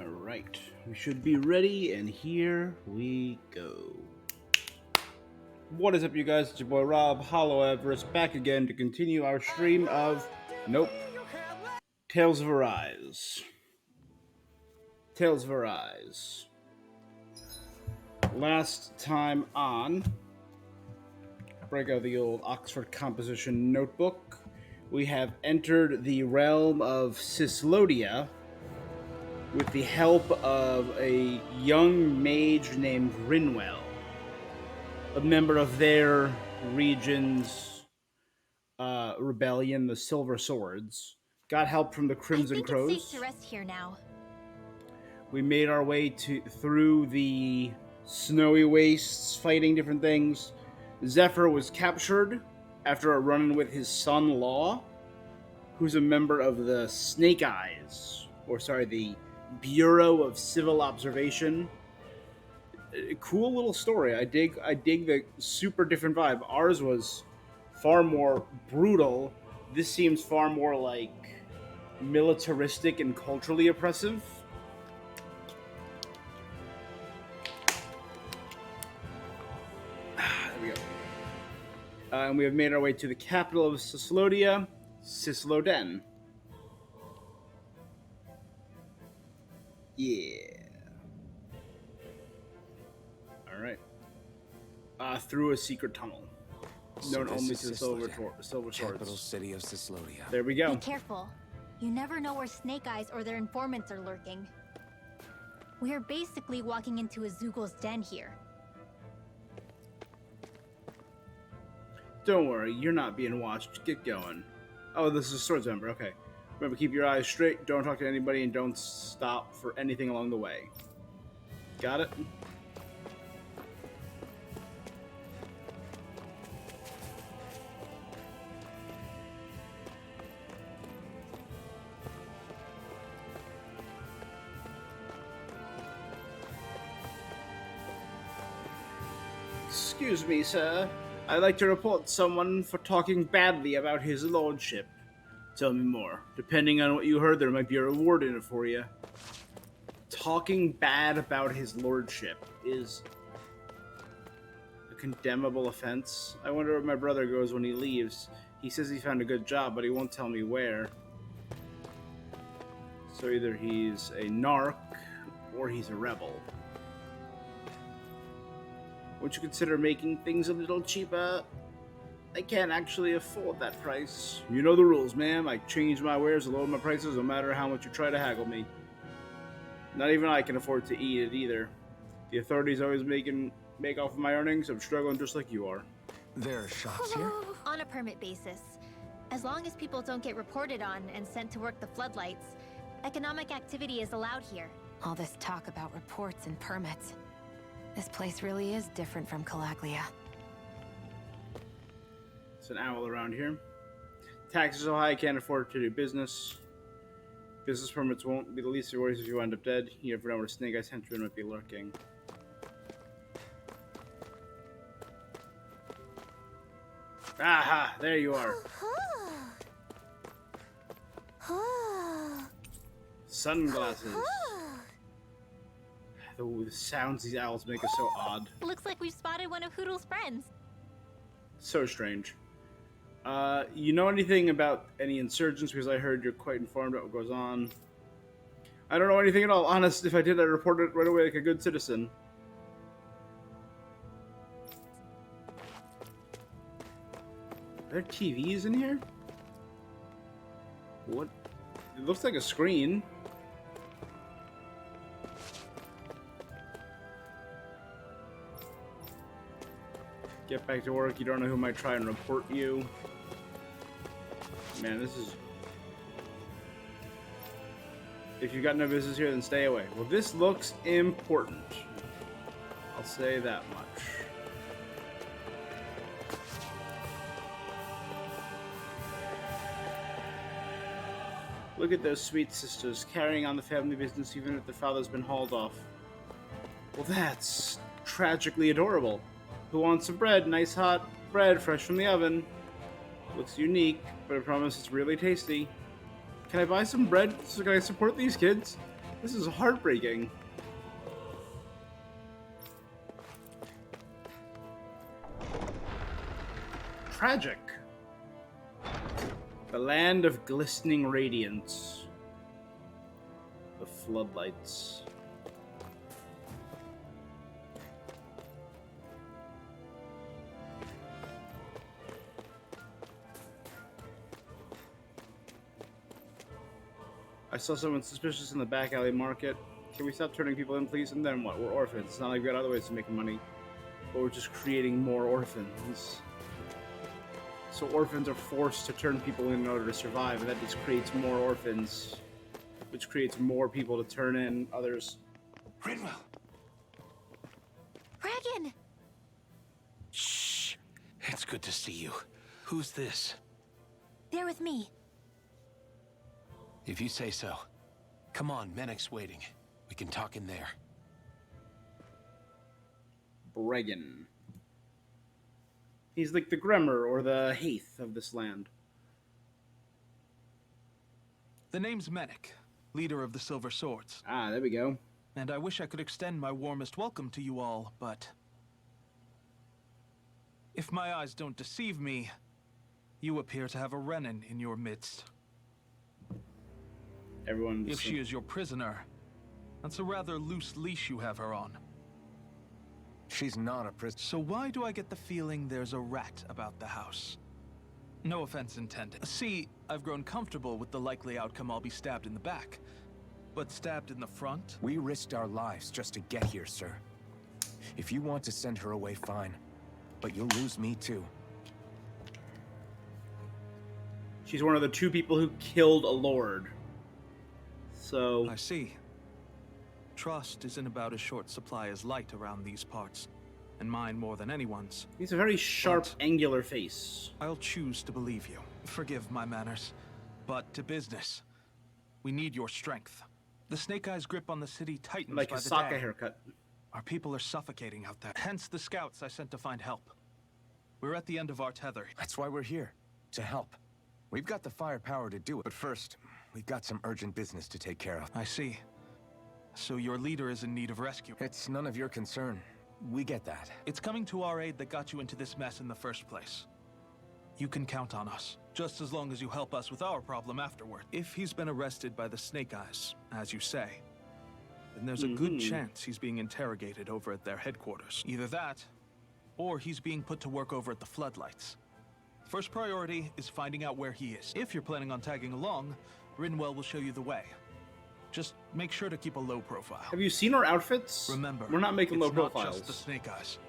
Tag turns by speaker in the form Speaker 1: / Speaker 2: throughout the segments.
Speaker 1: Alright, we should be ready, and here we go. What is up, you guys? It's your boy Rob, Hollow Everest, back again to continue our stream of... Nope. Tales of Arise. Tales of Arise. Last time on... Break out the old Oxford Composition notebook. We have entered the realm of Cyslodia with the help of a young mage named Rinwell, a member of their region's rebellion, the Silver Swords. Got help from the Crimson Crows.
Speaker 2: I think it's safe to rest here now.
Speaker 1: We made our way through the snowy wastes, fighting different things. Zephyr was captured after a run-in with his son Law, who's a member of the Snake Eyes, the Bureau of Civil Observation. Cool little story. I dig the super different vibe. Ours was far more brutal. This seems far more like militaristic and culturally oppressive. There we go. And we have made our way to the capital of Cyslodia, Cysloden. Yeah. Alright. Through a secret tunnel. Known only to the Silver Swords.
Speaker 3: Capital city of Cyslodia.
Speaker 1: There we go.
Speaker 2: Be careful. You never know where Snake Eyes or their informants are lurking. We are basically walking into a Zoogel's den here.
Speaker 1: Don't worry, you're not being watched. Get going. Oh, this is a Swords member. Okay. Remember, keep your eyes straight, don't talk to anybody, and don't stop for anything along the way. Got it? Excuse me, sir. I'd like to report someone for talking badly about his lordship. Tell me more. Depending on what you heard, there might be a reward in it for you. Talking bad about his lordship is a condemnable offense. I wonder where my brother goes when he leaves. He says he found a good job, but he won't tell me where. So either he's a narc or he's a rebel. Won't you consider making things a little cheaper? I can't actually afford that price. You know the rules, ma'am. I change my wares and lower my prices no matter how much you try to haggle me. Not even I can afford to eat it either. The authorities always make off of my earnings. I'm struggling just like you are.
Speaker 3: There are shops here?
Speaker 2: On a permit basis. As long as people don't get reported on and sent to work the floodlights, economic activity is allowed here.
Speaker 4: All this talk about reports and permits. This place really is different from Calaglia.
Speaker 1: It's an owl around here. Taxes so high I can't afford to do business. Business permits won't be the least of worries if you end up dead. You never know where Snake Eyes henchman might be lurking. Aha! There you are. Sunglasses. The sounds these owls make are so odd.
Speaker 2: Looks like we've spotted one of Hoodle's friends.
Speaker 1: So strange. You know anything about any insurgents? Because I heard you're quite informed about what goes on. I don't know anything at all. Honest, if I did, I'd report it right away like a good citizen. Are there TVs in here? What? It looks like a screen. Get back to work. You don't know who might try and report you. Man, this is... If you've got no business here, then stay away. Well, this looks important. I'll say that much. Look at those sweet sisters, carrying on the family business even if their father's been hauled off. Well, that's tragically adorable. Who wants some bread? Nice hot bread, fresh from the oven. Looks unique, but I promise it's really tasty. Can I buy some bread so can I support these kids? This is heartbreaking. Tragic. The land of glistening radiance. The floodlights. I saw someone suspicious in the back alley market. Can we stop turning people in, please? And then what? We're orphans. It's not like we got other ways to make money. But we're just creating more orphans. So orphans are forced to turn people in order to survive, and that just creates more orphans, which creates more people to turn in others.
Speaker 3: Rinwell!
Speaker 2: Regan!
Speaker 3: Shh! It's good to see you. Who's this?
Speaker 2: They're with me.
Speaker 3: If you say so. Come on, Menek's waiting. We can talk in there.
Speaker 1: Bregan. He's like the Gremmer or the Haith of this land.
Speaker 5: The name's Menek, leader of the Silver Swords.
Speaker 1: Ah, there we go.
Speaker 5: And I wish I could extend my warmest welcome to you all, but... if my eyes don't deceive me, you appear to have a Renin in your midst.
Speaker 1: Everyone.
Speaker 5: If she is your prisoner, that's a rather loose leash you have her on.
Speaker 3: She's not a prisoner.
Speaker 5: So why do I get the feeling there's a rat about the house? No offense intended. See, I've grown comfortable with the likely outcome I'll be stabbed in the back. But stabbed in the front?
Speaker 3: We risked our lives just to get here, sir. If you want to send her away, fine. But you'll lose me too.
Speaker 1: She's one of the two people who killed a lord. So...
Speaker 5: I see. Trust is in about as short supply as light around these parts. And mine more than anyone's.
Speaker 1: He's a very sharp,
Speaker 5: But
Speaker 1: angular face.
Speaker 5: I'll choose to believe you. Forgive my manners. But to business. We need your strength. The Snake Eyes' grip on the city tightens
Speaker 1: Like
Speaker 5: by
Speaker 1: a
Speaker 5: the
Speaker 1: Sokka
Speaker 5: day.
Speaker 1: haircut.
Speaker 5: Our people are suffocating out there. Hence the scouts I sent to find help. We're at the end of our tether.
Speaker 3: That's why we're here. To help. We've got the firepower to do it. But first, we've got some urgent business to take care of.
Speaker 5: I see. So your leader is in need of rescue.
Speaker 3: It's none of your concern. We get that.
Speaker 5: It's coming to our aid that got you into this mess in the first place. You can count on us, just as long as you help us with our problem afterward. If he's been arrested by the Snake Eyes, as you say, then there's a good chance he's being interrogated over at their headquarters. Either that, or he's being put to work over at the Floodlights. First priority is finding out where he is. If you're planning on tagging along, Rinwell will show you the way. Just make sure to keep a low profile.
Speaker 1: Have you seen our outfits?
Speaker 5: Remember,
Speaker 1: we're not making low
Speaker 5: it's not
Speaker 1: profiles.
Speaker 5: just the Snake Eyes.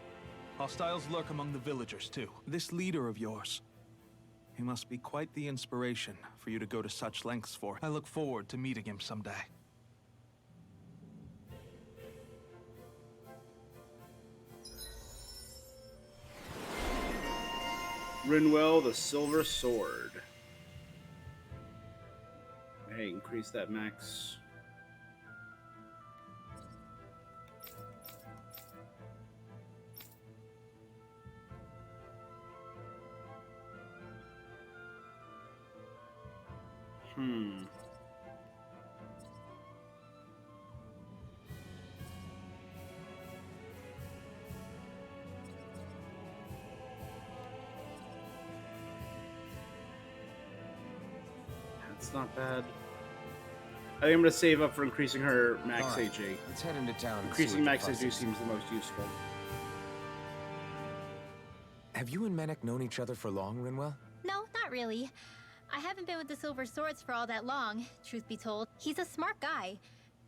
Speaker 5: Hostiles lurk among the villagers, too. This leader of yours, he must be quite the inspiration for you to go to such lengths for. I look forward to meeting him someday.
Speaker 1: Rinwell, the Silver Sword. Hey, increase that max. That's not bad. I think I'm gonna save up for increasing her max
Speaker 3: All right,
Speaker 1: HA.
Speaker 3: let's head into town. and see
Speaker 1: Increasing
Speaker 3: what
Speaker 1: max
Speaker 3: the fuss
Speaker 1: HA
Speaker 3: is.
Speaker 1: seems the most useful.
Speaker 3: Have you and Menek known each other for long, Rinwell?
Speaker 2: No, not really. I haven't been with the Silver Swords for all that long, truth be told. He's a smart guy,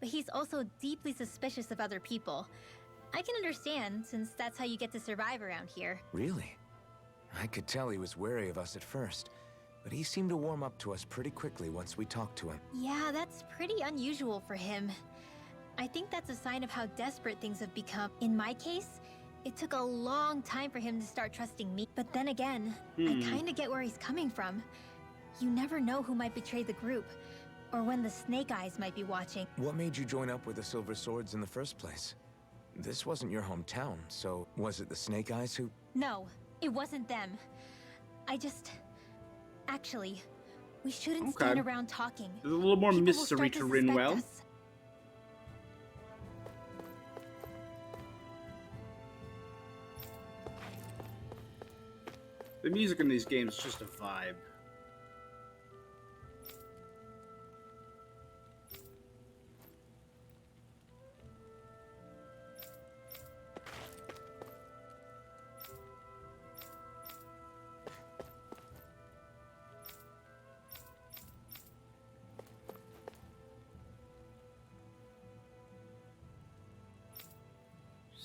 Speaker 2: but he's also deeply suspicious of other people. I can understand, since that's how you get to survive around here.
Speaker 3: Really? I could tell he was wary of us at first, but he seemed to warm up to us pretty quickly once we talked to him.
Speaker 2: Yeah, that's pretty unusual for him. I think that's a sign of how desperate things have become. In my case, it took a long time for him to start trusting me. But then again, I kinda get where he's coming from. You never know who might betray the group, or when the Snake Eyes might be watching.
Speaker 3: What made you join up with the Silver Swords in the first place? This wasn't your hometown, so was it the Snake Eyes who...
Speaker 2: No, it wasn't them. Actually, we shouldn't
Speaker 1: Okay.
Speaker 2: stand around talking.
Speaker 1: There's a little more
Speaker 2: People will
Speaker 1: mystery
Speaker 2: start
Speaker 1: to
Speaker 2: suspect
Speaker 1: Rinwell.
Speaker 2: us.
Speaker 1: The music in these games is just a vibe.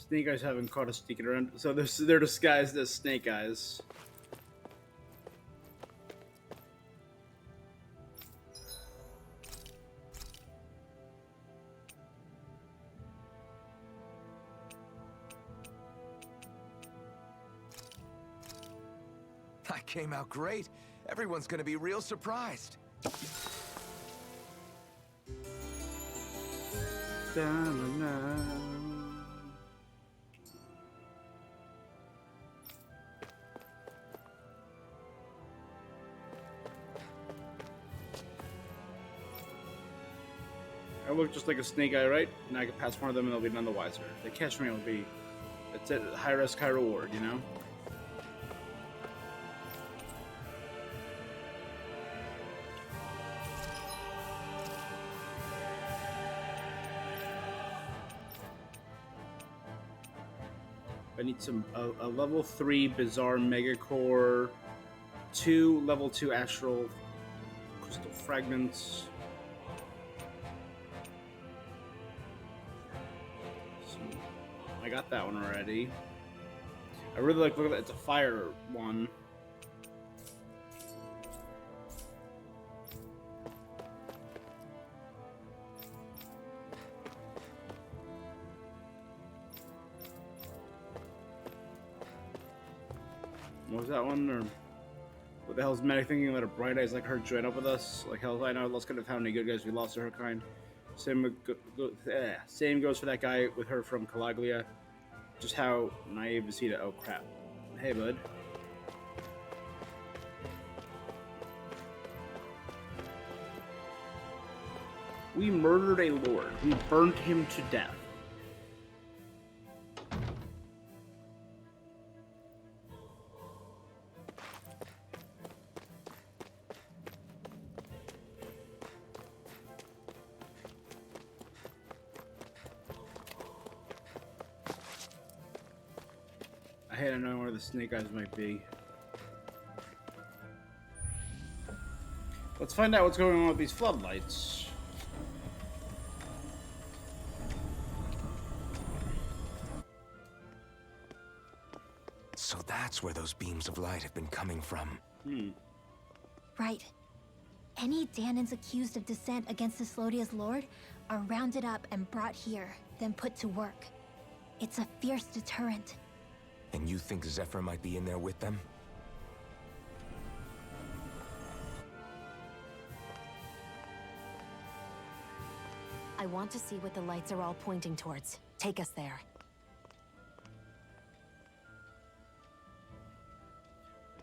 Speaker 1: Snake Eyes haven't caught us sneaking around, so they're disguised as Snake Eyes.
Speaker 3: That came out great. Everyone's gonna be real surprised.
Speaker 1: Da-na-na. I look just like a snake eye, right? And I can pass one of them and they'll be none the wiser. If they catch me, it'll be... That's it, high risk, high reward, you know? I need a level 3 Bizarre Mega Core, 2 level 2 Astral Crystal Fragments. So, I got that one already. I really like looking at that. It's a fire one. What was that one? Or what the hell is Medic thinking? Let a bright eyes like her join up with us? Like hell, I know. Let's could have found any good guys we lost to her kind. Same goes for that guy with her from Calaglia. Just how naive is he to? Oh crap! Hey, bud. We murdered a lord. We burnt him to death. I hate to know where the snake eyes might be. Let's find out what's going on with these floodlights.
Speaker 3: So that's where those beams of light have been coming from.
Speaker 2: Right. Any Danans accused of dissent against Cyslodia's lord are rounded up and brought here, then put to work. It's a fierce deterrent.
Speaker 3: And you think Zephyr might be in there with them?
Speaker 4: I want to see what the lights are all pointing towards. Take us there.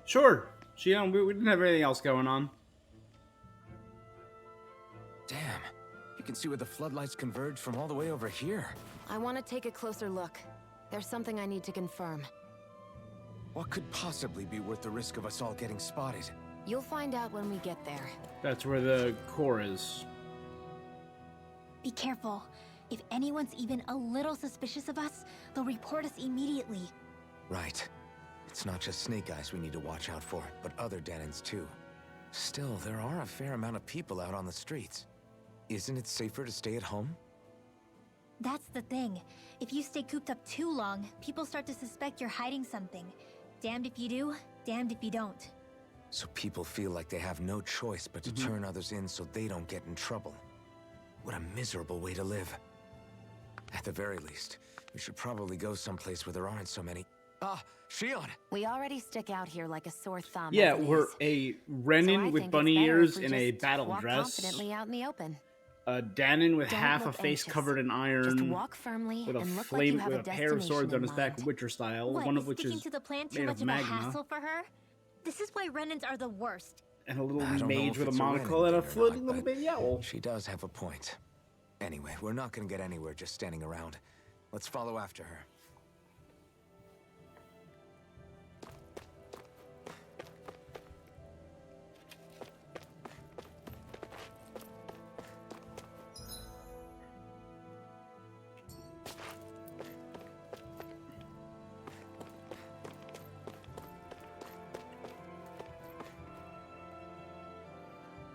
Speaker 1: Sure. We didn't have anything else going on.
Speaker 3: Damn. You can see where the floodlights converge from all the way over here.
Speaker 4: I want to take a closer look. There's something I need to confirm.
Speaker 3: What could possibly be worth the risk of us all getting spotted?
Speaker 4: You'll find out when we get there.
Speaker 1: That's where the core is.
Speaker 2: Be careful. If anyone's even a little suspicious of us, they'll report us immediately.
Speaker 3: Right. It's not just Snake Eyes we need to watch out for, but other Danans too. Still, there are a fair amount of people out on the streets. Isn't it safer to stay at home?
Speaker 2: That's the thing. If you stay cooped up too long, people start to suspect you're hiding something. Damned if you do, damned if you don't.
Speaker 3: So people feel like they have no choice but to turn others in so they don't get in trouble. What a miserable way to live. At the very least, we should probably go someplace where there aren't so many... Ah, Shion!
Speaker 4: We already stick out here like a sore thumb.
Speaker 1: Yeah,
Speaker 4: as it
Speaker 1: we're
Speaker 4: is.
Speaker 1: a
Speaker 4: So
Speaker 1: Renin
Speaker 4: I
Speaker 1: with
Speaker 4: think
Speaker 1: bunny
Speaker 4: it's better
Speaker 1: ears
Speaker 4: if we
Speaker 1: in a
Speaker 4: just
Speaker 1: battle
Speaker 4: walk
Speaker 1: dress.
Speaker 4: confidently out in the open.
Speaker 1: A Danon with
Speaker 4: Don't
Speaker 1: half a
Speaker 4: look
Speaker 1: face
Speaker 4: anxious.
Speaker 1: covered in
Speaker 4: Just
Speaker 1: iron.
Speaker 4: walk firmly
Speaker 1: With a
Speaker 4: and look
Speaker 1: flame,
Speaker 4: like you have
Speaker 1: with a
Speaker 4: a
Speaker 1: pair of swords
Speaker 4: destination
Speaker 1: on his
Speaker 4: in
Speaker 1: back,
Speaker 4: mind.
Speaker 1: Witcher style.
Speaker 2: What,
Speaker 1: One of
Speaker 2: is
Speaker 1: which
Speaker 2: sticking
Speaker 1: is
Speaker 2: to the plan too
Speaker 1: made
Speaker 2: much
Speaker 1: of
Speaker 2: of a
Speaker 1: magma.
Speaker 2: hassle for her? This is why Renans are the worst.
Speaker 1: And a little
Speaker 3: I don't know
Speaker 1: mage
Speaker 3: if
Speaker 1: with a
Speaker 3: it's a
Speaker 1: monocle
Speaker 3: Renin
Speaker 1: and a
Speaker 3: thing or
Speaker 1: floaty
Speaker 3: not,
Speaker 1: little
Speaker 3: but
Speaker 1: baby owl.
Speaker 3: She does have a point. Anyway, we're not gonna get anywhere just standing around. Let's follow after her.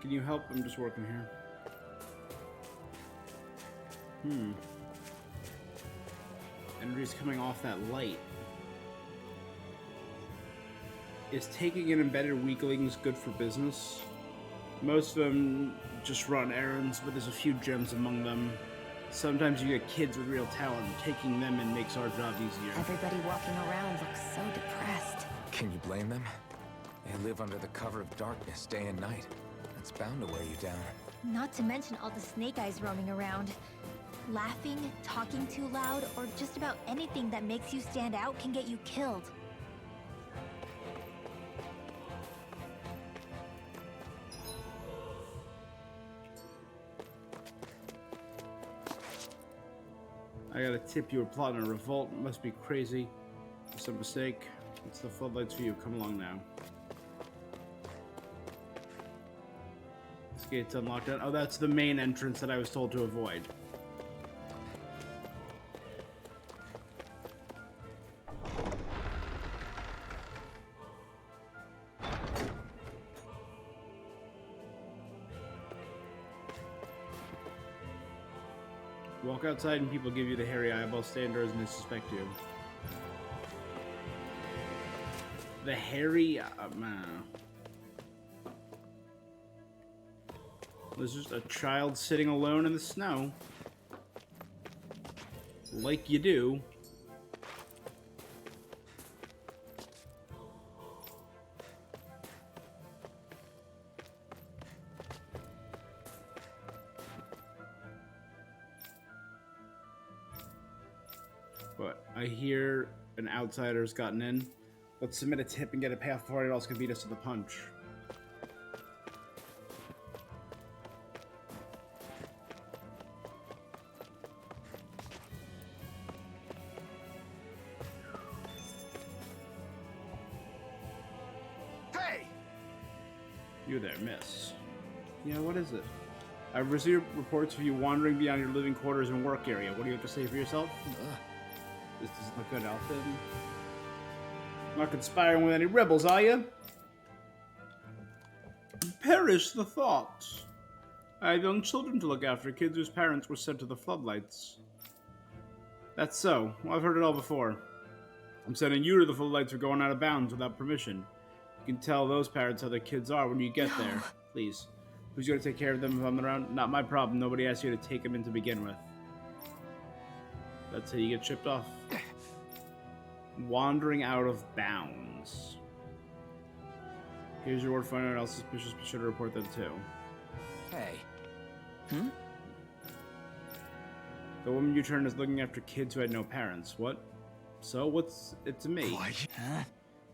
Speaker 1: Can you help? I'm just working here. Energy's coming off that light. Is taking in embedded weaklings good for business? Most of them just run errands, but there's a few gems among them. Sometimes you get kids with real talent. Taking them in makes our job easier.
Speaker 4: Everybody walking around looks so depressed.
Speaker 3: Can you blame them? They live under the cover of darkness day and night. That's bound to wear you down.
Speaker 2: Not to mention all the snake eyes roaming around. Laughing, talking too loud, or just about anything that makes you stand out can get you killed.
Speaker 1: I got a tip you were plotting a revolt. It must be crazy. It's a mistake. It's the floodlights for you. Come along now. This gate's unlocked. Oh, that's the main entrance that I was told to avoid. Walk outside and people give you the hairy eyeball. Stay indoors and they suspect you. The hairy... There's just a child sitting alone in the snow. Like you do. But I hear an outsider's gotten in. Let's submit a tip and get a payoff before it else can beat us to the punch.
Speaker 3: Hey!
Speaker 1: You there, miss. Yeah, what is it? I've received reports of you wandering beyond your living quarters and work area. What do you have to say for yourself? This doesn't look good, Alfred. Not conspiring with any rebels, are you? Perish the thought. I have young children to look after, kids whose parents were sent to the floodlights. That's so. Well, I've heard it all before. I'm sending you to the floodlights for going out of bounds without permission. You can tell those parents how their kids are when you get there. Please. Who's going to take care of them if I'm around? Not my problem. Nobody asked you to take them in to begin with. That's how you get shipped off. Wandering out of bounds. Here's your word for anyone else suspicious. Be sure to report them too.
Speaker 3: Hey.
Speaker 1: The woman you turned is looking after kids who had no parents. What? So what's it to me?
Speaker 3: Huh?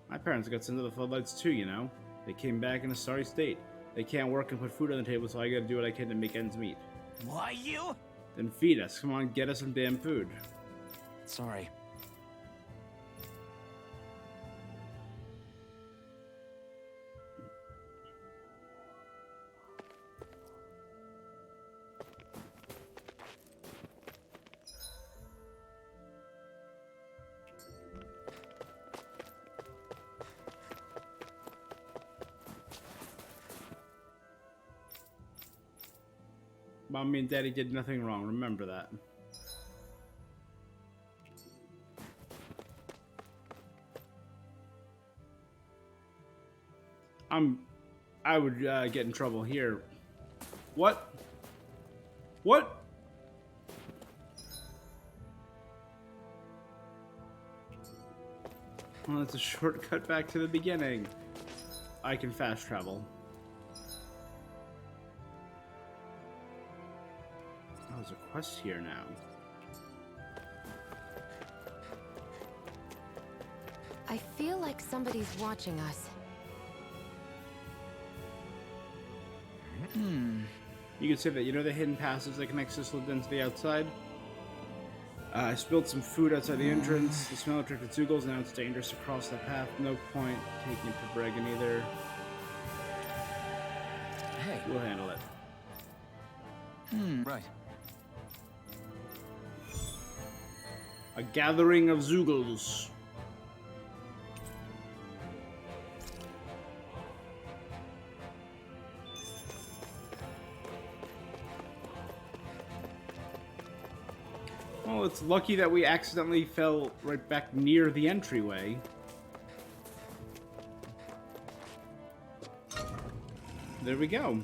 Speaker 1: My parents got sent to the floodlights too, you know. They came back in a sorry state. They can't work and put food on the table, so I gotta do what I can to make ends meet.
Speaker 3: Why you?
Speaker 1: Then feed us. Come on, get us some damn food.
Speaker 3: Sorry.
Speaker 1: Mommy and Daddy did nothing wrong. Remember that. I would get in trouble here. What? What? Well, it's a shortcut back to the beginning. I can fast travel. Oh, there's a quest here now.
Speaker 4: I feel like somebody's watching us.
Speaker 1: You can say that. You know the hidden passage that connects this little den to the outside? I spilled some food outside the entrance. The smell attracted Zoogles. Now it's dangerous to cross that path. No point taking it to bragging either.
Speaker 3: Hey.
Speaker 1: We'll handle it.
Speaker 3: Right.
Speaker 1: A gathering of Zoogles. Well, it's lucky that we accidentally fell right back near the entryway. There we go.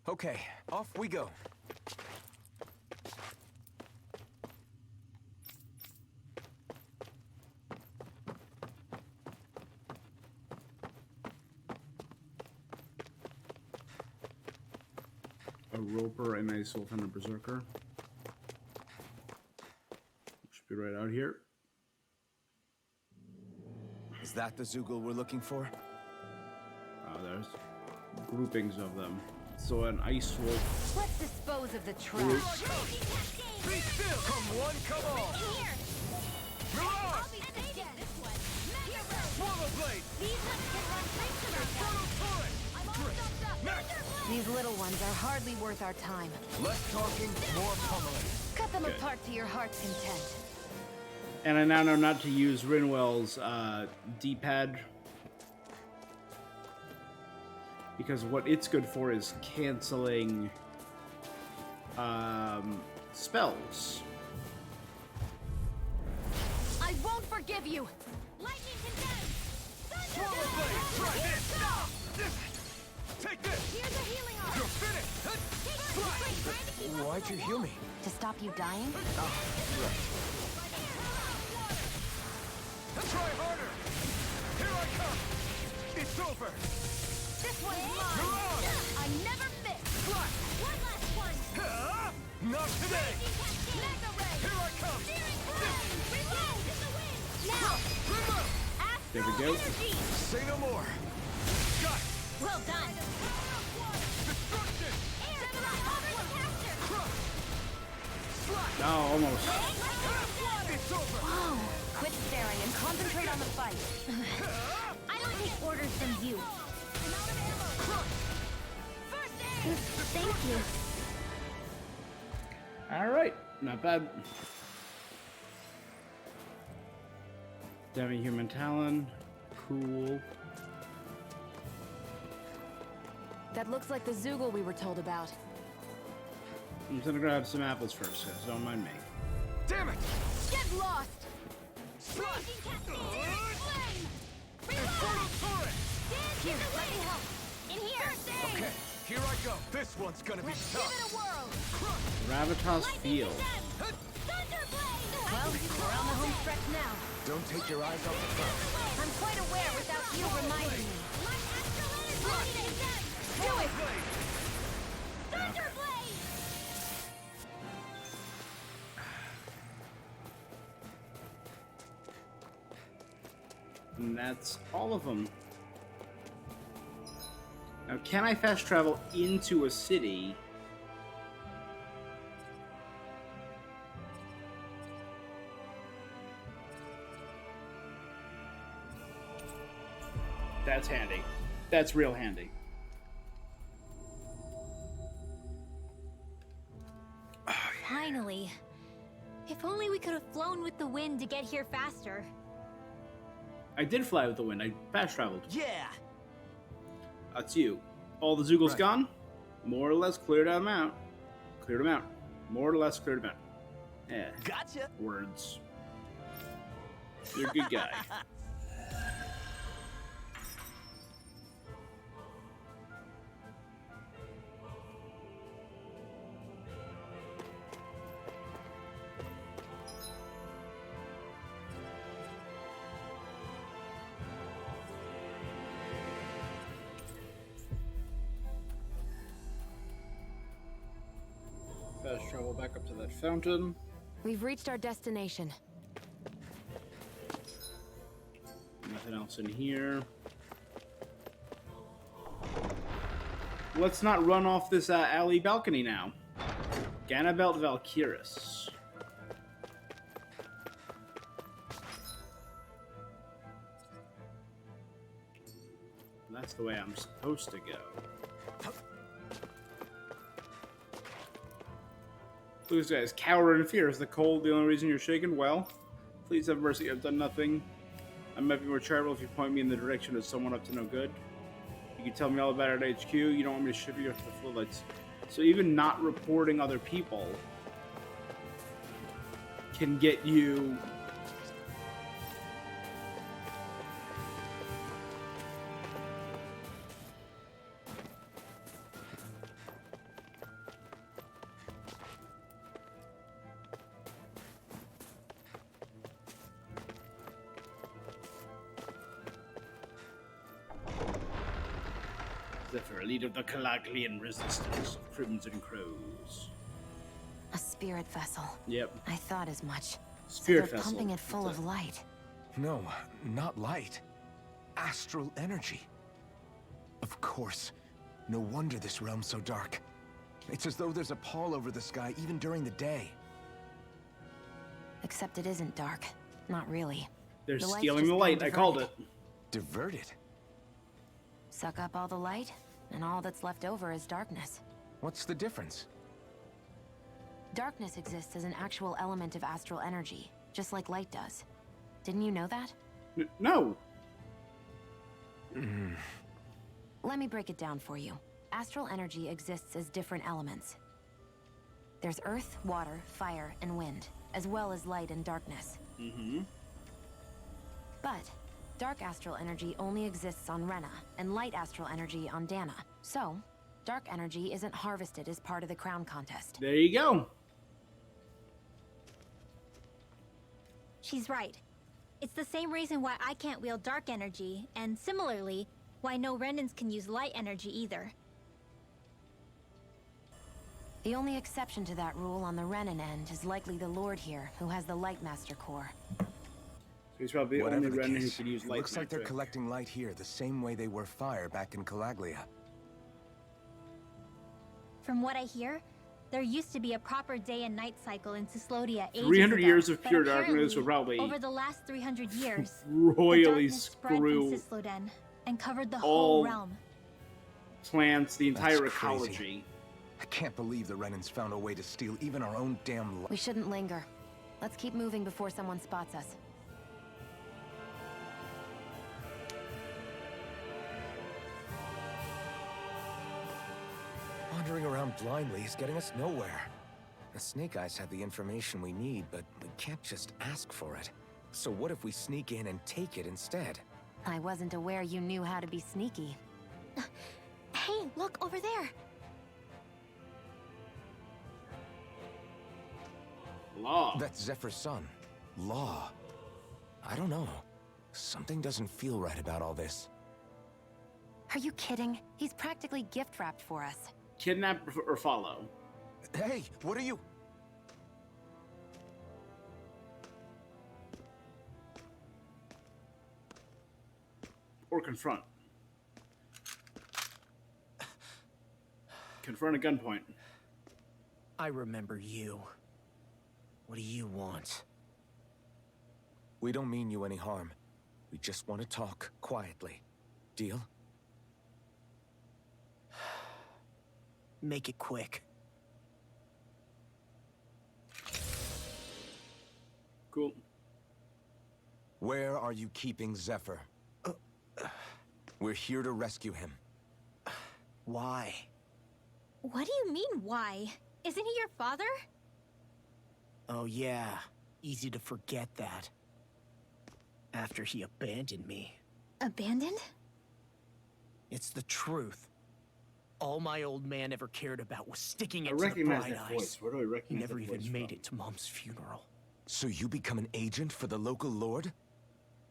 Speaker 3: Okay, off we go.
Speaker 1: A roper, a nice wolf, and a berserker. Should be right out here.
Speaker 3: Is that the Zoogle we're looking for?
Speaker 1: Oh, there's groupings of them. So an ice wolf.
Speaker 4: Let's dispose of the trash.
Speaker 3: Be still! Come one, come all!
Speaker 2: Here!
Speaker 3: Mirage!
Speaker 2: I'll be saving this one!
Speaker 3: Swallow blade!
Speaker 2: These nuts can run straight to my
Speaker 3: Infernal turret!
Speaker 2: I'm all stuffed up!
Speaker 3: Next!
Speaker 4: These little ones are hardly worth our time.
Speaker 3: Less talking, more pummeling.
Speaker 4: Cut them
Speaker 1: Okay.
Speaker 4: apart to your heart's content.
Speaker 1: And I now know not to use Rinwell's D-pad. Because what it's good for is canceling spells.
Speaker 4: I won't forgive you!
Speaker 2: Lightning condemned!
Speaker 3: Swallow blade! Try this! Take this!
Speaker 2: Here's a healing arm!
Speaker 3: You're finished!
Speaker 2: Take this! Trying to keep up
Speaker 3: Why'd you heal me?
Speaker 4: To stop you dying?
Speaker 3: Try harder! Here I come! It's over!
Speaker 2: This one's mine!
Speaker 3: Mirage!
Speaker 2: I never miss!
Speaker 3: Flash!
Speaker 2: One last one!
Speaker 3: Not today!
Speaker 2: Mega ray!
Speaker 3: Here I come!
Speaker 2: Steering flame! Reload! In the wind! Now!
Speaker 3: Reload!
Speaker 1: There we
Speaker 2: Astral
Speaker 1: go.
Speaker 2: energy!
Speaker 3: Say no more! Got it!
Speaker 2: Well done!
Speaker 3: Destruction!
Speaker 2: Samurai overcaster!
Speaker 3: Crush! Slash!
Speaker 1: Oh, almost.
Speaker 3: It's over!
Speaker 4: Whoa! Quit staring and concentrate on the fight.
Speaker 2: I don't take orders from you. I'm out of ammo. First aid!
Speaker 4: Thank you.
Speaker 1: Alright, not bad. Demi-human talon. Cool.
Speaker 4: That looks like the Zoogle we were told about.
Speaker 1: I'm just gonna grab some apples first, guys. Don't mind me.
Speaker 3: Damn it!
Speaker 4: Get lost!
Speaker 2: Raging cascade! Flame!
Speaker 3: Infernal
Speaker 2: Reload!
Speaker 3: turret!
Speaker 2: Dance in the
Speaker 4: Let me
Speaker 2: wind!
Speaker 4: help.
Speaker 2: In here! First aid!
Speaker 3: Okay, here I go. This one's gonna be
Speaker 2: Let's give
Speaker 3: tough.
Speaker 2: it a whirl!
Speaker 1: Gravitas
Speaker 2: Lightning
Speaker 1: Field.
Speaker 2: condemned! Thunderblade!
Speaker 4: Well, we're on the home stretch now.
Speaker 3: Don't take your eyes off the front.
Speaker 4: I'm quite aware without you reminding me.
Speaker 2: My astral energy! Condemned!
Speaker 4: Do it!
Speaker 2: Thunderblade!
Speaker 1: And that's all of them. Now, can I fast travel into a city? That's handy. That's real handy.
Speaker 2: Finally. If only we could have flown with the wind to get here faster.
Speaker 1: I did fly with the wind. I fast traveled.
Speaker 3: Yeah!
Speaker 1: That's you. All the Zoogles
Speaker 3: Right.
Speaker 1: gone? More or less cleared them out. Cleared them out. More or less cleared them out. Yeah.
Speaker 3: Gotcha!
Speaker 1: Words. You're a good guy. Fast travel back up to that fountain.
Speaker 4: We've reached our destination.
Speaker 1: Nothing else in here. Let's not run off this alley balcony now. Ganabelt Valkyris. That's the way I'm supposed to go. Look at this guys. Cower in fear. Is the cold the only reason you're shaken? Well, please have mercy. I've done nothing. I might be more charitable if you point me in the direction of someone up to no good. You can tell me all about it at HQ. You don't want me to ship you off to the floodlights. So even not reporting other people can get you. Zephyr, leader of the Calaglian resistance of Crimson Crows.
Speaker 4: A spirit vessel.
Speaker 1: Yep.
Speaker 4: I thought as much.
Speaker 1: Spirit
Speaker 4: so they're
Speaker 1: vessel.
Speaker 4: pumping it full
Speaker 1: That's
Speaker 4: of light.
Speaker 3: No, not light. Astral energy. Of course. No wonder this realm's so dark. It's as though there's a pall over the sky even during the day.
Speaker 4: Except it isn't dark. Not really.
Speaker 1: They're
Speaker 4: The light's
Speaker 1: stealing
Speaker 4: just
Speaker 1: the light.
Speaker 4: being
Speaker 1: I called it.
Speaker 4: diverted.
Speaker 3: Diverted?
Speaker 4: Suck up all the light, and all that's left over is darkness.
Speaker 3: What's the difference?
Speaker 4: Darkness exists as an actual element of astral energy, just like light does. Didn't you know that?
Speaker 1: No.
Speaker 4: Let me break it down for you. Astral energy exists as different elements. There's earth, water, fire, and wind, as well as light and darkness. But dark astral energy only exists on Rena, and light astral energy on Dana. So, dark energy isn't harvested as part of the crown contest.
Speaker 1: There you go.
Speaker 2: She's right. It's the same reason why I can't wield dark energy, and similarly, why no Renans can use light energy either.
Speaker 4: The only exception to that rule on the Renan end is likely the Lord here, who has the Light Master core.
Speaker 1: So he's probably the
Speaker 3: Whatever
Speaker 1: only
Speaker 3: the
Speaker 1: Renan who
Speaker 3: case,
Speaker 1: can use
Speaker 3: it
Speaker 1: light
Speaker 3: looks like they're
Speaker 1: magic.
Speaker 3: collecting light here the same way they were fire back in Calaglia.
Speaker 2: From what I hear, there used to be a proper day and night cycle in Cyslodia ages
Speaker 1: 300
Speaker 2: ago,
Speaker 1: years of
Speaker 2: but
Speaker 1: pure darkness will
Speaker 2: apparently,
Speaker 1: probably
Speaker 2: over the last 300 years,
Speaker 1: royally
Speaker 2: the darkness spread
Speaker 1: screw
Speaker 2: from Cysloden and covered the
Speaker 1: all
Speaker 2: whole realm.
Speaker 1: plants, the entire
Speaker 3: That's crazy.
Speaker 1: ecology.
Speaker 3: I can't believe the Renans found a way to steal even our own damn light.
Speaker 4: We shouldn't linger. Let's keep moving before someone spots us.
Speaker 3: Wandering around blindly is getting us nowhere. The Snake Eyes have the information we need, but we can't just ask for it. So what if we sneak in and take it instead?
Speaker 4: I wasn't aware you knew how to be sneaky.
Speaker 2: Hey, look over there!
Speaker 1: Law.
Speaker 3: That's Zephyr's son. Law. I don't know. Something doesn't feel right about all this.
Speaker 4: Are you kidding? He's practically gift-wrapped for us.
Speaker 1: Kidnap or follow.
Speaker 3: Hey, what are you?
Speaker 1: Or confront. Confront at gunpoint.
Speaker 6: I remember you. What do you want?
Speaker 3: We don't mean you any harm. We just want to talk quietly. Deal?
Speaker 6: Make it quick.
Speaker 1: Cool.
Speaker 3: Where are you keeping Zephyr? We're here to rescue him.
Speaker 6: Why?
Speaker 2: What do you mean, why? Isn't he your father?
Speaker 6: Oh yeah, easy to forget that. After he abandoned me.
Speaker 2: Abandoned?
Speaker 6: It's the truth. All my old man ever cared about was sticking
Speaker 1: I
Speaker 6: it to the
Speaker 1: recognize
Speaker 6: bright
Speaker 1: that
Speaker 6: eyes.
Speaker 1: voice. Where do I
Speaker 6: He
Speaker 1: recognize
Speaker 6: never
Speaker 1: that
Speaker 6: even
Speaker 1: voice
Speaker 6: made
Speaker 1: from?
Speaker 6: it to Mom's funeral.
Speaker 3: So you become an agent for the local lord?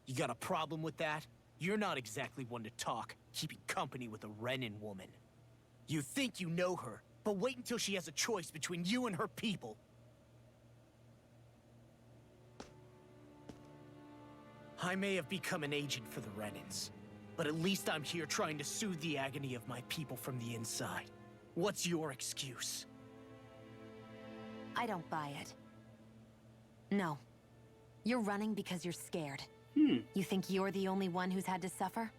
Speaker 6: You got a problem with that? You're not exactly one to talk, keeping company with a Renan woman. You think you know her, but wait until she has a choice between you and her people. I may have become an agent for the Renans, but at least I'm here trying to soothe the agony of my people from the inside. What's your excuse?
Speaker 4: I don't buy it. No. You're running because you're scared. You think you're the only one who's had to suffer?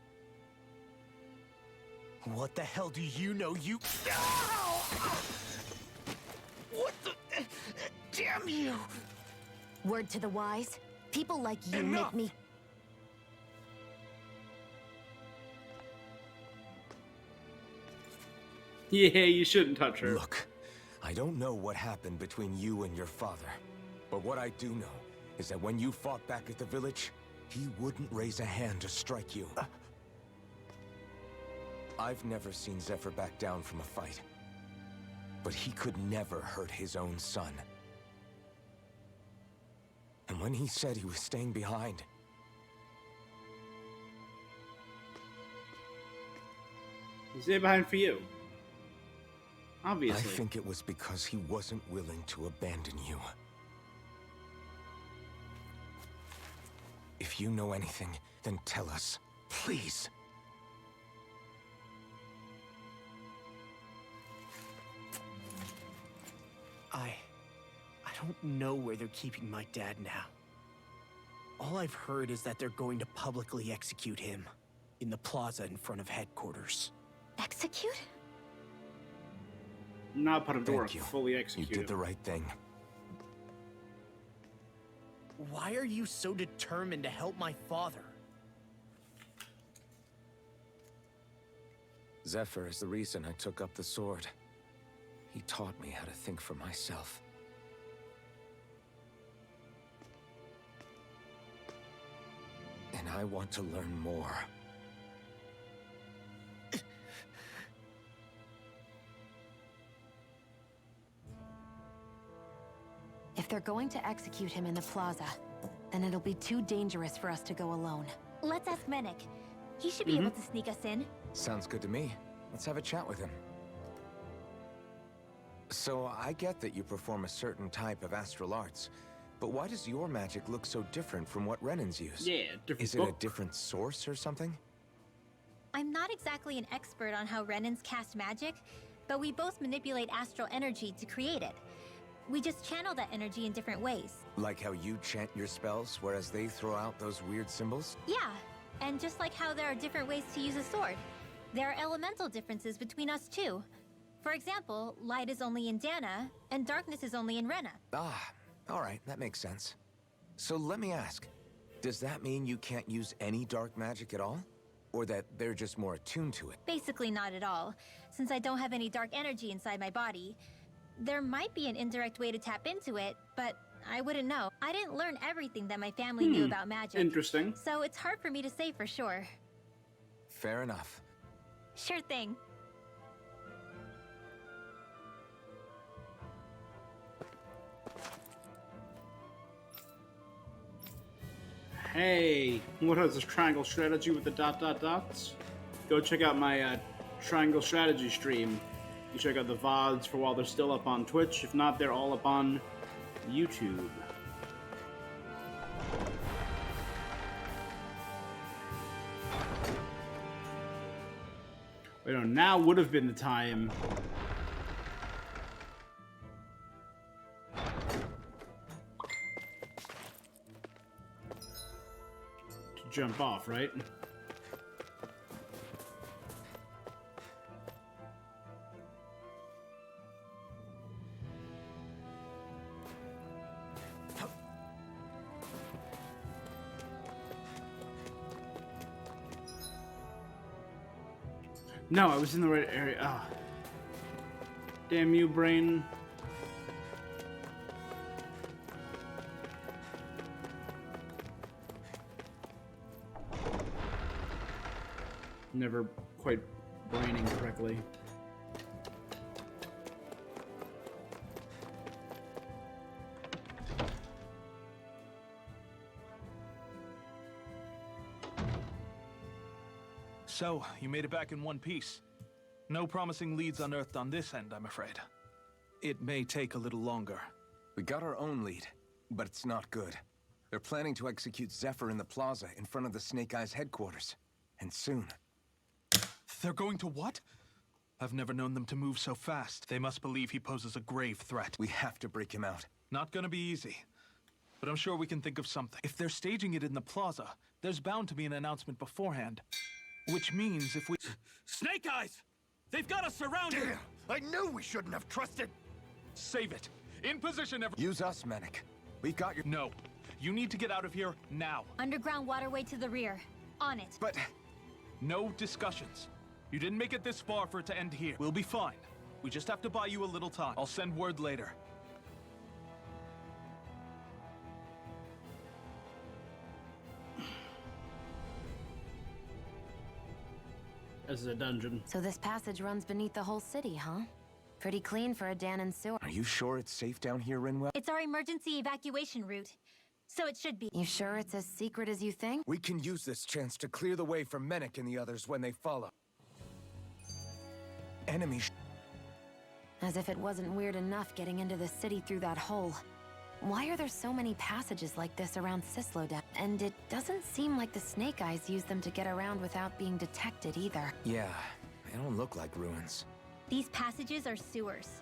Speaker 6: What the hell do you know, you... Ow! What the... Damn you!
Speaker 4: Word to the wise, people like you
Speaker 6: Enough!
Speaker 4: make me...
Speaker 1: Yeah, you shouldn't touch her.
Speaker 3: Look, I don't know what happened between you and your father. But what I do know is that when you fought back at the village, he wouldn't raise a hand to strike you. I've never seen Zephyr back down from a fight. But he could never hurt his own son. And when he said he was staying behind...
Speaker 1: He's staying behind for you. Obviously.
Speaker 3: I think it was because he wasn't willing to abandon you. If you know anything, then tell us. Please.
Speaker 6: I don't know where they're keeping my dad now. All I've heard is that they're going to publicly execute him in the plaza in front of headquarters.
Speaker 2: Execute?
Speaker 1: Not put him to
Speaker 3: Thank
Speaker 1: work,
Speaker 3: you.
Speaker 1: fully
Speaker 3: You
Speaker 1: executed.
Speaker 3: did the right thing.
Speaker 6: Why are you so determined to help my father?
Speaker 3: Zephyr is the reason I took up the sword. He taught me how to think for myself. And I want to learn more.
Speaker 4: If they're going to execute him in the plaza, then it'll be too dangerous for us to go alone.
Speaker 2: Let's ask Menik. He should be able to sneak us in.
Speaker 3: Sounds good to me. Let's have a chat with him. So, I get that you perform a certain type of astral arts, but why does your magic look so different from what Renan's use?
Speaker 1: Yeah, different
Speaker 3: Is it
Speaker 1: book.
Speaker 3: a different source or something?
Speaker 2: I'm not exactly an expert on how Renans cast magic, but we both manipulate astral energy to create it. We just channel that energy in different ways.
Speaker 3: Like how you chant your spells, whereas they throw out those weird symbols?
Speaker 2: Yeah, and just like how there are different ways to use a sword, there are elemental differences between us too. For example, light is only in Dana, and darkness is only in Rena.
Speaker 3: Ah, alright, that makes sense. So let me ask, does that mean you can't use any dark magic at all? Or that they're just more attuned to it?
Speaker 2: Basically not at all, since I don't have any dark energy inside my body. There might be an indirect way to tap into it, but I wouldn't know. I didn't learn everything that my family knew about magic.
Speaker 1: Interesting.
Speaker 2: So it's hard for me to say for sure.
Speaker 3: Fair enough.
Speaker 2: Sure thing.
Speaker 1: Hey, what is this triangle strategy with the dots? Go check out my triangle strategy stream. You check out the VODs for while they're still up on Twitch. If not, they're all up on YouTube. Wait, no, now would have been the time. To jump off, right? No, I was in the right area. Ah. Damn you, brain. Never quite braining correctly.
Speaker 5: So, you made it back in one piece. No promising leads unearthed on this end, I'm afraid. It may take a little longer.
Speaker 3: We got our own lead, but it's not good. They're planning to execute Zephyr in the plaza in front of the Snake Eyes headquarters. And soon.
Speaker 5: They're going to what? I've never known them to move so fast. They must believe he poses a grave threat.
Speaker 3: We have to break him out.
Speaker 5: Not gonna be easy. But I'm sure we can think of something. If they're staging it in the plaza, there's bound to be an announcement beforehand. Which means if we...
Speaker 7: Snake Eyes! They've got us surrounded!
Speaker 8: Damn! I knew we shouldn't have trusted!
Speaker 5: Save it! In position,
Speaker 3: Use us, Menik. We've got your...
Speaker 5: No. You need to get out of here now.
Speaker 2: Underground waterway to the rear. On it.
Speaker 3: But...
Speaker 5: No discussions. You didn't make it this far for it to end here. We'll be fine. We just have to buy you a little time. I'll send word later.
Speaker 1: as a dungeon.
Speaker 4: So this passage runs beneath the whole city, huh? Pretty clean for a Danon sewer.
Speaker 3: Are you sure it's safe down here, Rinwell?
Speaker 2: It's our emergency evacuation route, so it should be.
Speaker 4: You sure it's as secret as you think?
Speaker 3: We can use this chance to clear the way for Menek and the others when they follow. Enemies.
Speaker 4: As if it wasn't weird enough getting into the city through that hole. Why are there so many passages like this around Cislodan? And it doesn't seem like the Snake Eyes use them to get around without being detected either.
Speaker 3: Yeah, they don't look like ruins.
Speaker 2: These passages are sewers.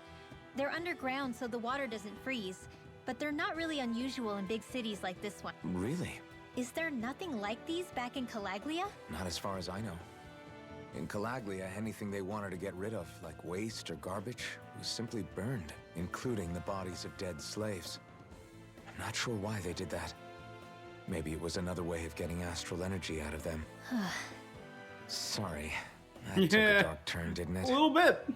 Speaker 2: They're underground so the water doesn't freeze, but they're not really unusual in big cities like this one.
Speaker 3: Really?
Speaker 2: Is there nothing like these back in Calaglia?
Speaker 3: Not as far as I know. In Calaglia, anything they wanted to get rid of, like waste or garbage, was simply burned, including the bodies of dead slaves. I'm not sure why they did that. Maybe it was another way of getting astral energy out of them. Sorry. That took a dark turn, didn't it?
Speaker 1: A little bit.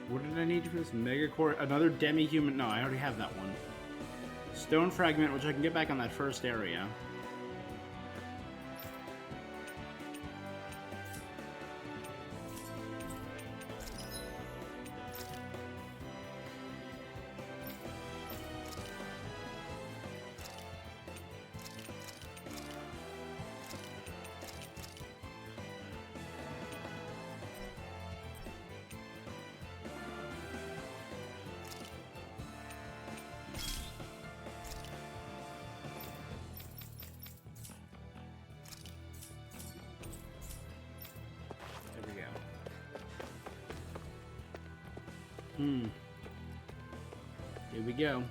Speaker 1: What did I need for this mega core? Another demi-human? No, I already have that one. Stone fragment, which I can get back on that first area. Here we go.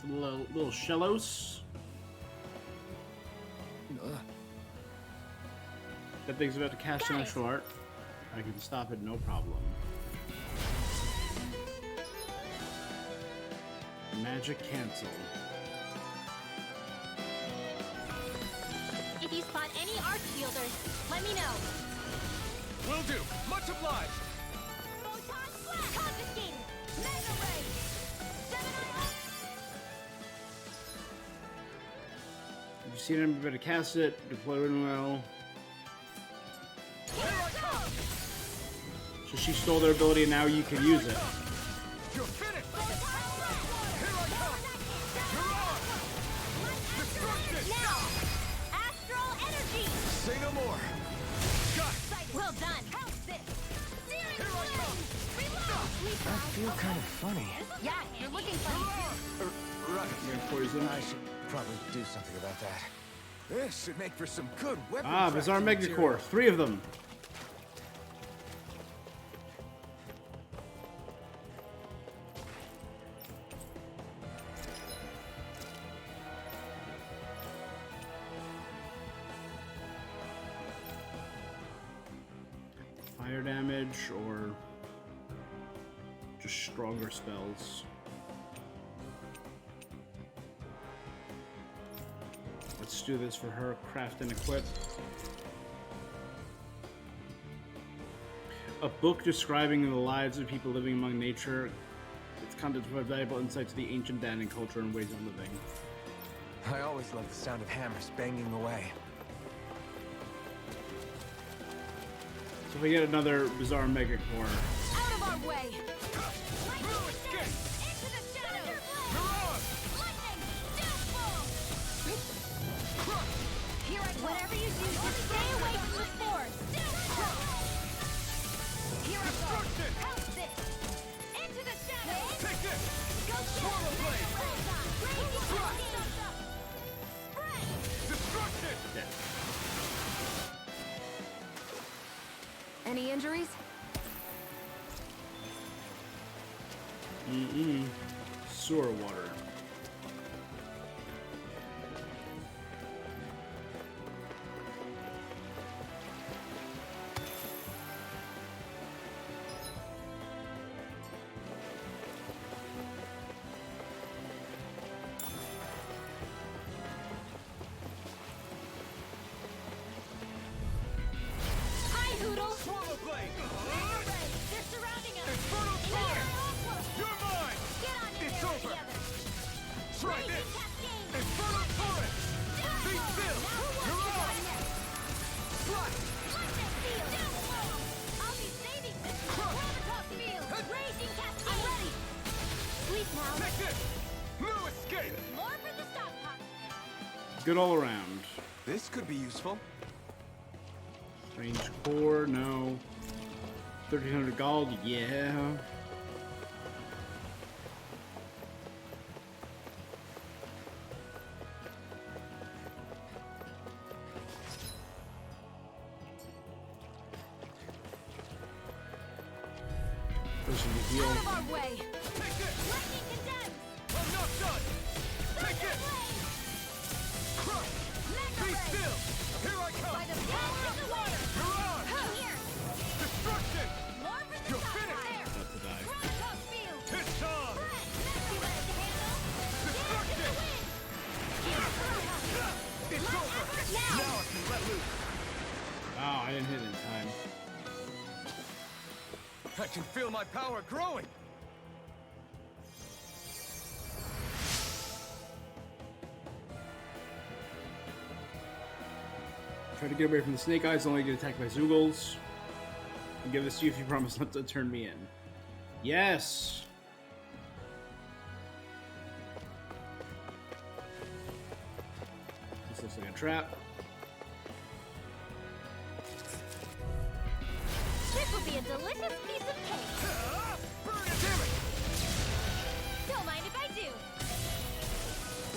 Speaker 1: Little shellos. That thing's about to cast an extra art. I can stop it, no problem. Magic cancel.
Speaker 2: If you spot any arch wielders, let me know.
Speaker 8: Will do. Much obliged.
Speaker 2: Photon blast! Confiscated! Mega ray! 7
Speaker 1: If you see them, you better cast it, deploy it well. So she stole their ability and now you can use it.
Speaker 8: You're finished. Here I come. You're on. Destruction.
Speaker 2: Now! Astral energy!
Speaker 8: Say no more. Got it.
Speaker 2: Well done!
Speaker 8: Here I come.
Speaker 3: I feel kind of funny.
Speaker 2: Yeah, you're looking funny.
Speaker 3: Right.
Speaker 1: You're poison.
Speaker 3: I should probably do something about that. This should make for some good weapon.
Speaker 1: Ah, Bizarre Megacore. 3 of them. Fire damage or just stronger spells. Let's do this for her. Craft and equip. A book describing the lives of people living among nature. Its contents provide valuable insight to the ancient Danon culture and ways of living.
Speaker 3: I always love the sound of hammers banging away.
Speaker 1: So if we get another Bizarre Megacore.
Speaker 2: Out of our way! Whatever you do, just stay away from the spores! Here I go! How's this? Into the shadows!
Speaker 8: Take this.
Speaker 2: Go
Speaker 8: Swirl a blade.
Speaker 2: Spray!
Speaker 8: Destruction.
Speaker 1: Yeah.
Speaker 4: Any injuries?
Speaker 1: Sewer water. Good all around.
Speaker 3: This could be useful.
Speaker 1: Range core, no. 1300 gold, yeah. Pushing the heal.
Speaker 8: Out of our way! Take this!
Speaker 2: Lightning condemned!
Speaker 8: I'm not done! Take it! Crush! Be still! Here I come!
Speaker 2: By the power of the water!
Speaker 8: You're on!
Speaker 2: Here!
Speaker 8: Destruction!
Speaker 2: More for the
Speaker 8: You're
Speaker 2: top!
Speaker 8: finished!
Speaker 2: There!
Speaker 1: About to die.
Speaker 2: Rock field!
Speaker 8: It's on!
Speaker 2: Messy one to handle!
Speaker 8: Destruction! It's over!
Speaker 2: Now!
Speaker 8: Now I can let loose!
Speaker 1: Oh, I didn't hit it in time.
Speaker 8: I can feel my power growing!
Speaker 1: Try to get away from the snake eyes, only get attacked by Zoogles. I'll give this to you if you promise not to turn me in. Yes! This looks like a trap.
Speaker 2: This will be a delicious piece of cake!
Speaker 8: Burn it! Damn it!
Speaker 2: Don't mind if I do!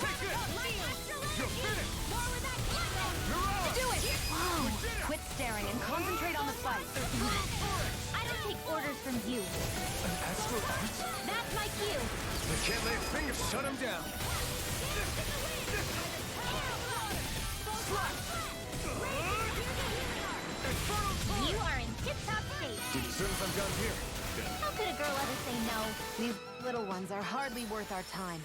Speaker 8: Take this! You're finished!
Speaker 2: More with that
Speaker 8: You're on!
Speaker 4: Do it! Whoa! Quit staring and concentrate on the fight.
Speaker 2: I don't take orders from you.
Speaker 8: An astral art?
Speaker 2: That's my cue.
Speaker 8: I can't lay a finger. Shut him down.
Speaker 2: You are in tip-top shape.
Speaker 8: As soon as I'm done here.
Speaker 2: How could a girl ever say no?
Speaker 4: These little ones are hardly worth our time.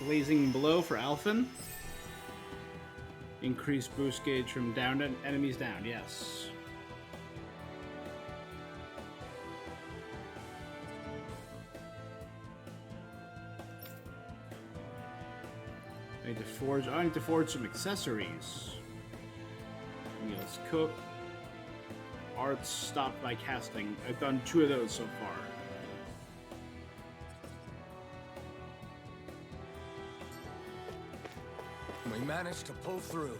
Speaker 1: Blazing Blow for Alphen. Increased boost gauge from down to enemies down, yes. I need to forge some accessories. Meals cook. Arts stopped by casting. I've done 2 of those so far.
Speaker 3: We managed to pull through.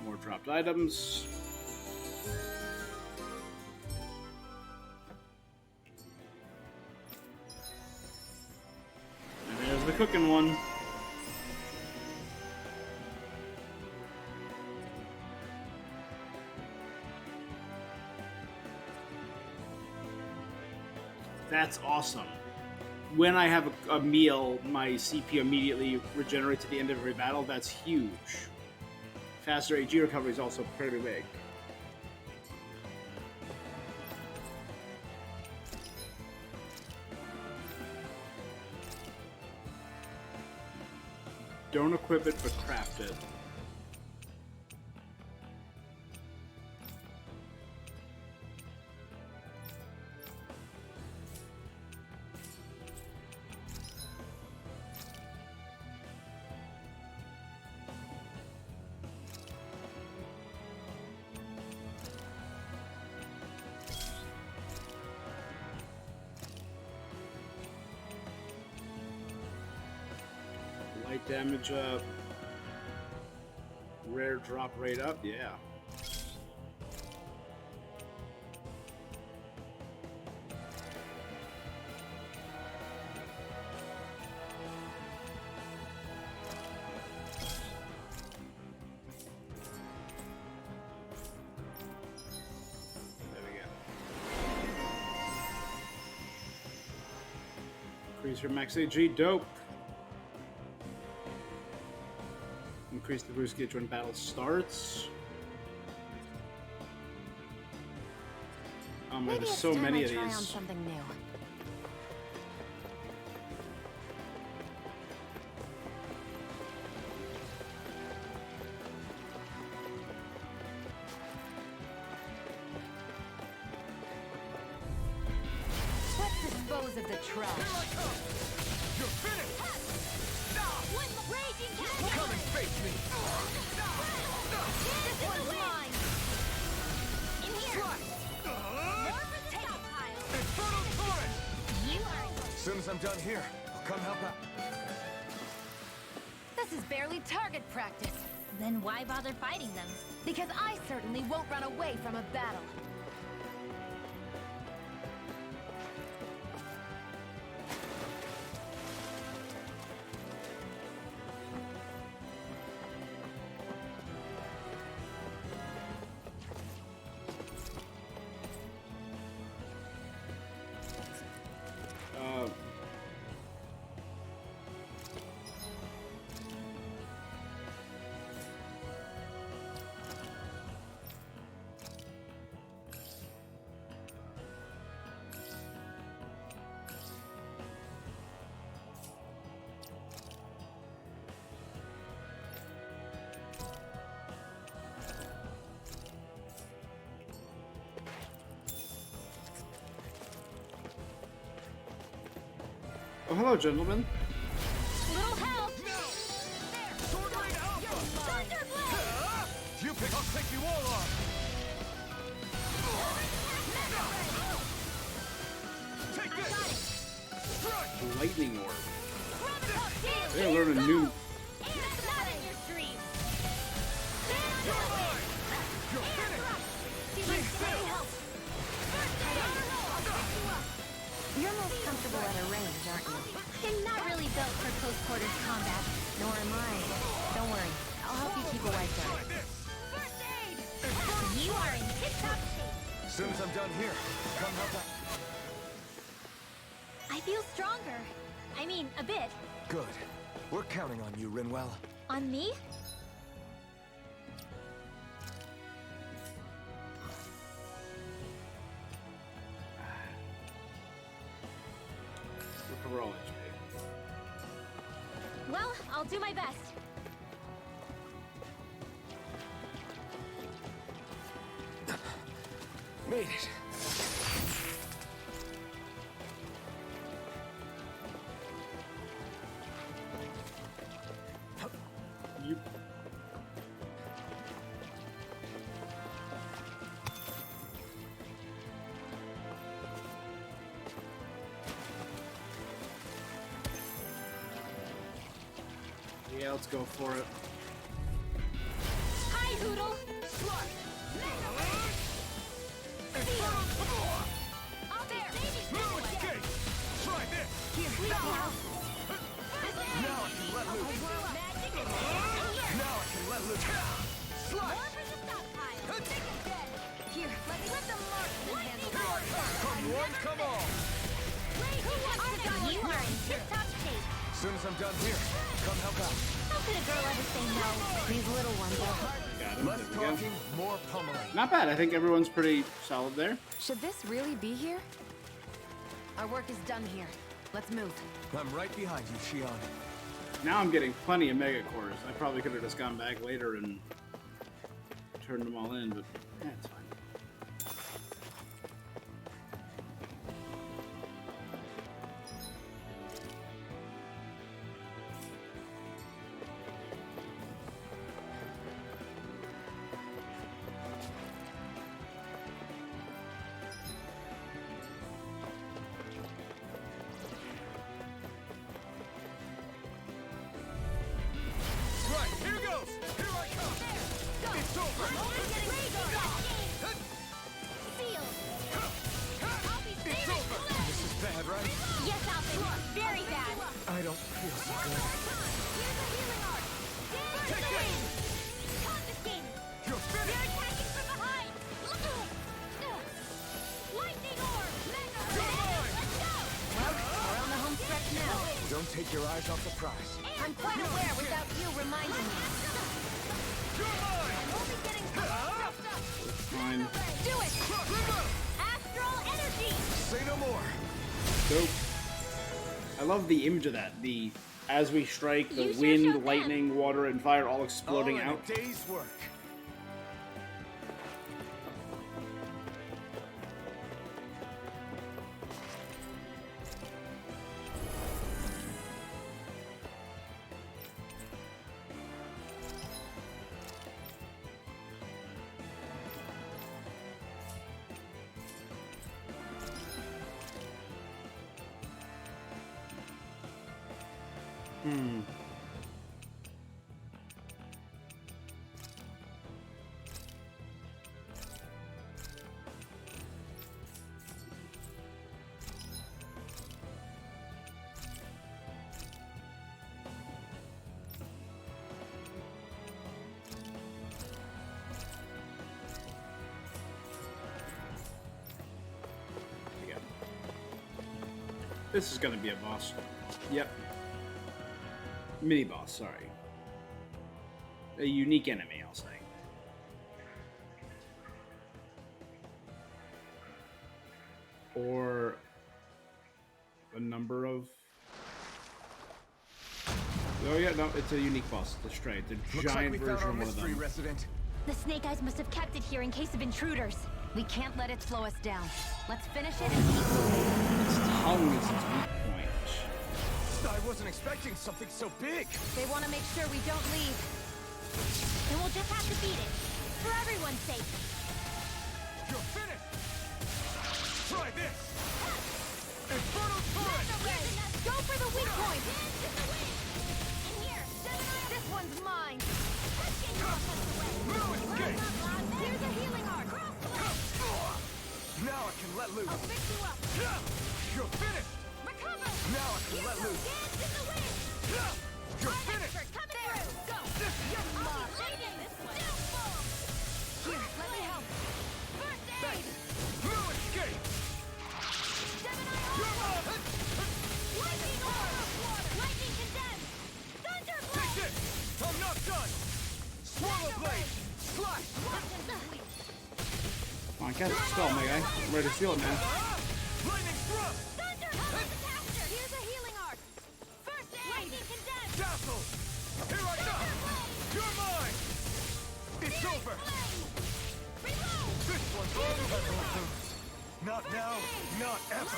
Speaker 1: More dropped items. And there's the cooking one. That's awesome. When I have a meal, my CP immediately regenerates at the end of every battle. That's huge. Faster AG recovery is also pretty big. Don't equip it, but craft it. Light damage up. Rare drop rate up, yeah. There we go. Increase your max AG, dope. Increase the boost gauge when battle starts. Oh man,
Speaker 4: Maybe
Speaker 1: there's
Speaker 4: it's
Speaker 1: so
Speaker 4: time
Speaker 1: many
Speaker 4: I
Speaker 1: of
Speaker 4: try on
Speaker 1: these.
Speaker 4: something new. dispose of the trash.
Speaker 8: Here I come! You're finished!
Speaker 2: One raging
Speaker 8: Come and face me!
Speaker 2: This one's mine. In here. More for the top pile.
Speaker 8: Infernal torrent!
Speaker 2: You are.
Speaker 3: As soon as I'm done here, I'll come help out.
Speaker 4: This is barely target practice.
Speaker 2: Then why bother fighting them?
Speaker 4: Because I certainly won't run away from a battle.
Speaker 1: Oh, hello, gentlemen.
Speaker 2: Little help.
Speaker 8: Sword Blade Alpha!
Speaker 2: Thunder blade.
Speaker 8: You pick, I'll take you all on! Take this! Strike!
Speaker 1: Lightning orb.
Speaker 2: Damn.
Speaker 1: They learn a new.
Speaker 2: And it's not in your dreams.
Speaker 8: You're mine! You're finished!
Speaker 2: Be still.
Speaker 4: You're most comfortable at a range, aren't you?
Speaker 2: I'm not really built for close quarters combat.
Speaker 4: Nor am I. Don't worry. I'll help you keep away from
Speaker 8: Try
Speaker 4: it.
Speaker 8: this!
Speaker 2: First aid. You are in tip-top shape.
Speaker 3: As soon as I'm done here, I'll come help out.
Speaker 2: I feel stronger. I mean, a bit.
Speaker 3: Good. We're counting on you, Rinwell.
Speaker 2: On me?
Speaker 1: Roll
Speaker 2: Well, I'll do my best.
Speaker 3: Made it.
Speaker 1: You. Yeah, let's go for it.
Speaker 2: Hi, Hoodle. Out there.
Speaker 8: No escape! Try this!
Speaker 2: Here,
Speaker 8: Now I can let loose! Now I can let loose! Slide!
Speaker 2: Here, let the marksman handle this.
Speaker 8: Come one, come all!
Speaker 2: Who wants to go? You are in tip-top shape.
Speaker 3: As soon as I'm done here, come help out.
Speaker 2: How could a girl ever say no?
Speaker 4: These little ones are hard.
Speaker 1: Got him.
Speaker 3: Less
Speaker 1: There we go.
Speaker 3: talking, more pummeling.
Speaker 1: Not bad. I think everyone's pretty solid there.
Speaker 4: Should this really be here? Our work is done here. Let's move.
Speaker 3: I'm right behind you, Shion.
Speaker 1: Now I'm getting plenty of mega cores. I probably could have just gone back later and turned them all in, but it's fine.
Speaker 8: Right, here goes! Here I come! It's over! It's over!
Speaker 3: This is bad, right?
Speaker 2: Yes, Alvin. Very bad.
Speaker 3: I don't feel so good.
Speaker 2: Here's a healing art.
Speaker 8: Take this!
Speaker 2: Confiscated.
Speaker 8: You're
Speaker 2: They're
Speaker 8: finished!
Speaker 2: attacking from behind. Lightning orb. Mega
Speaker 8: You're mine!
Speaker 2: Let's go.
Speaker 4: Well, we're on the home stretch now.
Speaker 3: Don't take your eyes off the prize.
Speaker 4: I'm quite aware without you reminding me.
Speaker 8: You're mine!
Speaker 2: Only getting
Speaker 1: Fine.
Speaker 2: Do it. Astral energy.
Speaker 3: Say no more.
Speaker 1: Dope. I love the image of that. The as we strike, the
Speaker 2: You sure
Speaker 1: wind,
Speaker 2: showed them.
Speaker 1: lightning, water, and fire all exploding
Speaker 3: All in
Speaker 1: out.
Speaker 3: a day's work.
Speaker 1: Hmm. This is gonna be a boss. Yep. Mini boss, sorry. A unique enemy, I'll say. Or a number of. Oh yeah, no, it's a unique boss. It's a stray. It's a giant version of one of them.
Speaker 3: Resident.
Speaker 2: The Snake Eyes must have kept it here in case of intruders.
Speaker 4: We can't let it slow us down. Let's finish it and keep moving.
Speaker 1: Its tongue is its weak point.
Speaker 8: I wasn't expecting something so big.
Speaker 2: They want to make sure we don't leave. Then we'll just have to beat it. For everyone's sake.
Speaker 8: You're finished. Try this. Infernal turret.
Speaker 2: Go for the weak point. In here. This one's mine.
Speaker 8: No escape.
Speaker 2: Here's a healing arc.
Speaker 8: Now I can let loose.
Speaker 2: I'll fix you up.
Speaker 8: You're finished.
Speaker 2: Recover.
Speaker 8: Now I can let loose.
Speaker 2: Dance in the wind.
Speaker 8: You're finished.
Speaker 2: Coming through. Go. You're mine. This one. Here, let me help. First aid.
Speaker 8: No escape. You're mine.
Speaker 2: Lightning orb. Lightning condensed. Thunder
Speaker 8: Take
Speaker 2: blade.
Speaker 8: this. I'm not done. Swallow blade. Slash.
Speaker 1: Come on, cast the spell, my guy. I'm ready to feel it, man.
Speaker 8: Lightning thrust.
Speaker 2: Thunder caster. Here's a healing arc. First aid. Lightning condensed.
Speaker 8: Dazzle. Here I come. You're mine. It's over.
Speaker 2: Reload.
Speaker 8: This one's all never lose. Not now, not ever.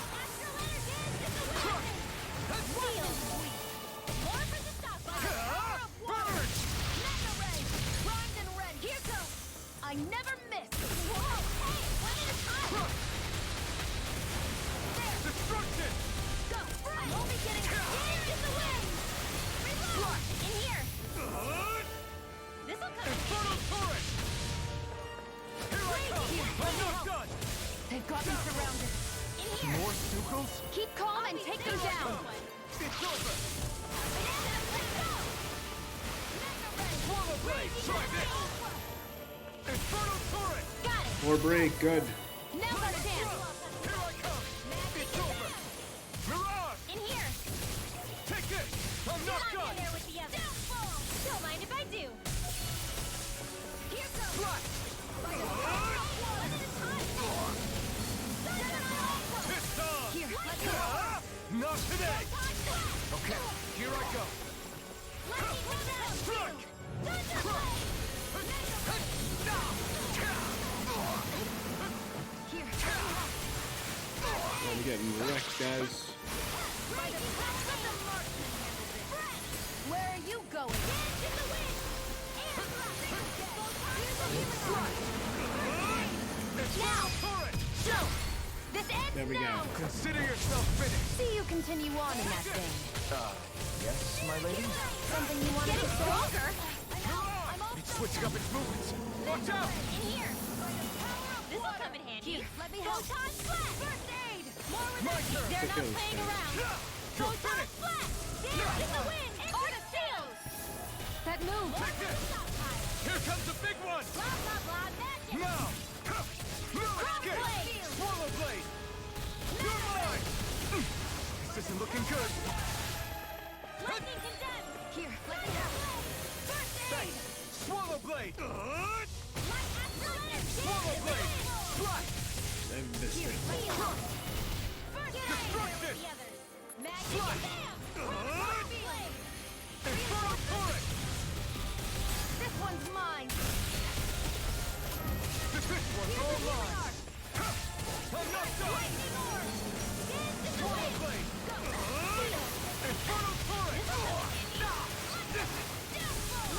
Speaker 8: Crush.
Speaker 2: Wheel. More for the stockpile.
Speaker 8: Burn.
Speaker 2: Mega ray. Primed and red. Here goes. I never miss. Whoa. Hey, one at a time.
Speaker 8: Crush. Destruction.
Speaker 2: Go. I'm only getting in the wind. Reload. In here. This'll come.
Speaker 8: Infernal turret. Here I come. I'm not done.
Speaker 4: They've got me surrounded.
Speaker 2: In here.
Speaker 8: More Stukles?
Speaker 4: Keep calm and take them down.
Speaker 8: It's over.
Speaker 2: Let's go.
Speaker 8: Swallow blade. Try this. Infernal turret.
Speaker 2: Got it.
Speaker 1: Or break, good.
Speaker 2: Now let's dance.
Speaker 8: Here I come. It's over. Mirage.
Speaker 2: In here.
Speaker 8: Take this. I'm not
Speaker 2: Get on
Speaker 8: done.
Speaker 2: in there with the others. Don't mind if I do. Here goes.
Speaker 8: Slash.
Speaker 2: One at a time.
Speaker 8: It's on.
Speaker 2: Here, let's go.
Speaker 8: Not today. Okay, here I go.
Speaker 2: Lightning condensed.
Speaker 8: Strike.
Speaker 2: Thunder blade. Here.
Speaker 1: Oh, we're getting wrecked, guys.
Speaker 2: Where are you going? Dance in the wind. Now.
Speaker 8: Turret.
Speaker 2: Go. This ends
Speaker 1: There we go.
Speaker 2: now.
Speaker 8: Consider yourself finished.
Speaker 4: See you continue on in that thing.
Speaker 3: Yes, my lady?
Speaker 4: Something you want to
Speaker 2: Getting
Speaker 4: say?
Speaker 2: stronger.
Speaker 8: It's switching up its movements. Watch out.
Speaker 2: In here. This'll come in handy. Here, let me help. Photon splat. First aid. More with
Speaker 8: My turn.
Speaker 2: They're not
Speaker 1: goes.
Speaker 2: playing around.
Speaker 8: You're
Speaker 2: Photon
Speaker 8: finished.
Speaker 2: splat. Dance in the wind. Arctic seals.
Speaker 4: That move.
Speaker 8: Take this. Here comes the big one.
Speaker 2: Blah, blah, blah. Magic.
Speaker 8: Now. No escape.
Speaker 2: blade.
Speaker 8: Swallow blade. You're mine. This isn't looking good.
Speaker 2: Lightning condensed. Here, let me help. First aid.
Speaker 8: Thanks. Swallow blade.
Speaker 2: Light accelerator.
Speaker 8: Swallow blade. Slash.
Speaker 1: They missed
Speaker 2: Here,
Speaker 1: it.
Speaker 2: let me help. First aid.
Speaker 8: Destruction.
Speaker 2: The others. Magic.
Speaker 8: Slash.
Speaker 2: Bam. Blade.
Speaker 8: Infernal turret.
Speaker 2: This one's mine.
Speaker 8: This one's all mine. I'm not done.
Speaker 2: Lightning orb. Dance in the
Speaker 8: Swallow
Speaker 2: wind.
Speaker 8: blade.
Speaker 2: Go.
Speaker 8: Infernal turret.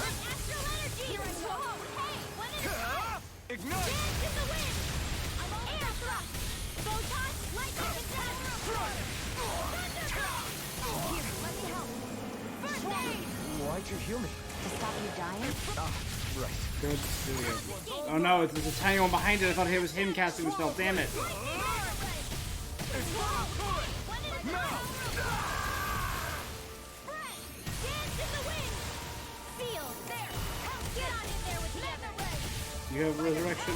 Speaker 2: Light astral energy. Whoa. Hey, one at a time.
Speaker 8: Ignite.
Speaker 2: Dance in the wind. I'm on air thrust. Photon. Lightning condensed.
Speaker 8: Crush.
Speaker 2: Thunder blade. Here, let me help. First
Speaker 3: you heal me?
Speaker 4: To stop you dying?
Speaker 3: Ah, right.
Speaker 1: Good. There we go. Oh no, it's a tiny one behind it. I thought it was him casting the spell. Damn it. You have resurrection.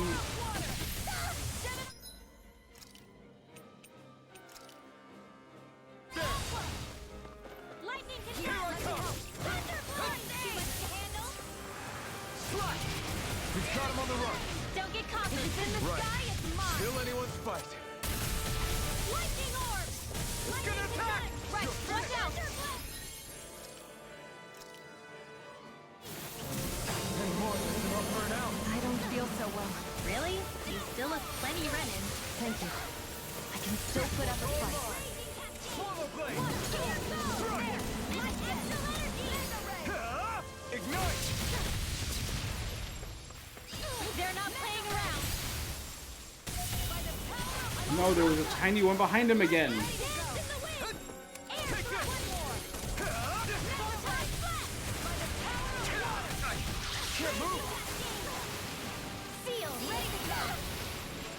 Speaker 3: We've got him on the run.
Speaker 2: Don't get caught. If it's in the sky, it's mine.
Speaker 3: Kill anyone's fight.
Speaker 2: Lightning orb.
Speaker 3: It's gonna attack!
Speaker 2: Right, watch out.
Speaker 3: And more than enough burn out.
Speaker 4: I don't feel so well.
Speaker 2: Really? You still look plenty running.
Speaker 4: Thank you. I can still put up a fight.
Speaker 3: Swallow blade! Ignite!
Speaker 2: They're not playing around.
Speaker 1: No, there was a tiny one behind him again.
Speaker 3: Can't move!
Speaker 2: Seal, ready to go.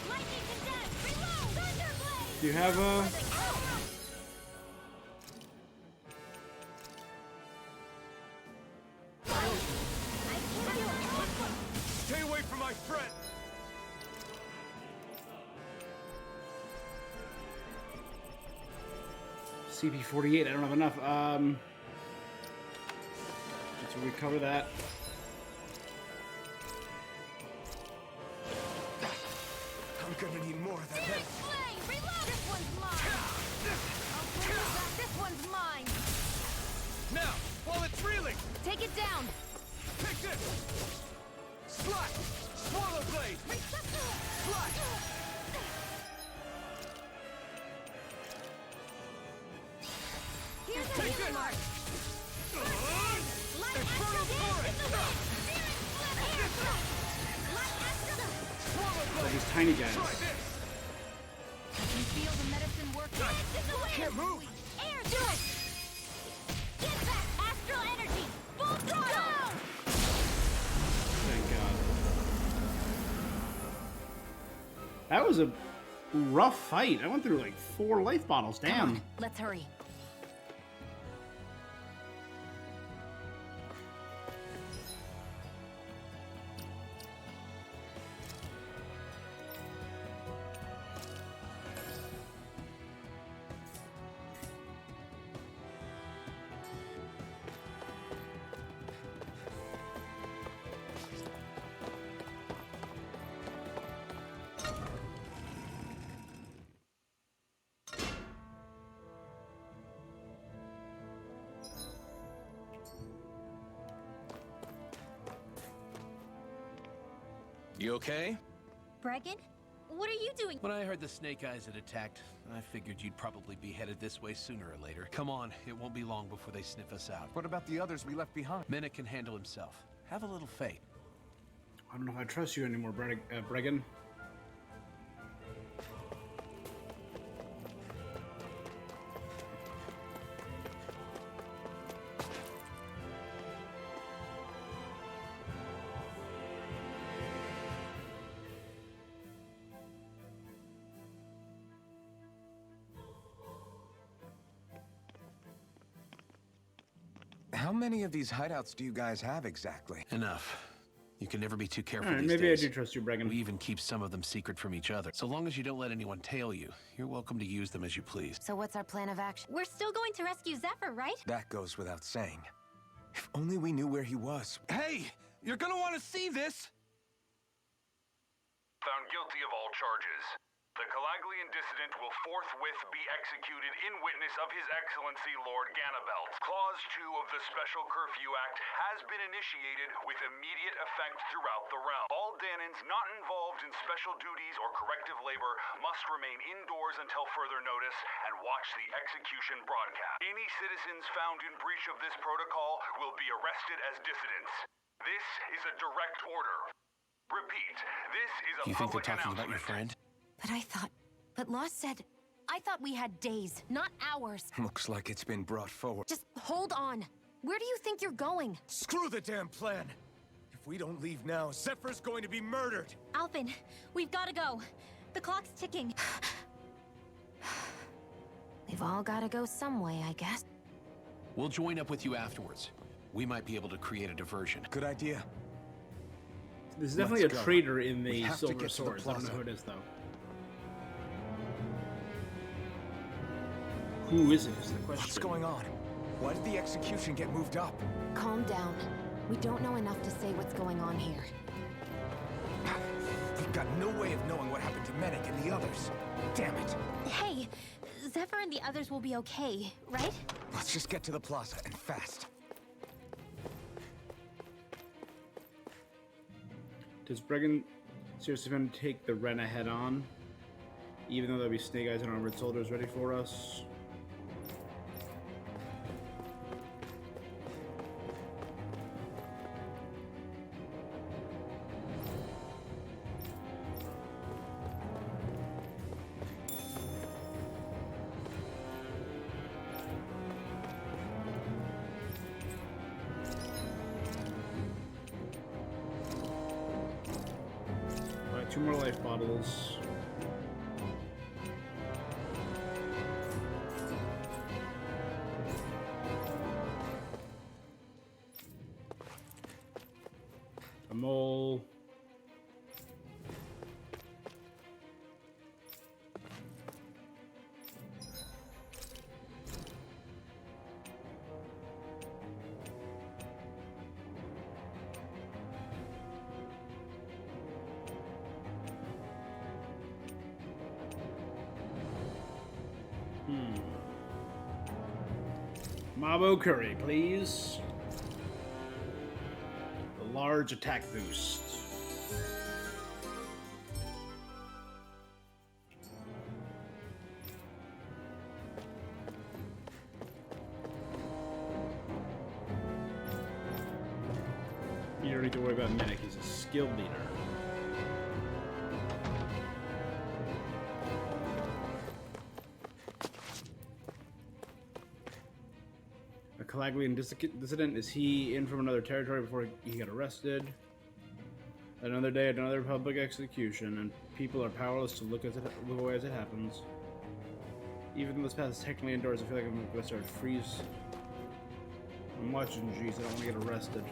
Speaker 2: Lightning condensed. Reload. Thunderblade.
Speaker 1: Do you have a...
Speaker 3: Stay away from my friend!
Speaker 1: CP48, I don't have enough. Let's recover that.
Speaker 3: I'm gonna need more of that medicine.
Speaker 2: Flame, reload. This one's mine. This one's mine.
Speaker 3: Now, while it's reeling!
Speaker 4: Take it down.
Speaker 3: Take this! Slash! Swallow blade! Slash!
Speaker 2: Here's a
Speaker 3: Take
Speaker 2: healing
Speaker 3: it!
Speaker 2: mark. Light
Speaker 3: Infernal
Speaker 2: astral
Speaker 3: torrent!
Speaker 2: dance in the wind. Spirit flip. Light astral.
Speaker 3: Swallow
Speaker 1: Oh,
Speaker 3: blade!
Speaker 1: these tiny guys.
Speaker 3: Try this!
Speaker 2: I can feel the medicine working. Dance in the wind.
Speaker 3: Can't move!
Speaker 2: Air, do it. Get back. Astral energy. Full throttle.
Speaker 1: Thank God. That was a rough fight. I went through like 4 life bottles.
Speaker 4: Come
Speaker 1: Damn.
Speaker 4: on, let's hurry.
Speaker 8: You okay?
Speaker 2: Bregan, what are you doing?
Speaker 7: When I heard the Snake Eyes had attacked, I figured you'd probably be headed this way sooner or later. Come on, it won't be long before they sniff us out.
Speaker 3: What about the others we left behind?
Speaker 7: Minute can handle himself. Have a little faith.
Speaker 1: I don't know if I trust you anymore, Bregan.
Speaker 3: How many of these hideouts do you guys have exactly?
Speaker 7: Enough. You can never be too careful
Speaker 1: Alright,
Speaker 7: these
Speaker 1: maybe
Speaker 7: days.
Speaker 1: I do trust you, Bregan.
Speaker 7: We even keep some of them secret from each other. So long as you don't let anyone tail you, you're welcome to use them as you please.
Speaker 4: So what's our plan of action?
Speaker 2: We're still going to rescue Zephyr, right?
Speaker 3: That goes without saying. If only we knew where he was.
Speaker 8: Hey! You're gonna want to see this!
Speaker 9: Found guilty of all charges. The Calaglian dissident will forthwith be executed in witness of His Excellency Lord Ganabelt. Clause 2 of the Special Curfew Act has been initiated with immediate effect throughout the realm. All Danans not involved in special duties or corrective labor must remain indoors until further notice and watch the execution broadcast. Any citizens found in breach of this protocol will be arrested as dissidents. This is a direct order. Repeat, this is a
Speaker 7: You think they're
Speaker 9: public
Speaker 7: talking about your
Speaker 9: announcement.
Speaker 7: friend?
Speaker 4: But Lost said, I thought we had days, not hours.
Speaker 3: Looks like it's been brought forward.
Speaker 4: Just hold on. Where do you think you're going?
Speaker 10: Screw the damn plan! If we don't leave now, Zephyr's going to be murdered!
Speaker 2: Alphen, we've gotta go. The clock's ticking.
Speaker 4: We've all gotta go some way, I guess.
Speaker 7: We'll join up with you afterwards. We might be able to create a diversion.
Speaker 10: Good idea.
Speaker 1: There's definitely
Speaker 10: Let's
Speaker 1: a
Speaker 10: go.
Speaker 1: traitor in
Speaker 10: We
Speaker 1: the
Speaker 10: have to
Speaker 1: Silver
Speaker 10: get to the
Speaker 1: Swords. I don't know
Speaker 10: plaza.
Speaker 1: who it is, though. Who is it is the question.
Speaker 10: What's going on? Why did the execution get moved up?
Speaker 4: Calm down. We don't know enough to say what's going on here.
Speaker 10: We've got no way of knowing what happened to Menek and the others. Damn it.
Speaker 2: Hey, Zephyr and the others will be okay, right?
Speaker 10: Let's just get to the plaza, and fast.
Speaker 1: Does Bregan seriously plan to take the Rena head on? Even though there'll be Snake Eyes and armored soldiers ready for us? Alright, 2 more life bottles. A mole. Mabo curry, please. A large attack boost. You don't need to worry about Menek, he's a skill leader. A Calaglian dissident, is he in from another territory before he got arrested? Another day, another public execution, and people are powerless to look away as it happens. Even though this path is technically indoors, I feel like I'm gonna start freeze. I'm watching, jeez, I don't want to get arrested.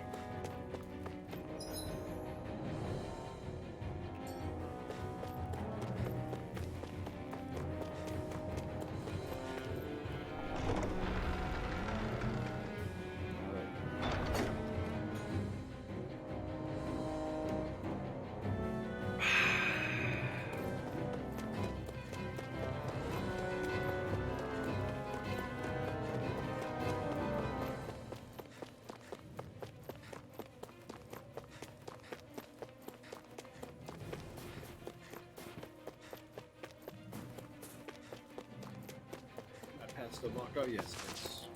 Speaker 1: Still locked? Oh, yes, it is.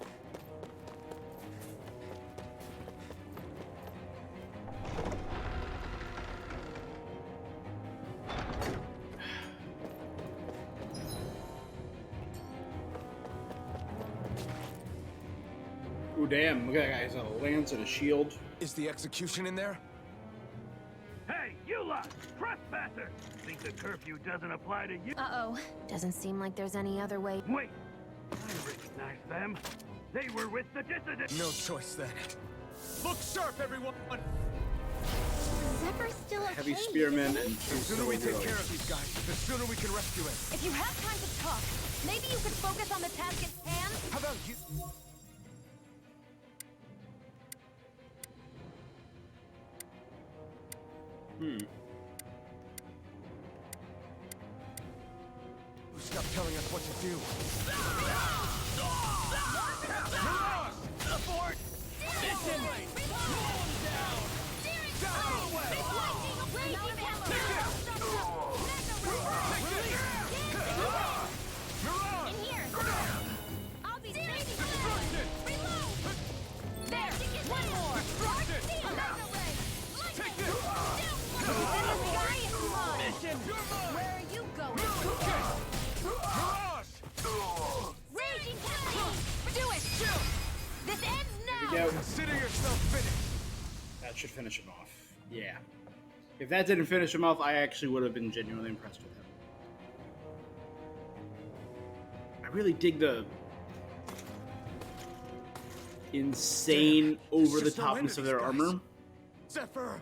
Speaker 1: Ooh, damn. Look at that guy. He's got a lance and a shield.
Speaker 10: Is the execution in there?
Speaker 8: Hey, you lot! Trespasser! Think the curfew doesn't apply to you?
Speaker 2: Uh-oh.
Speaker 4: Doesn't seem like there's any other way.
Speaker 8: Wait! I recognize them. They were with the dissident!
Speaker 10: No choice then. Look sharp, everyone!
Speaker 2: Zephyr's still okay.
Speaker 1: Heavy spearmen
Speaker 2: isn't he?
Speaker 1: and
Speaker 10: The
Speaker 1: two
Speaker 10: sooner we take
Speaker 1: sword
Speaker 10: care of
Speaker 1: wielders.
Speaker 10: these guys, the sooner we can rescue him.
Speaker 4: If you have time to talk, maybe you could focus on the task at hand?
Speaker 10: How about you? Stop telling us what to do.
Speaker 8: Abort! Mission! Roll down! Down!
Speaker 2: In here. I'll be saving you. Reload. There. One more.
Speaker 8: Take this! Mission!
Speaker 2: Where are you going?
Speaker 8: Mirage!
Speaker 2: Raging campaign. Do it. This ends now.
Speaker 1: go.
Speaker 10: Consider yourself finished.
Speaker 1: That should finish him off. Yeah. If that didn't finish him off, I actually would have been genuinely impressed with him. I really dig the insane over-the-topness of their armor.
Speaker 10: Zephyr!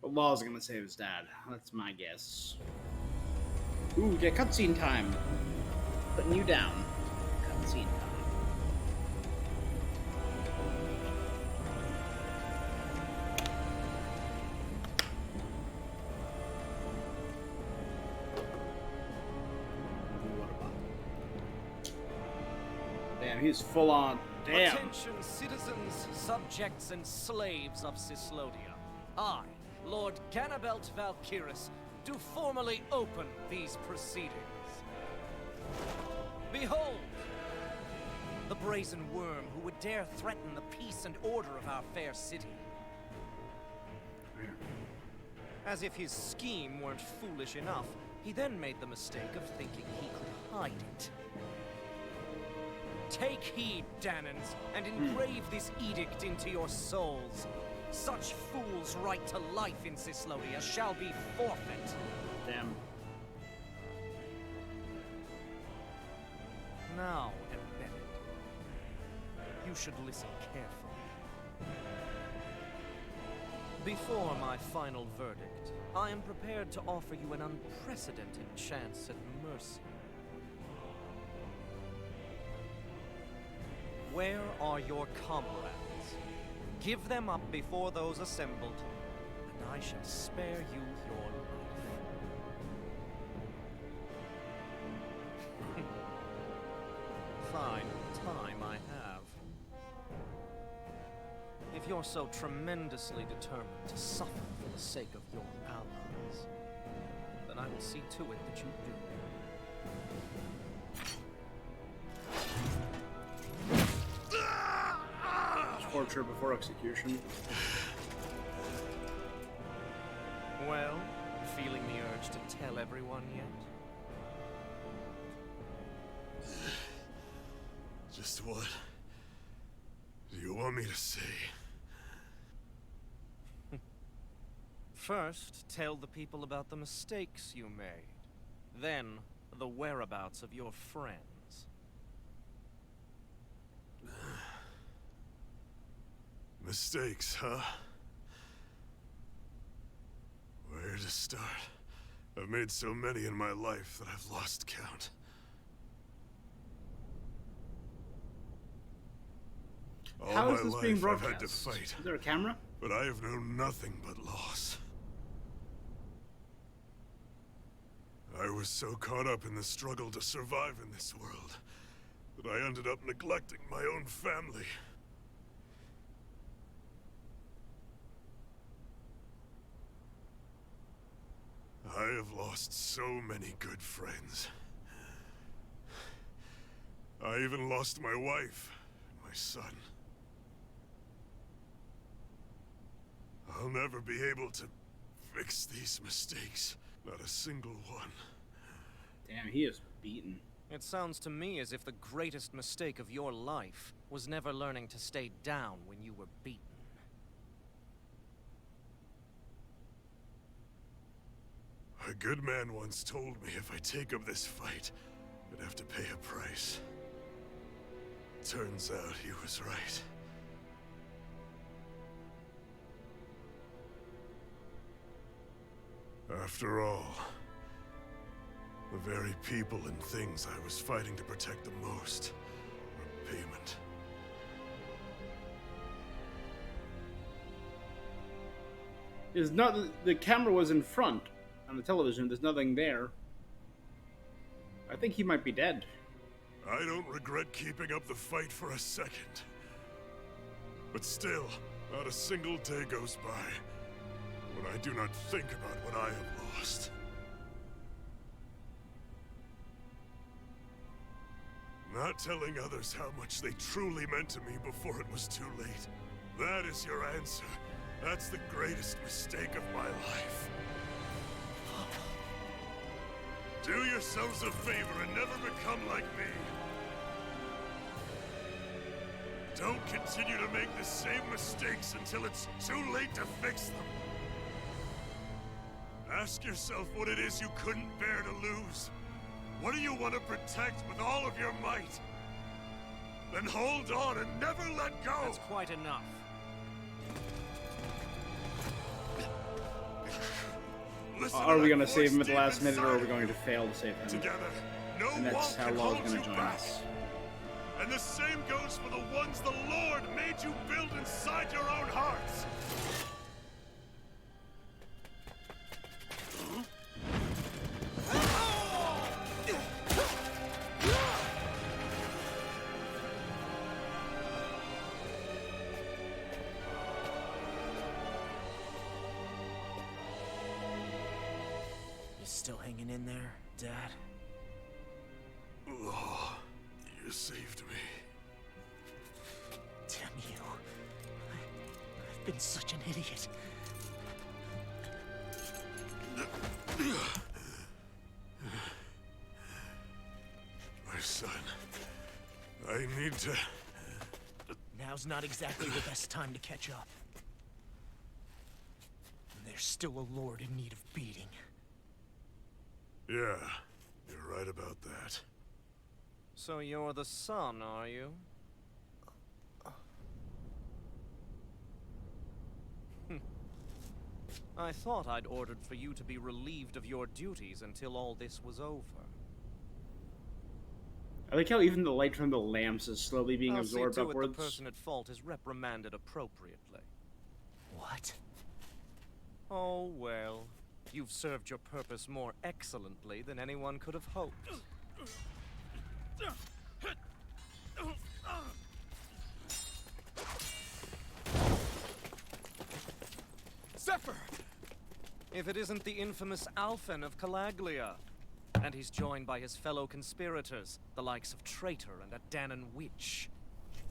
Speaker 1: But Law's gonna save his dad. That's my guess. Ooh, yeah, cutscene time. Putting you down. Cutscene time. Damn, he's full on. Damn.
Speaker 11: Attention, citizens, subjects, and slaves of Cyslodia. I, Lord Ganabelt Valkyris, do formally open these proceedings. Behold! The brazen worm who would dare threaten the peace and order of our fair city. As if his scheme weren't foolish enough, he then made the mistake of thinking he could hide it. Take heed, Danans, and engrave this edict into your souls. Such fools' right to life in Cyslodia shall be forfeit.
Speaker 1: Damn.
Speaker 11: Now, Bennett, you should listen carefully. Before my final verdict, I am prepared to offer you an unprecedented chance at mercy. Where are your comrades? Give them up before those assembled, and I shall spare you your life. Fine time I have. If you're so tremendously determined to suffer for the sake of your allies, then I will see to it that you do.
Speaker 1: Torture before execution.
Speaker 11: Well, feeling the urge to tell everyone yet?
Speaker 10: Just what do you want me to say?
Speaker 11: First, tell the people about the mistakes you made. Then, the whereabouts of your friends.
Speaker 10: Mistakes, huh? Where to start? I've made so many in my life that I've lost count. All
Speaker 1: How
Speaker 10: my
Speaker 1: is this
Speaker 10: life
Speaker 1: being
Speaker 10: I've
Speaker 1: broadcast?
Speaker 10: had to fight,
Speaker 1: Is there a camera?
Speaker 10: but I have known nothing but loss. I was so caught up in the struggle to survive in this world that I ended up neglecting my own family. I have lost so many good friends. I even lost my wife and my son. I'll never be able to fix these mistakes. Not a single one.
Speaker 1: Damn, he is beaten.
Speaker 11: It sounds to me as if the greatest mistake of your life was never learning to stay down when you were beaten.
Speaker 10: A good man once told me if I take up this fight, I'd have to pay a price. Turns out he was right. After all, the very people and things I was fighting to protect the most were payment.
Speaker 1: Is not the camera was in front on the television. There's nothing there. I think he might be dead.
Speaker 10: I don't regret keeping up the fight for a second. But still, not a single day goes by when I do not think about what I have lost. Not telling others how much they truly meant to me before it was too late. That is your answer. That's the greatest mistake of my life. Do yourselves a favor and never become like me. Don't continue to make the same mistakes until it's too late to fix them. Ask yourself what it is you couldn't bear to lose. What do you want to protect with all of your might? Then hold on and never let go!
Speaker 11: That's quite enough.
Speaker 1: Are we going to save him at the last minute, or are we going to fail to save him?
Speaker 10: Together, no
Speaker 1: And that's
Speaker 10: one
Speaker 1: how
Speaker 10: can
Speaker 1: Law's
Speaker 10: hold
Speaker 1: going
Speaker 10: you
Speaker 1: to join
Speaker 10: back.
Speaker 1: us.
Speaker 10: And the same goes for the ones the Lord made you build inside your own hearts.
Speaker 6: You still hanging in there, Dad?
Speaker 10: Law, you saved me.
Speaker 6: Damn you. I've been such an idiot.
Speaker 10: My son, I need to...
Speaker 6: Now's not exactly the best time to catch up. There's still a lord in need of beating.
Speaker 10: Yeah, you're right about that.
Speaker 11: So you're the son, are you? I thought I'd ordered for you to be relieved of your duties until all this was over.
Speaker 1: I like how even the light from the lamps is slowly being
Speaker 11: I'll
Speaker 1: absorbed
Speaker 11: see to it
Speaker 1: upwards.
Speaker 11: the person at fault is reprimanded appropriately.
Speaker 6: What?
Speaker 11: Oh, well. You've served your purpose more excellently than anyone could have hoped.
Speaker 8: Zephyr!
Speaker 11: If it isn't the infamous Alphen of Calaglia. And he's joined by his fellow conspirators, the likes of Traitor and a Danon Witch.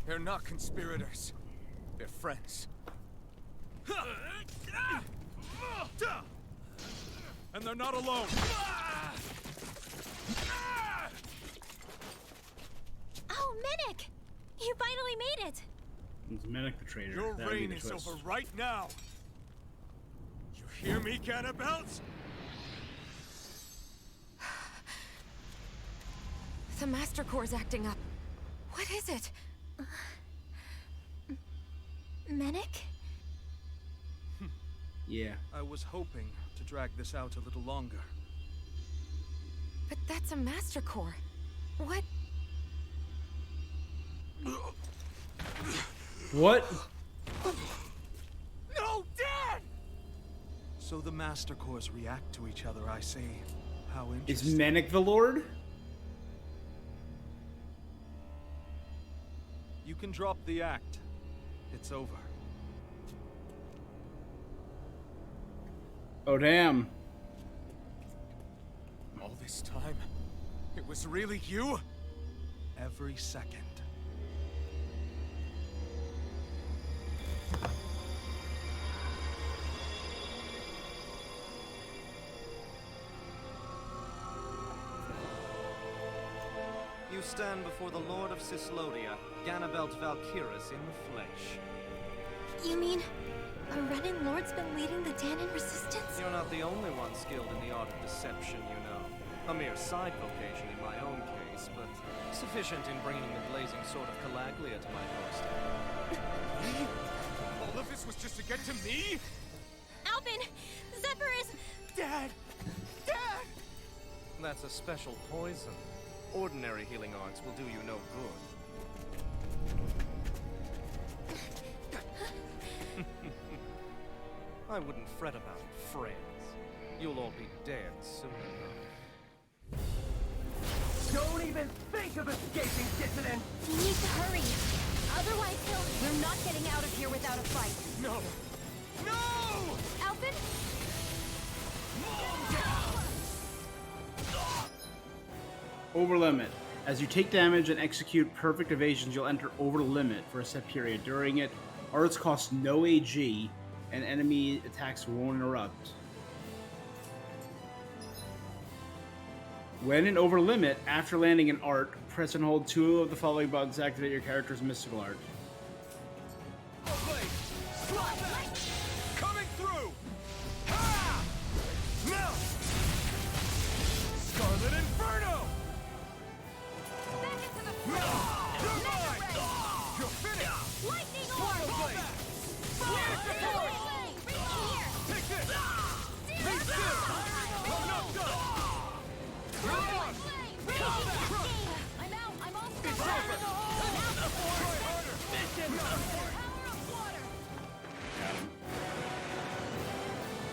Speaker 8: They're not conspirators. They're friends. And they're not alone.
Speaker 2: Oh, Minnick! You finally made it!
Speaker 1: It's Menic the traitor.
Speaker 8: Your
Speaker 1: That would be
Speaker 8: reign
Speaker 1: the
Speaker 8: is
Speaker 1: twist.
Speaker 8: over right now. You hear me, Cannibals?
Speaker 4: The Master Core's acting up. What is it?
Speaker 2: Minnick?
Speaker 1: Yeah.
Speaker 5: I was hoping to drag this out a little longer.
Speaker 4: But that's a Master Core. What?
Speaker 1: What?
Speaker 8: No, Dad!
Speaker 5: So the Master Cores react to each other, I see. How
Speaker 1: Is
Speaker 5: interesting.
Speaker 1: Menic the Lord?
Speaker 5: You can drop the act. It's over.
Speaker 1: Oh, damn.
Speaker 8: All this time, it was really you?
Speaker 5: Every second.
Speaker 11: You stand before the Lord of Cyslodia, Ganabelt Valkyris in the flesh.
Speaker 2: You mean a Renin Lord's been leading the Danon resistance?
Speaker 11: You're not the only one skilled in the art of deception, you know. A mere side vocation in my own case, but sufficient in bringing the blazing sword of Calaglia to my doorstep.
Speaker 8: All of this was just to get to me?
Speaker 2: Alvin! Zephyr is...
Speaker 8: Dad! Dad!
Speaker 11: That's a special poison. Ordinary healing arts will do you no good. I wouldn't fret about it, friends. You'll all be dead soon enough.
Speaker 6: Don't even think of escaping, dissident!
Speaker 2: We need to hurry. Otherwise we're not getting out of here without a fight.
Speaker 8: No! No!
Speaker 2: Alvin?
Speaker 1: Over limit. As you take damage and execute perfect evasions, you'll enter over limit for a set period. During it, arts cost no AG, and enemy attacks won't interrupt. When in over limit, after landing an art, press and hold two of the following buttons to activate your character's mystical art.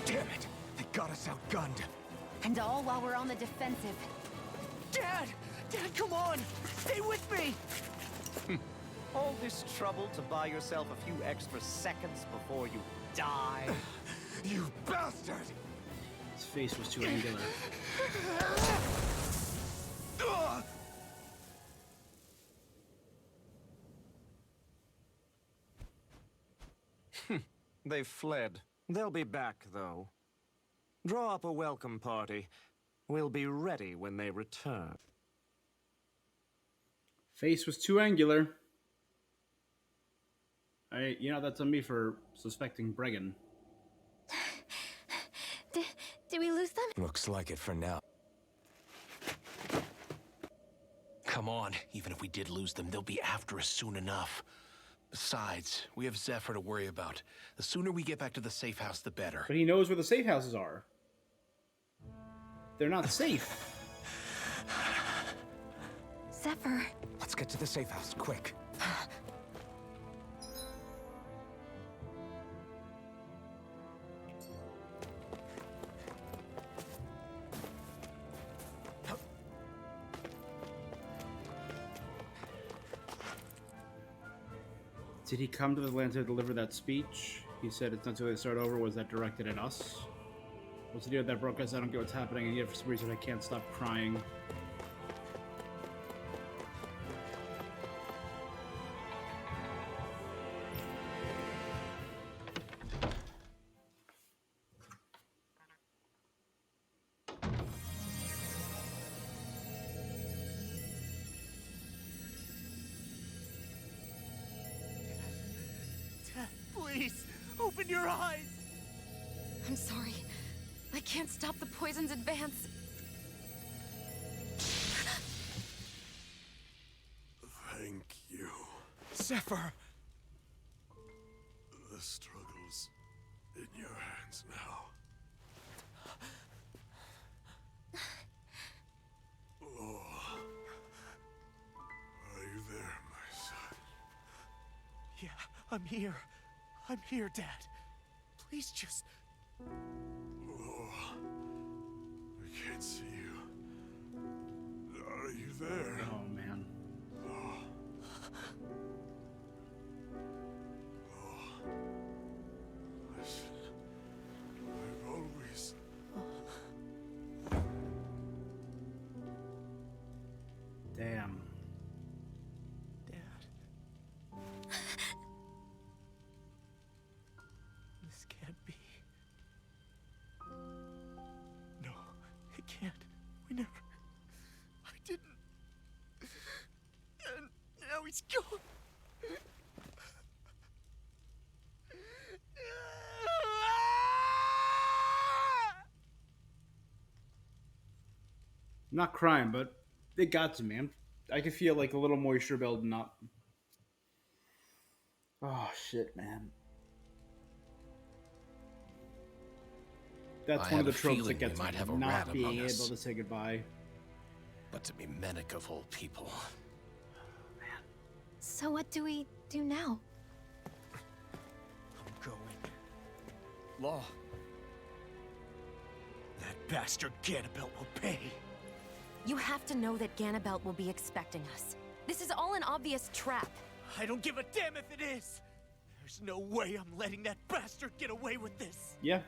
Speaker 3: Damn it! They got us outgunned.
Speaker 4: And all while we're on the defensive.
Speaker 6: Dad! Dad, come on! Stay with me!
Speaker 11: All this trouble to buy yourself a few extra seconds before you die?
Speaker 3: You bastard!
Speaker 1: His face was too angular.
Speaker 11: They've fled. They'll be back, though. Draw up a welcome party. We'll be ready when they return.
Speaker 1: Face was too angular. That's on me for suspecting Bregan.
Speaker 2: Did we lose them?
Speaker 3: Looks like it for now.
Speaker 7: Come on, even if we did lose them, they'll be after us soon enough. Besides, we have Zephyr to worry about. The sooner we get back to the safe house, the better.
Speaker 1: But he knows where the safe houses are. They're not safe.
Speaker 2: Zephyr.
Speaker 3: Let's get to the safe house, quick.
Speaker 1: Did he come to the land to deliver that speech? He said it's not too late to start over. Was that directed at us? What's the deal with that broke us? I don't get what's happening, and yet for some reason I can't stop crying.
Speaker 6: Dad, please, open your eyes!
Speaker 4: I'm sorry. I can't stop the poison's advance.
Speaker 10: Thank you.
Speaker 3: Zephyr!
Speaker 10: The struggle's in your hands now. Oh. Are you there, my son?
Speaker 6: Yeah, I'm here. I'm here, Dad. Please just...
Speaker 10: Oh. I can't see you. Are you there?
Speaker 1: Oh, man.
Speaker 10: Oh. Listen, I've always...
Speaker 1: Damn.
Speaker 6: Dad. This can't be. No, it can't. We never... I didn't. And now he's gone.
Speaker 1: I'm not crying, but it got to me. I could feel like a little moisture building up. Oh, shit, man. That's
Speaker 7: I
Speaker 1: one of
Speaker 7: have
Speaker 1: the
Speaker 7: a
Speaker 1: tropes that
Speaker 7: feeling
Speaker 1: gets
Speaker 7: we might
Speaker 1: me,
Speaker 7: have a
Speaker 1: not
Speaker 7: rat
Speaker 1: being
Speaker 7: among
Speaker 1: able
Speaker 7: us.
Speaker 1: to say goodbye.
Speaker 7: But to be Mennick of all people.
Speaker 2: So what do we do now?
Speaker 6: I'm going. Law. That bastard Ganabelt will pay.
Speaker 4: You have to know that Ganabelt will be expecting us. This is all an obvious trap.
Speaker 6: I don't give a damn if it is. There's no way I'm letting that bastard get away with this.
Speaker 1: Yeah.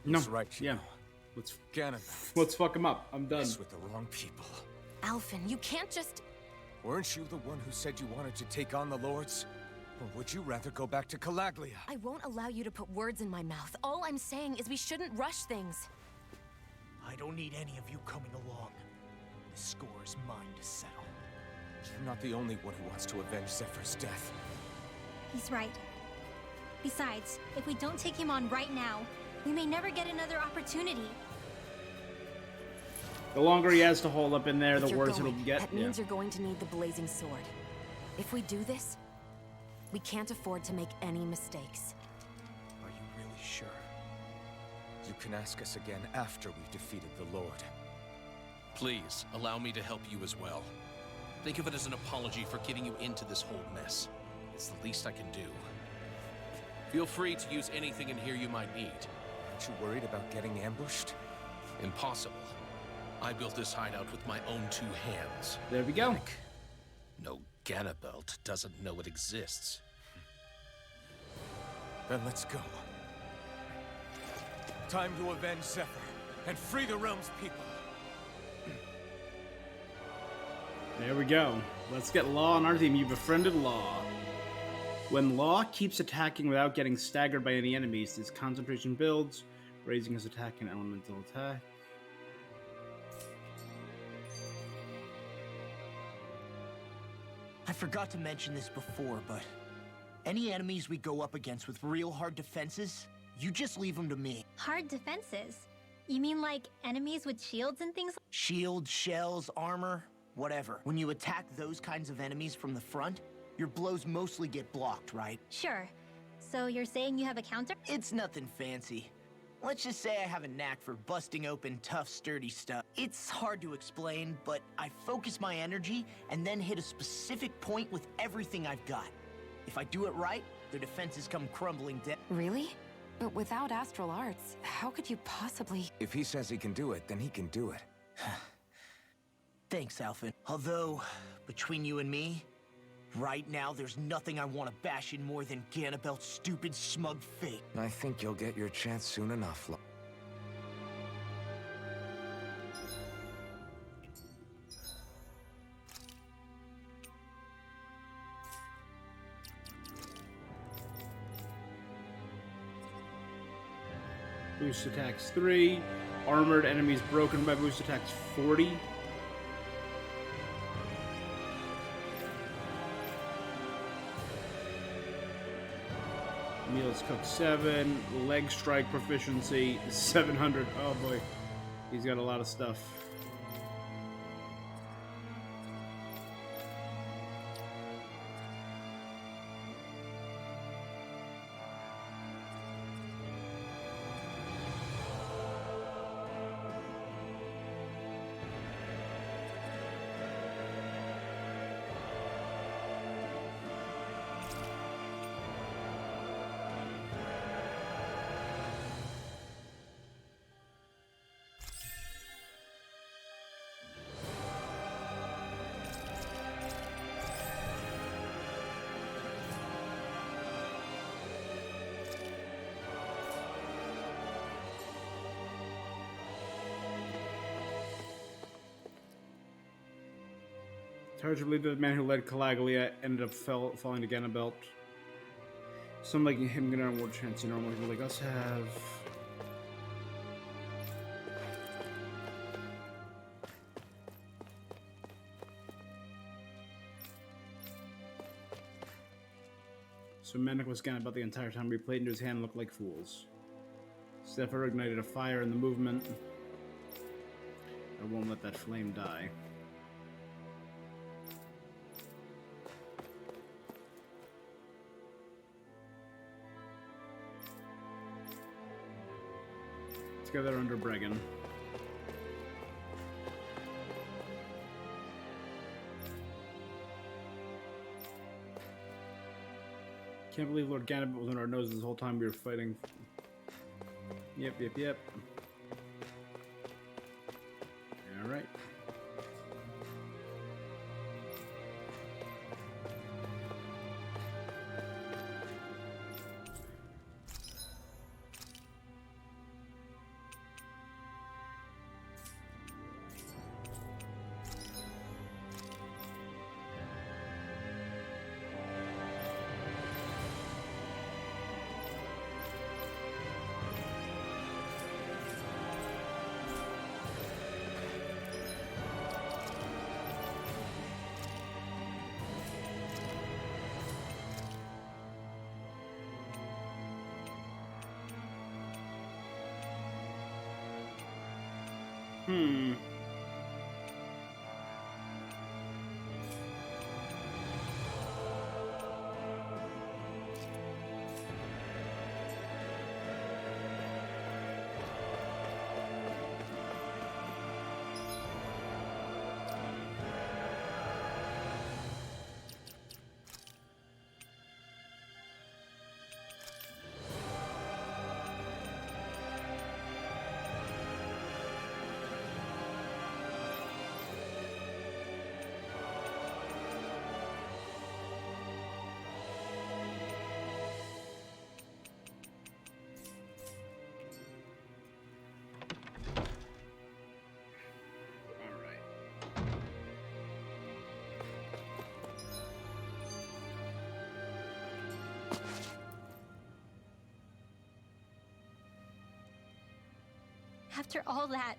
Speaker 1: No.
Speaker 3: He's right,
Speaker 1: yeah.
Speaker 3: Ganabelt.
Speaker 1: Let's fuck him up. I'm done.
Speaker 3: Mess with the wrong people.
Speaker 4: Alphen, you can't just...
Speaker 3: Weren't you the one who said you wanted to take on the Lords? Or would you rather go back to Calaglia?
Speaker 4: I won't allow you to put words in my mouth. All I'm saying is we shouldn't rush things.
Speaker 6: I don't need any of you coming along. The score is mine to settle.
Speaker 3: You're not the only one who wants to avenge Zephyr's death.
Speaker 2: He's right. Besides, if we don't take him on right now, we may never get another opportunity.
Speaker 1: The longer he has to hold up in there,
Speaker 4: If
Speaker 1: the
Speaker 4: you're
Speaker 1: worse
Speaker 4: going,
Speaker 1: it'll get.
Speaker 4: That means you're going to need the blazing sword. If we do this, we can't afford to make any mistakes.
Speaker 6: Are you really sure?
Speaker 3: You can ask us again after we've defeated the Lord.
Speaker 7: Please, allow me to help you as well. Think of it as an apology for getting you into this whole mess. It's the least I can do. Feel free to use anything in here you might need.
Speaker 3: Aren't you worried about getting ambushed?
Speaker 7: Impossible. I built this hideout with my own 2 hands.
Speaker 1: There we go.
Speaker 7: No Ganabelt doesn't know it exists.
Speaker 3: Then let's go.
Speaker 8: Time to avenge Zephyr and free the realm's people.
Speaker 1: There we go. Let's get Law on our team. You befriended Law. When Law keeps attacking without getting staggered by any enemies, his concentration builds, raising his attack and elemental attack.
Speaker 6: I forgot to mention this before, but any enemies we go up against with real hard defenses, you just leave them to me.
Speaker 2: Hard defenses? You mean like enemies with shields and things?
Speaker 6: Shields, shells, armor, whatever. When you attack those kinds of enemies from the front, your blows mostly get blocked, right?
Speaker 2: Sure. So you're saying you have a counter?
Speaker 6: It's nothing fancy. Let's just say I have a knack for busting open tough, sturdy stuff. It's hard to explain, but I focus my energy and then hit a specific point with everything I've got. If I do it right, their defenses come crumbling down.
Speaker 4: Really? But without astral arts, how could you possibly...
Speaker 3: If he says he can do it, then he can do it.
Speaker 6: Thanks, Alphen. Although, between you and me, right now there's nothing I want to bash in more than Ganabelt's stupid, smug fate.
Speaker 3: I think you'll get your chance soon enough,
Speaker 1: Boost attacks 3. Armored enemies broken by boost attacks 40. Meals cooked 7. Leg strike proficiency 700. Oh boy. He's got a lot of stuff. It's hard to believe that the man who led Calaglia ended up falling to Ganabelt. Some like him getting a more chance than normal people like us have. So Mendic was Ganabelt the entire time. We played into his hand and looked like fools. Zephyr ignited a fire in the movement. I won't let that flame die. Together under Bregan. Can't believe Lord Ganabelt was on our noses this whole time we were fighting. Yep. Alright.
Speaker 2: After all that,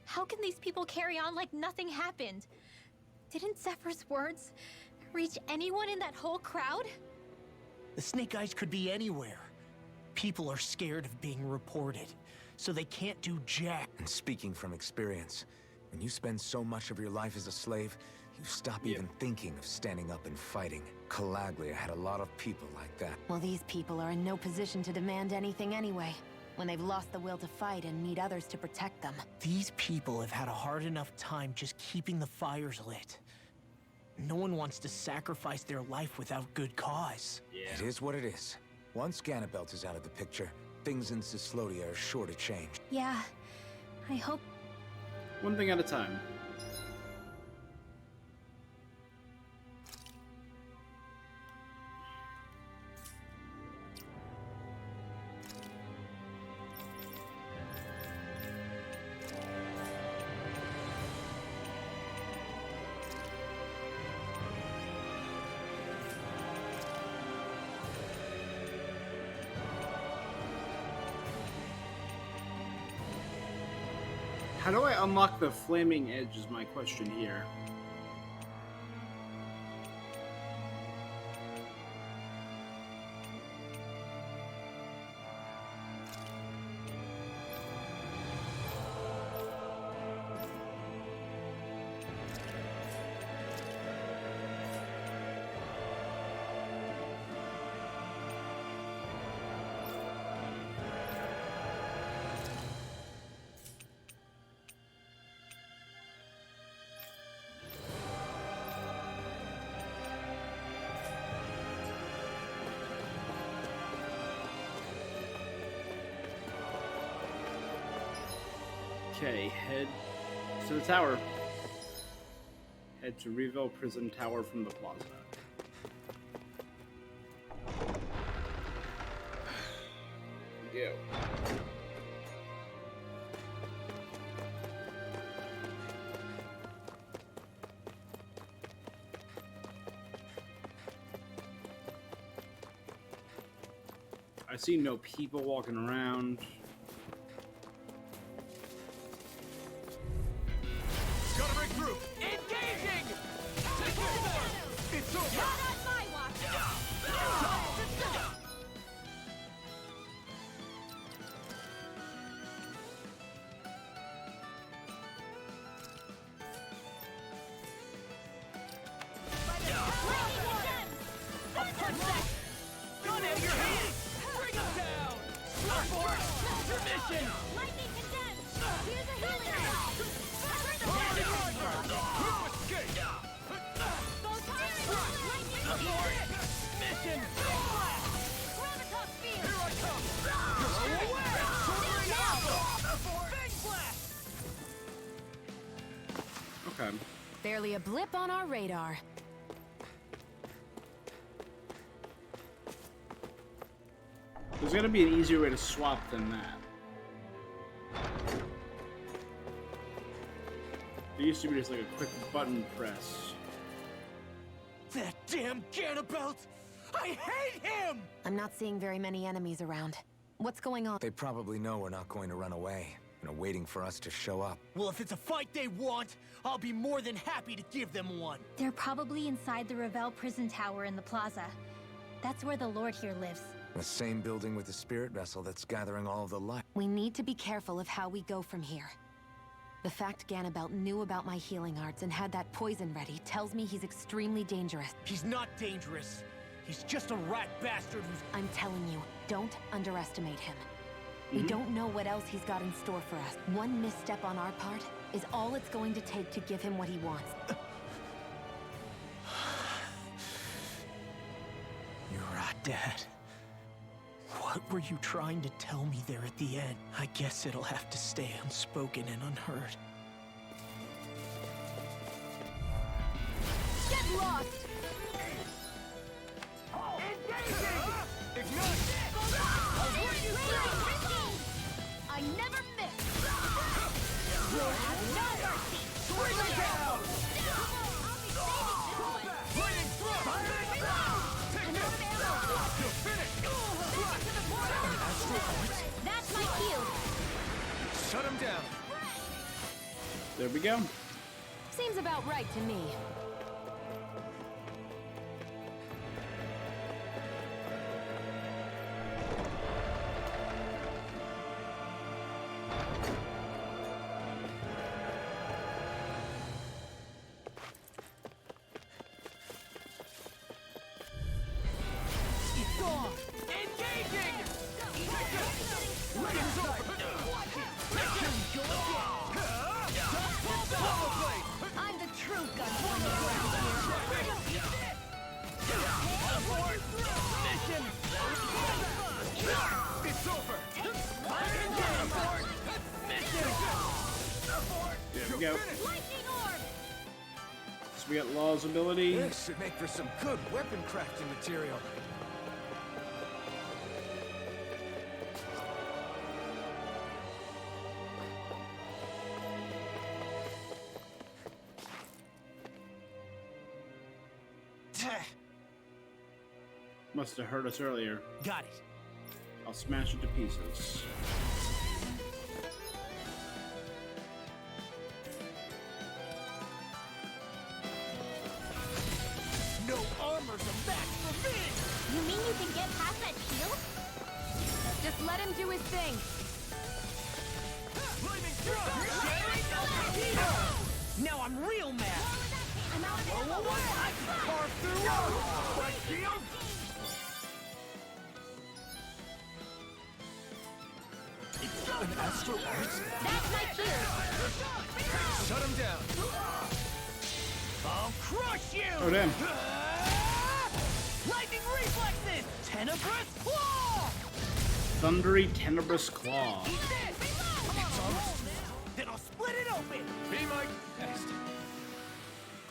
Speaker 2: how can these people carry on like nothing happened? Didn't Zephyr's words reach anyone in that whole crowd?
Speaker 6: The Snake Eyes could be anywhere. People are scared of being reported, so they can't do jack.
Speaker 3: And speaking from experience, when you spend so much of your life as a slave, you stop even thinking of standing up and fighting. Calaglia had a lot of people like that.
Speaker 4: Well, these people are in no position to demand anything anyway, when they've lost the will to fight and need others to protect them.
Speaker 6: These people have had a hard enough time just keeping the fires lit. No one wants to sacrifice their life without good cause.
Speaker 3: It is what it is. Once Ganabelt is out of the picture, things in Cislodia are sure to change.
Speaker 2: Yeah, I hope.
Speaker 1: One thing at a time. How do I unlock the flaming edge is my question here. Okay, head to the tower. Head to Revel Prison Tower from the plaza. Go. I see no people walking around.
Speaker 8: Gotta break through! Engaging! It's over!
Speaker 2: Not on my watch!
Speaker 8: I'll punch that! Gun at your hand! Bring him down! Starboard! Your mission!
Speaker 2: Lightning condensed! Here's a healing!
Speaker 8: Mission!
Speaker 2: Gravitas field!
Speaker 8: Here I come! Go away! Bang blast!
Speaker 1: Okay.
Speaker 4: Barely a blip on our radar.
Speaker 1: There's gotta be an easier way to swap than that. There used to be just like a quick button press.
Speaker 6: That damn Ganabelt! I hate him!
Speaker 4: I'm not seeing very many enemies around. What's going on?
Speaker 3: They probably know we're not going to run away and are waiting for us to show up.
Speaker 6: Well, if it's a fight they want, I'll be more than happy to give them one.
Speaker 2: They're probably inside the Revel prison tower in the plaza. That's where the Lord here lives.
Speaker 3: The same building with the spirit vessel that's gathering all of the light.
Speaker 4: We need to be careful of how we go from here. The fact Ganabelt knew about my healing arts and had that poison ready tells me he's extremely dangerous.
Speaker 6: He's not dangerous. He's just a rat bastard who's...
Speaker 4: I'm telling you, don't underestimate him. We don't know what else he's got in store for us. One misstep on our part is all it's going to take to give him what he wants.
Speaker 6: You're right, Dad. What were you trying to tell me there at the end? I guess it'll have to stay unspoken and unheard.
Speaker 2: Get lost! I never miss! You'll have no mercy!
Speaker 8: Bring him down!
Speaker 2: I'll be saving this one!
Speaker 8: Take this! You'll finish!
Speaker 11: Shut him down.
Speaker 1: There we go.
Speaker 4: Seems about right to me. I'm the true gun.
Speaker 11: It's over.
Speaker 1: There we go.
Speaker 2: Lightning orb!
Speaker 1: So we got Law's ability.
Speaker 3: This should make for some good weapon crafting material.
Speaker 1: Must have hurt us earlier.
Speaker 6: Got it.
Speaker 1: I'll smash it to pieces.
Speaker 6: No armor's a match for me!
Speaker 2: You mean you can get past that shield?
Speaker 4: Just let him do his thing.
Speaker 6: Now I'm real mad!
Speaker 2: I'm out
Speaker 6: I can carve through my shield!
Speaker 11: An astral arts?
Speaker 2: That's my cue!
Speaker 11: Shut him down.
Speaker 6: I'll crush you!
Speaker 1: Oh, damn.
Speaker 6: Lightning reflexes! Tenebrous claw!
Speaker 1: Thundery Tenebrous Claw.
Speaker 6: Eat this! Then I'll split it open!
Speaker 11: Be my guest.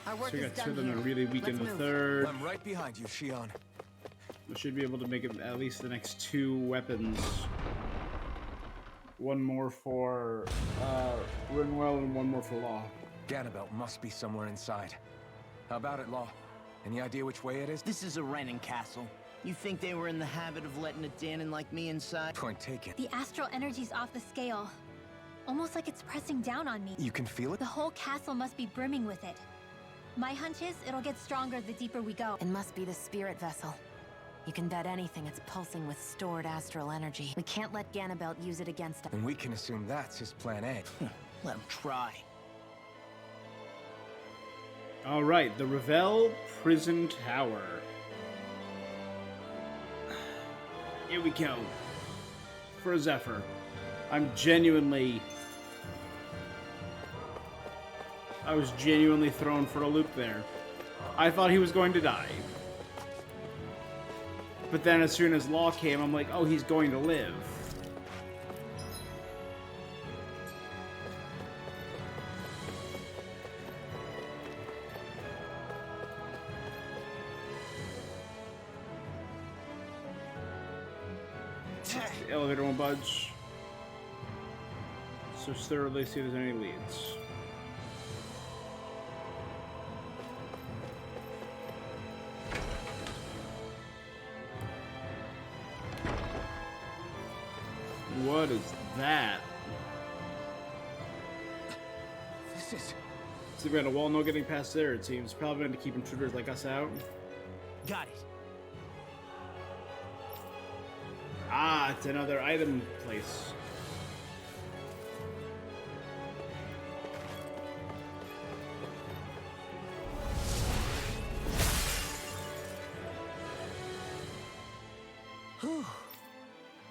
Speaker 4: Our work
Speaker 1: So we
Speaker 4: is
Speaker 1: got two
Speaker 4: done
Speaker 1: of them
Speaker 4: here.
Speaker 1: are really weak in
Speaker 4: Let's
Speaker 1: the
Speaker 4: move.
Speaker 1: third.
Speaker 3: I'm right behind you, Shion.
Speaker 1: We should be able to make it at least the next two weapons. One more for Rinwell and one more for Law.
Speaker 3: Ganabelt must be somewhere inside. How about it, Law? Any idea which way it is?
Speaker 6: This is a Renin castle. You think they were in the habit of letting a Danon like me inside?
Speaker 3: Point taken.
Speaker 2: The astral energy's off the scale. Almost like it's pressing down on me.
Speaker 3: You can feel it?
Speaker 2: The whole castle must be brimming with it. My hunch is it'll get stronger the deeper we go.
Speaker 4: It must be the spirit vessel. You can bet anything it's pulsing with stored astral energy. We can't let Ganabelt use it against us.
Speaker 3: And we can assume that's his plan A.
Speaker 6: Let him try.
Speaker 1: All right, the Revel Prison Tower. Here we go. For Zephyr. I was genuinely thrown for a loop there. I thought he was going to die. But then as soon as Law came, I'm like, oh, he's going to live. The elevator won't budge. So thoroughly see if there's any leads. What is that?
Speaker 3: This is...
Speaker 1: So we got a wall, no getting past there, it seems. Probably going to keep intruders like us out.
Speaker 6: Got it.
Speaker 1: Ah, it's another item place.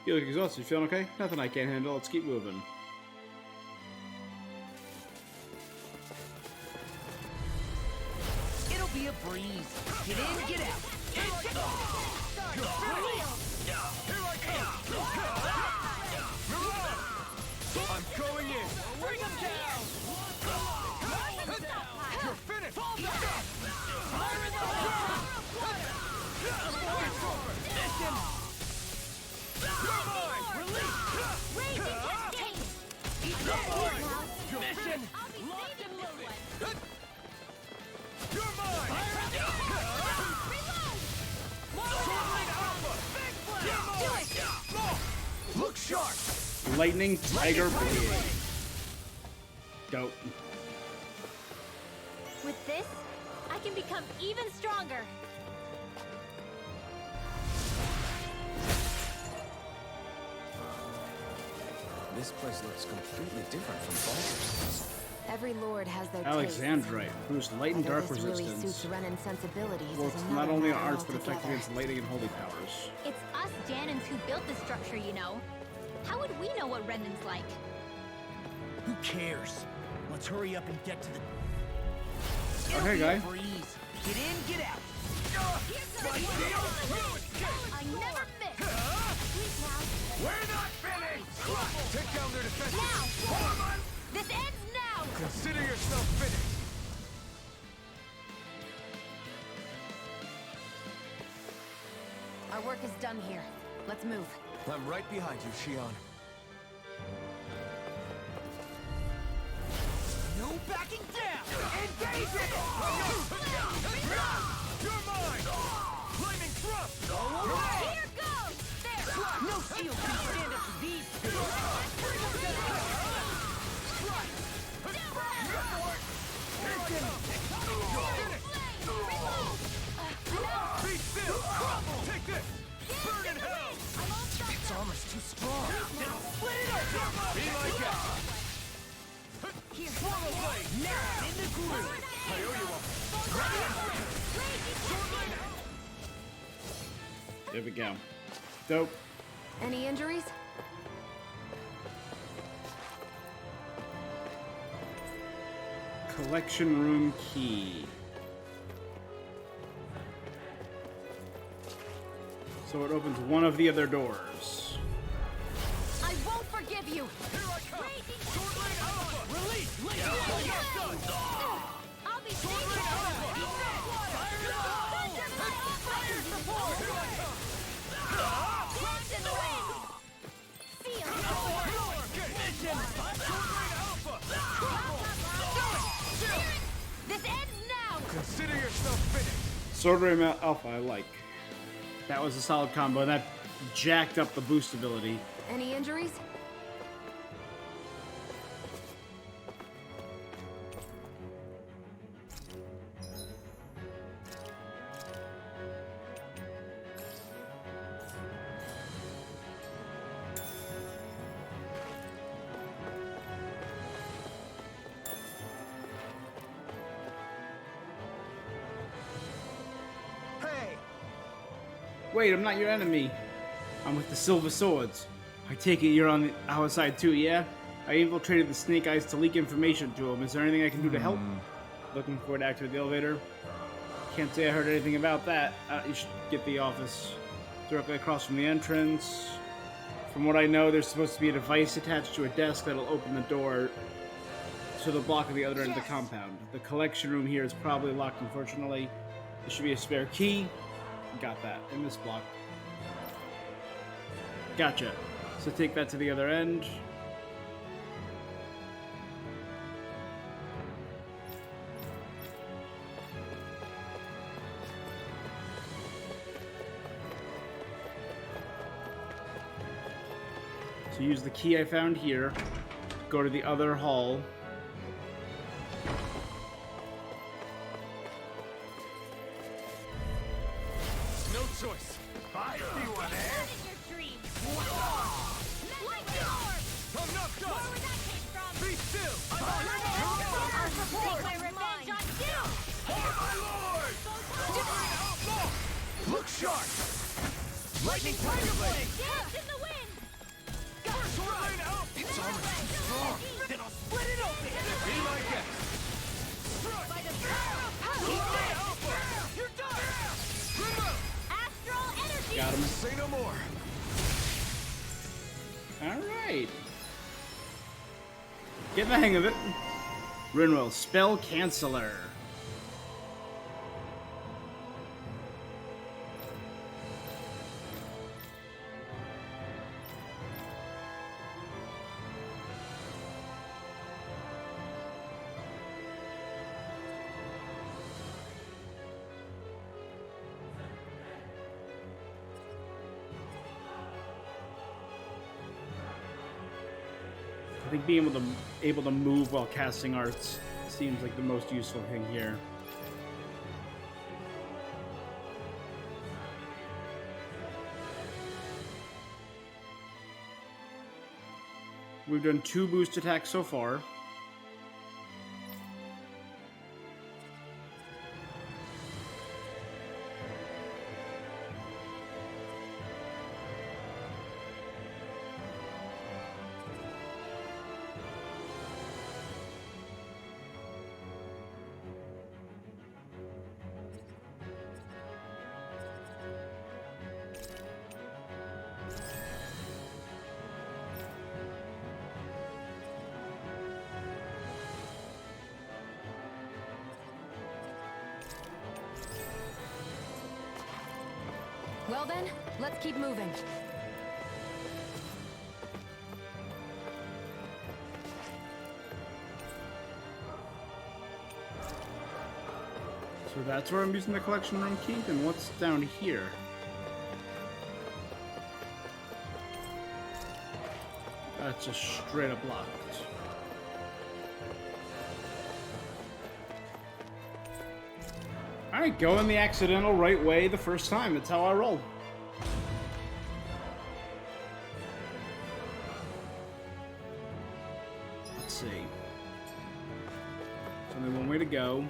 Speaker 1: You look exhausted. You feeling okay? Nothing I can't handle. Let's keep moving.
Speaker 6: It'll be a breeze. Get in, get out.
Speaker 11: I'm going in.
Speaker 6: Bring him down!
Speaker 11: You're finished.
Speaker 6: Fire in the hole! Mission!
Speaker 11: You're mine.
Speaker 2: Rage and taste!
Speaker 6: Mission!
Speaker 2: I'll be safe and loaded.
Speaker 11: You're mine.
Speaker 6: Soaring Alpha! Big blast!
Speaker 11: Look sharp.
Speaker 1: Lightning Tiger Blade. Dope.
Speaker 2: With this, I can become even stronger.
Speaker 3: This place looks completely different from Baldur's.
Speaker 4: Every lord has their
Speaker 1: Alexandrite, boosts light and dark
Speaker 4: this really
Speaker 1: resistance.
Speaker 4: suits Renan's sensibilities.
Speaker 1: Works
Speaker 4: is
Speaker 1: not
Speaker 4: another
Speaker 1: only on
Speaker 4: matter
Speaker 1: arts but effective
Speaker 4: altogether.
Speaker 1: against lightning and holy powers.
Speaker 2: It's us Janins who built the structure, you know. How would we know what Renan's like?
Speaker 6: Who cares? Let's hurry up and get to the...
Speaker 1: Okay, guy.
Speaker 6: Freeze. Get in, get out.
Speaker 2: I never miss. Please now.
Speaker 8: We're not finished! Take down their defenses!
Speaker 2: Now! This ends now!
Speaker 8: Consider yourself finished!
Speaker 4: Our work is done here. Let's move.
Speaker 3: I'm right behind you, Shion.
Speaker 6: No backing down!
Speaker 8: Engage it! You're mine! Lightning thrust!
Speaker 2: Here goes! There!
Speaker 6: No shield can stand up to these
Speaker 8: Be still! Take this! Burn in hell!
Speaker 6: Its armor's too strong.
Speaker 8: Then I'll split it open! Be my guest! Swallow blade!
Speaker 6: Now, in the groove!
Speaker 8: I owe you one!
Speaker 1: There we go. Dope.
Speaker 4: Any injuries?
Speaker 1: Collection room key. So it opens one of the other doors.
Speaker 4: I won't forgive you!
Speaker 8: Here I come! Sword Blade Alpha! Release!
Speaker 2: I'll be
Speaker 8: Sword Blade Alpha! Fire it up! Fire support! Here I come!
Speaker 2: Blast in the wind! Seal!
Speaker 8: Sword Blade Alpha!
Speaker 2: This ends now!
Speaker 8: Consider yourself finished!
Speaker 1: Sword Ray Alpha, I like. That was a solid combo. That jacked up the boost ability.
Speaker 4: Any injuries?
Speaker 6: Hey!
Speaker 1: Wait, I'm not your enemy. I'm with the Silver Swords. I take it you're on our side too, yeah? I infiltrated the Snake Eyes to leak information to him. Is there anything I can do to help? Looking forward to activate the elevator. Can't say I heard anything about that. You should get the office directly across from the entrance. From what I know, there's supposed to be a device attached to a desk that'll open the door to the block at the other end of the compound. The collection room here is probably locked, unfortunately. There should be a spare key. Got that in this block. Gotcha. So take that to the other end. So use the key I found here. Go to the other hall.
Speaker 8: No choice. I see one, eh?
Speaker 2: Your dreams!
Speaker 8: I'm not done!
Speaker 2: Where would that came from?
Speaker 8: Be still!
Speaker 2: Take my revenge on you!
Speaker 8: My lord! Look sharp! Lightning Tiger Blade!
Speaker 2: Dance in the wind!
Speaker 8: Sword Blade Alpha!
Speaker 6: Its armor's too strong. Then I'll split it open!
Speaker 8: Be my guest!
Speaker 2: By the power of
Speaker 8: Sword Blade Alpha! You're done!
Speaker 2: astral energy!
Speaker 1: Got him.
Speaker 8: Say no more!
Speaker 1: Alright. Get the hang of it. Rinwell, Spell Canceller. I think being able to move while casting arts seems like the most useful thing here. We've done 2 boost attacks so far.
Speaker 4: Well then, let's keep moving.
Speaker 1: So that's where I'm using the collection room key, and what's down here? That's just straight up locked. Alright, going the accidental right way the first time. That's how I roll. Let's see. There's only one way to go.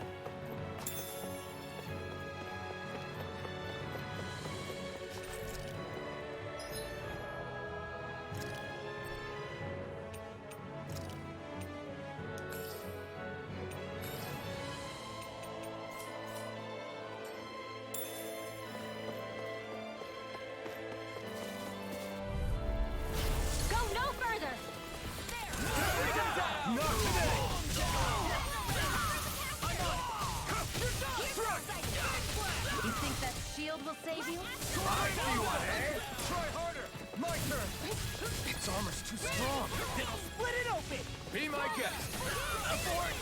Speaker 4: Will save you?
Speaker 8: Try harder! My turn! Its armor's too strong! It'll split it open! Be my guest! Abort!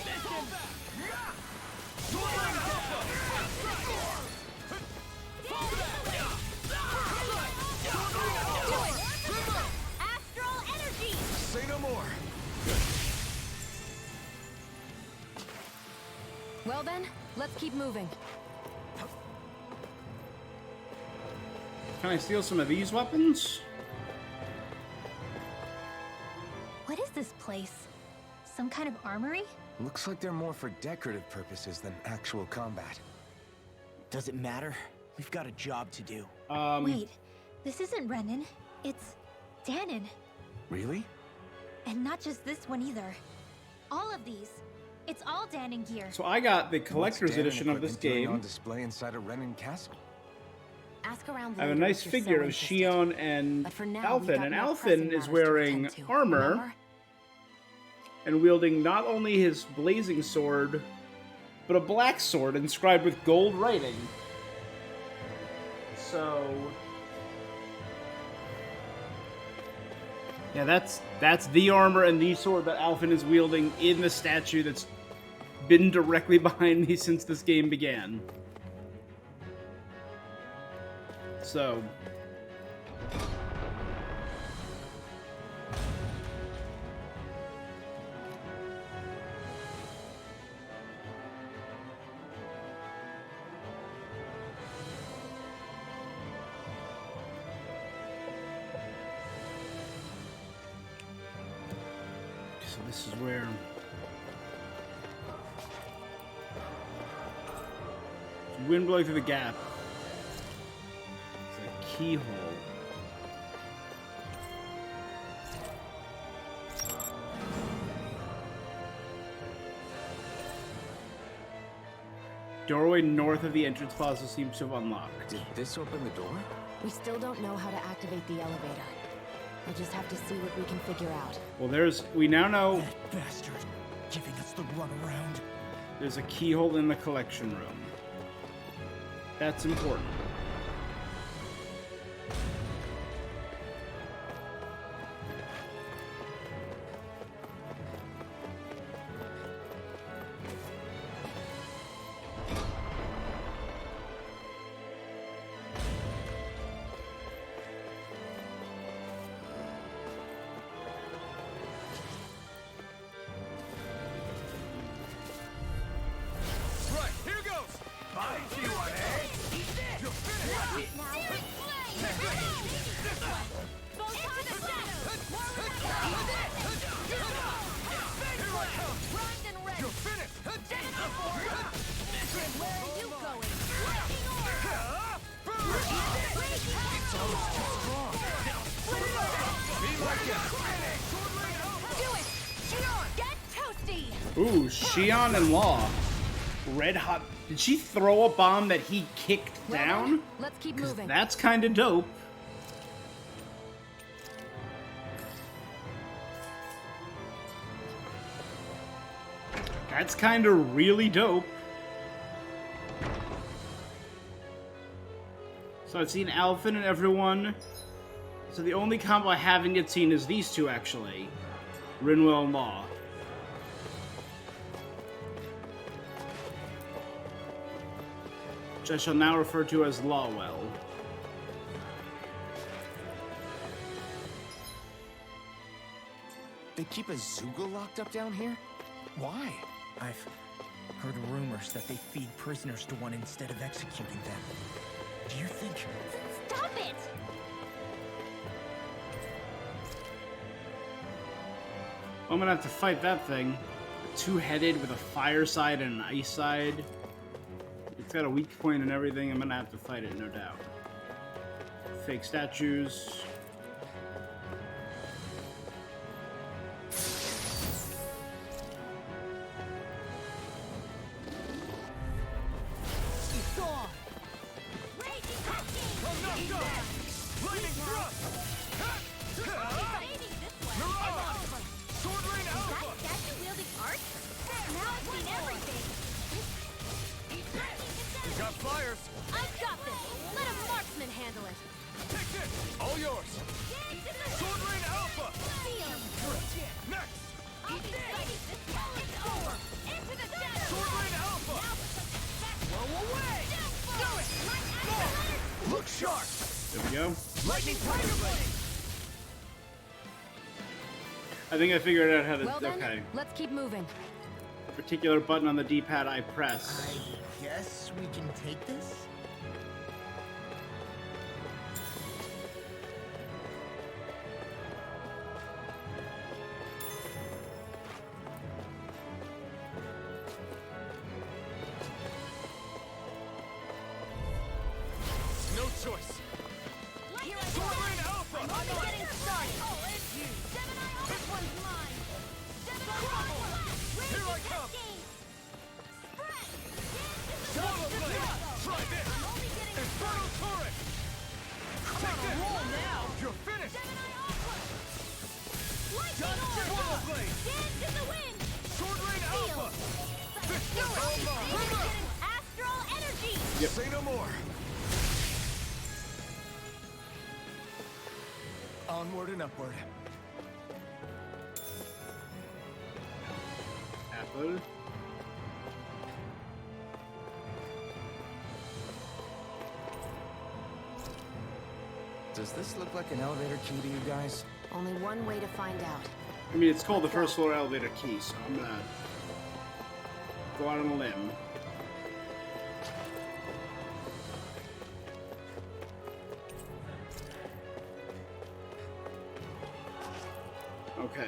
Speaker 8: Listen!
Speaker 2: Astral energy!
Speaker 8: Say no more!
Speaker 4: Well then, let's keep moving.
Speaker 1: Can I steal some of these weapons?
Speaker 2: What is this place? Some kind of armory?
Speaker 3: Looks like they're more for decorative purposes than actual combat.
Speaker 6: Does it matter? We've got a job to do.
Speaker 2: Wait, this isn't Renan. It's Danon.
Speaker 3: Really?
Speaker 2: And not just this one either. All of these. It's all Danon gear.
Speaker 1: So I got the collector's
Speaker 3: What's Danon
Speaker 1: edition of this
Speaker 3: equipment doing
Speaker 1: game.
Speaker 3: on display inside a Renan castle.
Speaker 4: Ask around
Speaker 1: I have a
Speaker 4: later
Speaker 1: nice
Speaker 4: if you're
Speaker 1: figure
Speaker 4: so
Speaker 1: of
Speaker 4: interested.
Speaker 1: Shion and
Speaker 4: But for now, we've
Speaker 1: Alphen,
Speaker 4: got
Speaker 1: and
Speaker 4: more
Speaker 1: Alphen
Speaker 4: pressing
Speaker 1: is
Speaker 4: matters to
Speaker 1: wearing
Speaker 4: attend to,
Speaker 1: armor
Speaker 4: remember?
Speaker 1: and wielding not only his blazing sword, but a black sword inscribed with gold writing. So, yeah, that's the armor and the sword that Alphen is wielding in the statue that's been directly behind me since this game began. So, this is where wind blowing through the gap. It's a keyhole. Doorway north of the entrance plaza seems to have unlocked.
Speaker 3: Did this open the door?
Speaker 4: We still don't know how to activate the elevator. We'll just have to see what we can figure out.
Speaker 1: Well, we now know
Speaker 6: That bastard giving us the runaround.
Speaker 1: there's a keyhole in the collection room. That's important. Ooh, Shion and Law. Red hot. Did she throw a bomb that he kicked down?
Speaker 4: Let's keep moving.
Speaker 1: That's kind of dope. That's kind of really dope. So I've seen Alphen and everyone. So the only combo I haven't yet seen is these two, actually. Rinwell and Law. Which I shall now refer to as Lawwell.
Speaker 6: They keep a Zoogle locked up down here? Why? I've heard rumors that they feed prisoners to one instead of executing them. Do you think...
Speaker 2: Stop it!
Speaker 1: I'm gonna have to fight that thing. Two-headed with a fire side and an ice side. It's got a weak point and everything. I'm gonna have to fight it, no doubt. Fake statues. I think I figured out how to.
Speaker 4: Well then,
Speaker 1: okay.
Speaker 4: let's keep moving.
Speaker 1: A particular button on the D-pad I press.
Speaker 6: I guess we can take this?
Speaker 8: No choice.
Speaker 1: Yep.
Speaker 8: Say no more. Onward and upward.
Speaker 1: Apple.
Speaker 6: Does this look like an elevator key to you guys?
Speaker 4: Only one way to find out.
Speaker 1: I mean, it's called the first floor elevator key, so I'm gonna go out on a limb. Okay.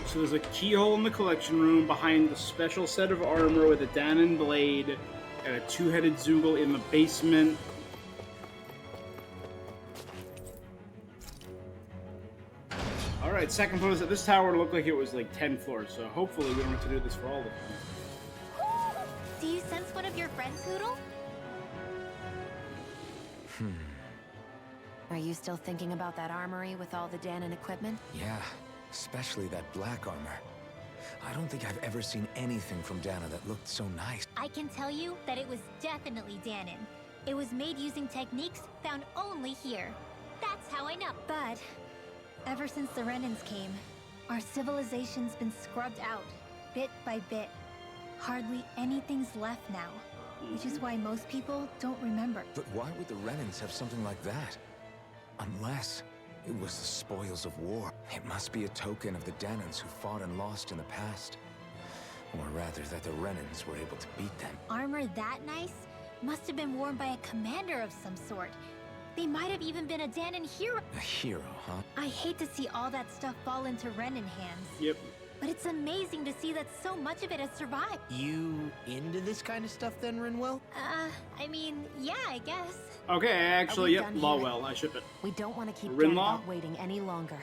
Speaker 1: So there's a keyhole in the collection room behind the special set of armor with a Danon blade and a two-headed Zoogle in the basement. Alright, second floor. This tower looked like it was like 10 floors, so hopefully we don't have to do this for all of them.
Speaker 2: Do you sense one of your friends, Hoodle?
Speaker 4: Are you still thinking about that armory with all the Danon equipment?
Speaker 3: Yeah, especially that black armor. I don't think I've ever seen anything from Dana that looked so nice.
Speaker 2: I can tell you that it was definitely Danon. It was made using techniques found only here. That's how I know. But ever since the Renans came, our civilization's been scrubbed out, bit by bit. Hardly anything's left now, which is why most people don't remember.
Speaker 3: But why would the Renans have something like that? Unless it was the spoils of war. It must be a token of the Danans who fought and lost in the past. Or rather, that the Renans were able to beat them.
Speaker 2: Armor that nice Must have been worn by a commander of some sort. They might have even been a Danon hero.
Speaker 3: A hero, huh?
Speaker 2: I hate to see all that stuff fall into Renan hands.
Speaker 1: Yep.
Speaker 2: But it's amazing to see that so much of it has survived.
Speaker 6: You into this kind of stuff then, Rinwell?
Speaker 2: I mean, yeah, I guess.
Speaker 1: Okay, actually,
Speaker 4: we
Speaker 1: yep,
Speaker 4: done here?
Speaker 1: Lawwell, I ship it.
Speaker 4: We don't want to keep
Speaker 1: Rinlaw?
Speaker 4: Ganabelt waiting any longer.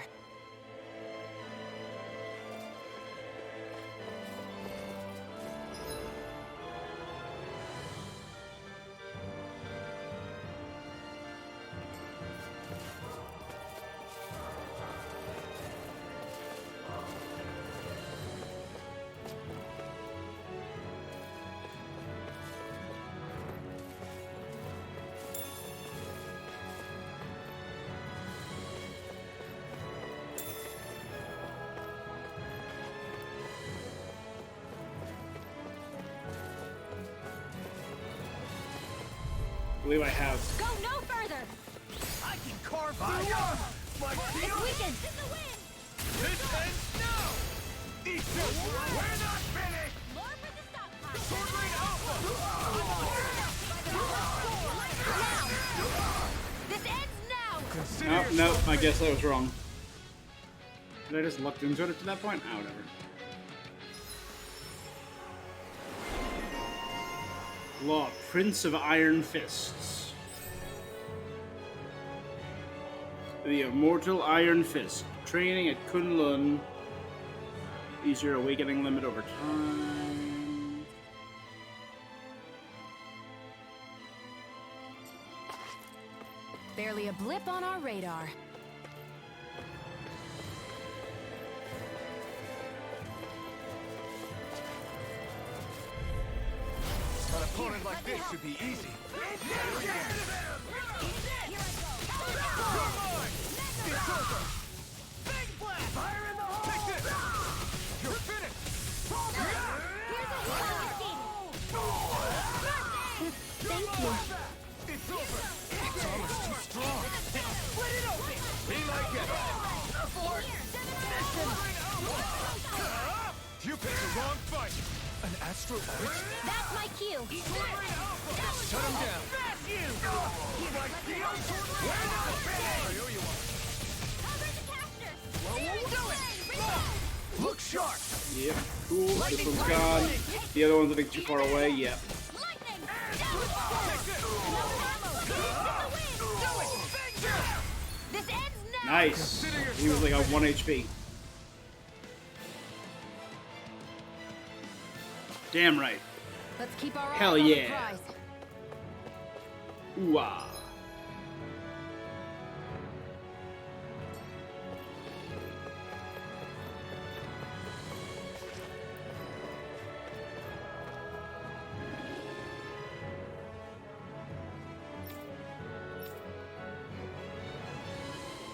Speaker 1: I believe I have.
Speaker 2: Go no further!
Speaker 8: I can carve through armor! My
Speaker 2: It's
Speaker 8: shield!
Speaker 2: weakened! It's the wind!
Speaker 8: This ends now! These two, we're not finished!
Speaker 2: More for the stockpile!
Speaker 8: Sword Lane Alpha!
Speaker 2: Now! This ends now!
Speaker 8: Consider
Speaker 1: Nope,
Speaker 8: yourself
Speaker 1: nope, I guess I was wrong. Did I just luck into it to that point? Oh, whatever. Law, Prince of Iron Fists. The Immortal Iron Fist. Training at Kunlun. Use your awakening limit over time.
Speaker 4: Barely a blip on our radar.
Speaker 8: An opponent like this should be easy. It's over! Big blast! Fire in the hole! Take this! You're finished!
Speaker 2: Thank you.
Speaker 8: It's over! Its armor's too strong! It'll split it open! Be my guest! You picked the wrong fight! An Astro Witch?
Speaker 2: That's my cue.
Speaker 8: Shut him down! Smash you! My shield? We're not finished! I owe you one.
Speaker 2: Cover the casters.
Speaker 8: Do it! Look sharp!
Speaker 1: Yep, cool. This one's gone. The other one's I think too far away. Yep.
Speaker 2: Lightning. This ends now.
Speaker 1: Nice. He was like a 1 HP. Damn right.
Speaker 4: Let's keep our
Speaker 1: Hell
Speaker 4: eyes on
Speaker 1: yeah.
Speaker 4: the prize.
Speaker 1: Ooh ah.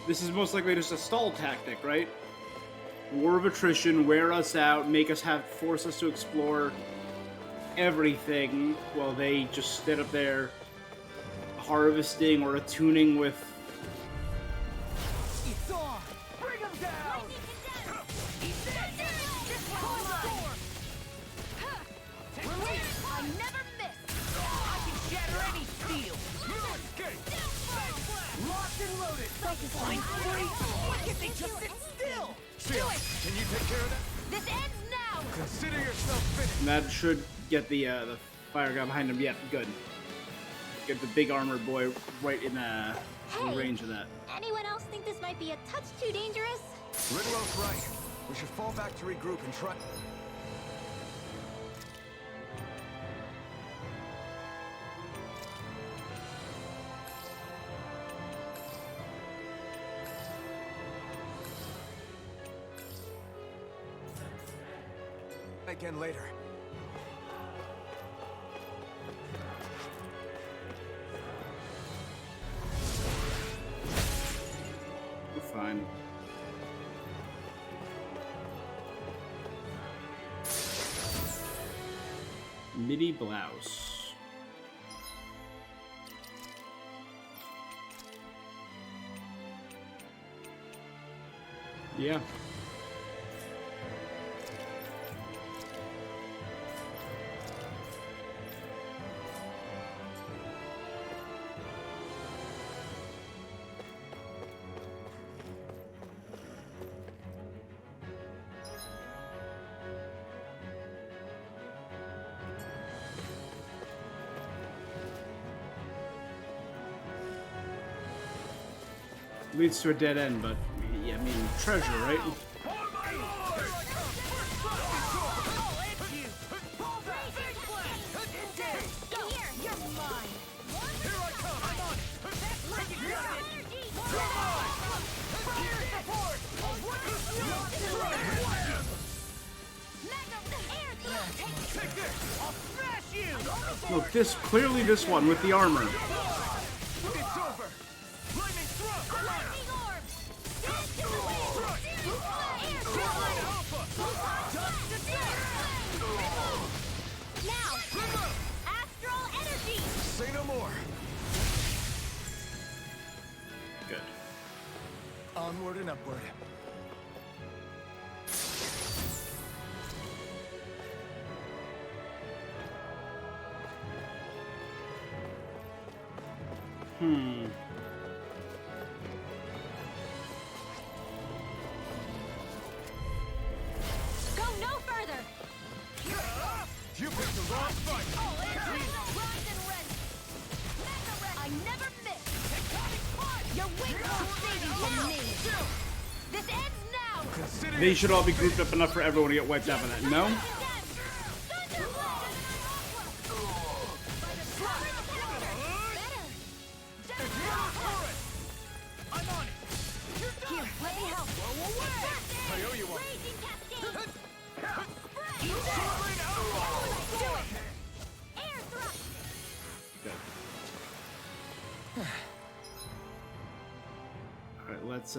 Speaker 1: This is most likely just a stall tactic, right? War of attrition, wear us out, force us to explore everything while they just sit up there harvesting or attuning with.
Speaker 8: It's on! Bring him down!
Speaker 2: I never miss.
Speaker 6: I can shatter any steel!
Speaker 8: No escape! Locked and loaded!
Speaker 6: Fine free! Why can't they just sit still?
Speaker 8: Shield, can you take care of that?
Speaker 2: This ends now.
Speaker 8: Consider yourself finished!
Speaker 1: And that should get the fire guy behind him. Yep, good. Get the big armored boy right in range of that.
Speaker 2: Anyone else think this might be a touch too dangerous?
Speaker 8: Ridwell's right. We should fall back to regroup and try. Again later.
Speaker 1: We're fine. Midi blouse. Yeah. Leads to a dead end, but yeah, I mean treasure, right? Look, this clearly this one with the armor.
Speaker 8: It's over. Lightning throw.
Speaker 2: Now, astral energy.
Speaker 8: Say no more.
Speaker 1: Good.
Speaker 8: Onward and upward.
Speaker 2: Go no further.
Speaker 8: You picked the wrong fight.
Speaker 2: I never miss. Your wings won't save you from me. This ends now.
Speaker 8: Consider
Speaker 1: They should all be grouped up enough for everyone to get wiped out by that. No?
Speaker 8: I'm on it.
Speaker 2: Here, let me help.
Speaker 8: I owe you one.
Speaker 2: Raging cascade. Air thrust.
Speaker 1: Good. Alright, let's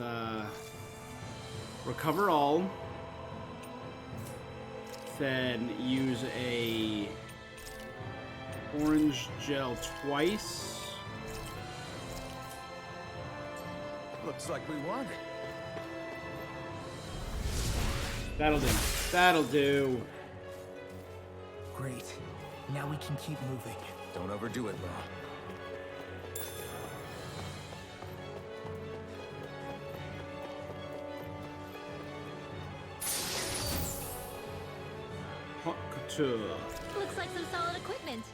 Speaker 1: recover all. Then use a orange gel twice.
Speaker 8: Looks like we won.
Speaker 1: That'll do. That'll do.
Speaker 6: Great. Now we can keep moving.
Speaker 3: Don't overdo it, Law.
Speaker 1: Haute couture.
Speaker 2: Looks like some solid equipment.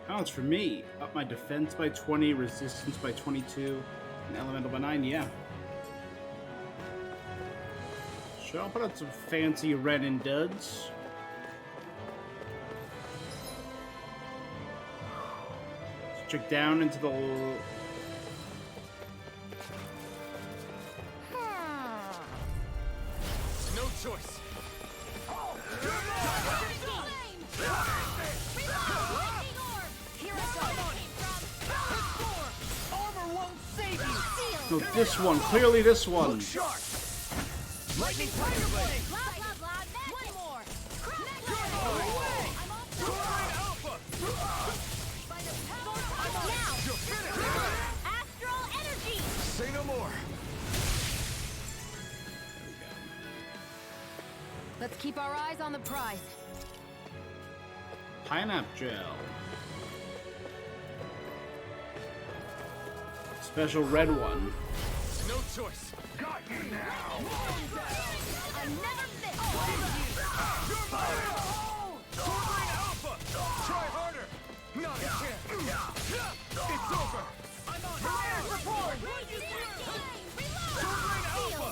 Speaker 1: Counts for me. Up my defense by 20, resistance by 22, and elemental by 9, yeah. Sure, I'll put out some fancy red and duds. Let's check down into the...
Speaker 8: No choice.
Speaker 6: Armor won't save you.
Speaker 1: No, this one. Clearly this one.
Speaker 8: Look sharp.
Speaker 6: Lightning tiger blade.
Speaker 2: Blah, blah, blah. One more.
Speaker 8: I'm on Alpha.
Speaker 2: Now,
Speaker 8: You're finished.
Speaker 2: astral energy.
Speaker 8: Say no more.
Speaker 4: Let's keep our eyes on the prize.
Speaker 1: Pineapple gel. Special red one.
Speaker 8: No choice. Got you now.
Speaker 2: I never miss.
Speaker 8: Swordling Alpha. Try harder. Not a chance. It's over. I'm on fire support. Swordling Alpha.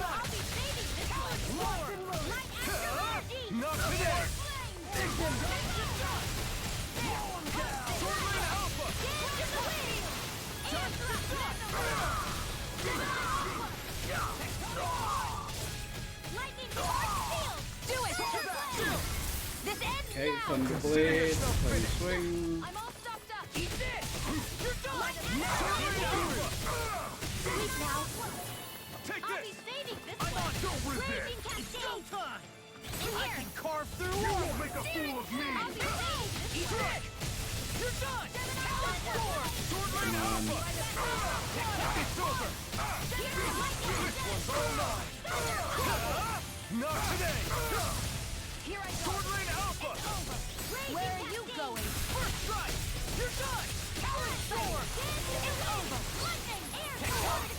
Speaker 2: I'll be saving this one. Light astral energy.
Speaker 8: Not today. Swordling Alpha.
Speaker 1: Okay, Thunderblade, Flame Swing.
Speaker 2: I'm all stocked up. Eat this. You're done. Sleep now.
Speaker 8: Take
Speaker 2: I'll be
Speaker 8: this.
Speaker 2: saving this
Speaker 8: I'm
Speaker 2: one.
Speaker 8: on. Don't resist.
Speaker 2: Raging cascade.
Speaker 8: Showtime.
Speaker 2: In
Speaker 8: I
Speaker 2: here.
Speaker 8: can carve through. You won't make a fool of me.
Speaker 2: I'll be saving this one.
Speaker 8: You're done! Sword Rain
Speaker 1: Come on.
Speaker 8: Alpha! It's over! This one's all mine! Not today!
Speaker 2: Here I go.
Speaker 8: Sword Rain Alpha!
Speaker 2: Where are you going?
Speaker 8: First strike! You're done! Talon Sword!
Speaker 2: It's over. Lightning, air, sword,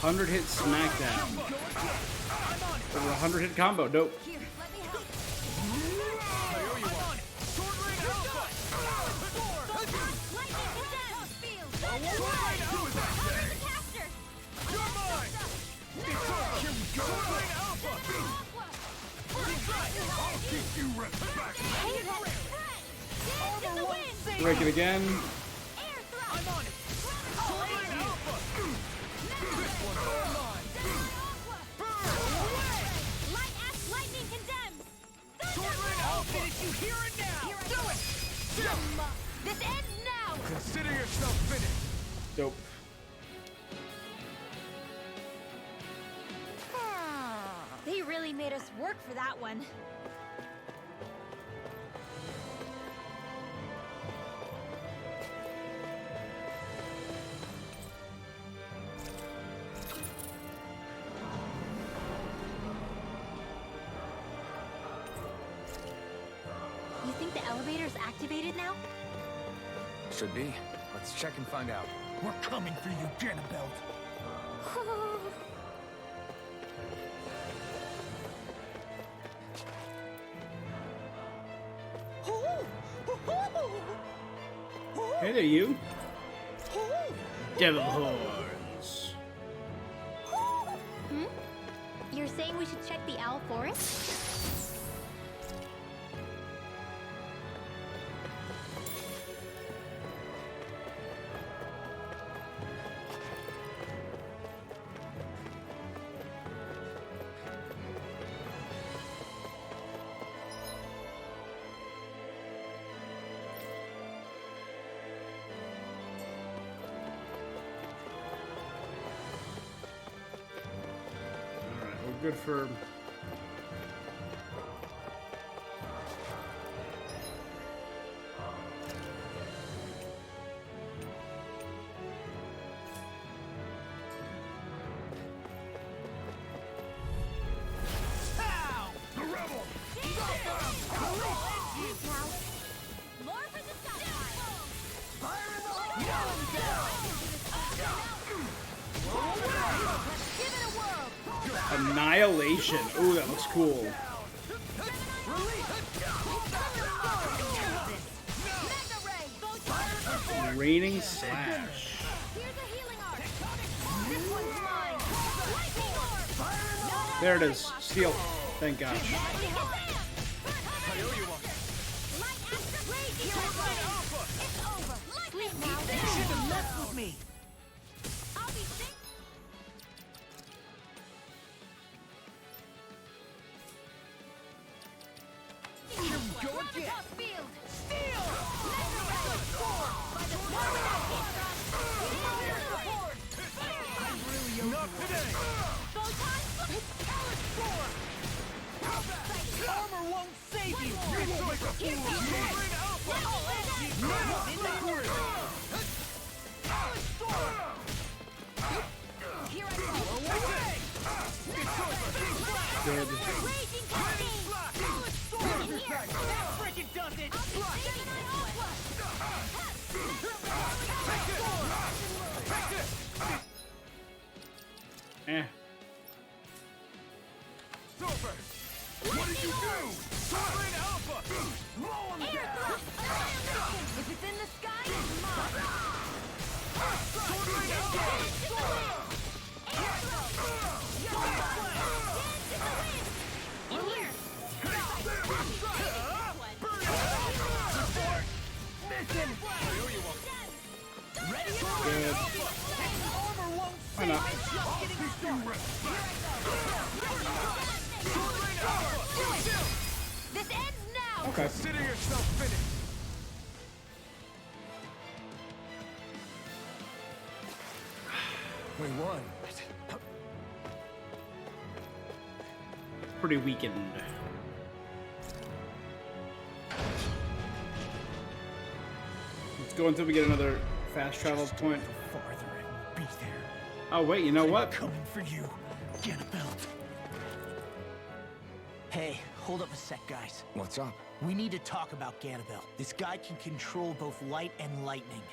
Speaker 1: 100 hit smackdown.
Speaker 8: I'm on it!
Speaker 1: Over 100 hit combo. Dope.
Speaker 2: Here, let me help.
Speaker 8: I owe you one! Sword Rain Alpha!
Speaker 2: Lightning, condemned. Field.
Speaker 8: Sword Rain Alpha!
Speaker 2: Cover the caster.
Speaker 8: You're mine! It's over! Here we go! Sword Rain Alpha! I'll keep you respect!
Speaker 2: Hey, that friend. In the wind.
Speaker 1: Break it again.
Speaker 2: Air thrust.
Speaker 8: I'm on it! Sword Rain Alpha! This one's all mine! Burn away!
Speaker 2: Light ash, lightning condemns.
Speaker 8: Sword Rain Alpha! Did you hear it now? Do it!
Speaker 2: This ends now.
Speaker 8: Consider yourself finished!
Speaker 1: Dope.
Speaker 2: They really made us work for that one. You think the elevator's activated now?
Speaker 3: Should be. Let's check and find out.
Speaker 8: We're coming for you, Ganabelt!
Speaker 1: Hey there, you. Devil horns.
Speaker 2: You're saying we should check the owl forest?
Speaker 1: Alright, we're good for...
Speaker 8: The rebel!
Speaker 2: More for the Give it a whirl.
Speaker 1: Annihilation. Ooh, that looks cool.
Speaker 2: Mega ray.
Speaker 1: Raining slash.
Speaker 2: Here's a healing art. This one's mine. Lightning orb.
Speaker 1: There it is. Steel. Thank gosh.
Speaker 8: I owe you one!
Speaker 2: Light after raging Alpha. It's over. Sleep now.
Speaker 6: You shouldn't mess with me!
Speaker 2: I'll be sick.
Speaker 8: Here we go again!
Speaker 2: Field.
Speaker 8: Steel!
Speaker 2: By the power of
Speaker 8: Not today! Armor won't save you! It's like a fool! Sword Rain Alpha! Not in the grip!
Speaker 2: Here I go.
Speaker 8: Away! It's over!
Speaker 1: Good.
Speaker 2: Raging cascade.
Speaker 8: That freaking does it!
Speaker 1: Eh.
Speaker 8: It's over! What did you do? Sword Rain Alpha! Blow on the gas!
Speaker 2: If it's in the sky, it's mine.
Speaker 8: Sword Rain Alpha!
Speaker 2: In here.
Speaker 8: Listen! I owe you one!
Speaker 6: Ready?
Speaker 1: Good.
Speaker 8: Armor won't
Speaker 1: Why not?
Speaker 8: I'll keep you Sword Rain Alpha!
Speaker 2: This ends now.
Speaker 1: Okay.
Speaker 8: Consider yourself finished!
Speaker 3: We won.
Speaker 1: Pretty weakened. Let's go until we get another fast travel point.
Speaker 6: Farther and we'll be there.
Speaker 1: Oh wait, you know what?
Speaker 6: Coming for you. Get a belt. Hey, hold up a sec, guys.
Speaker 3: What's up?
Speaker 6: We need to talk about Ganabel. This guy can control both light and lightning.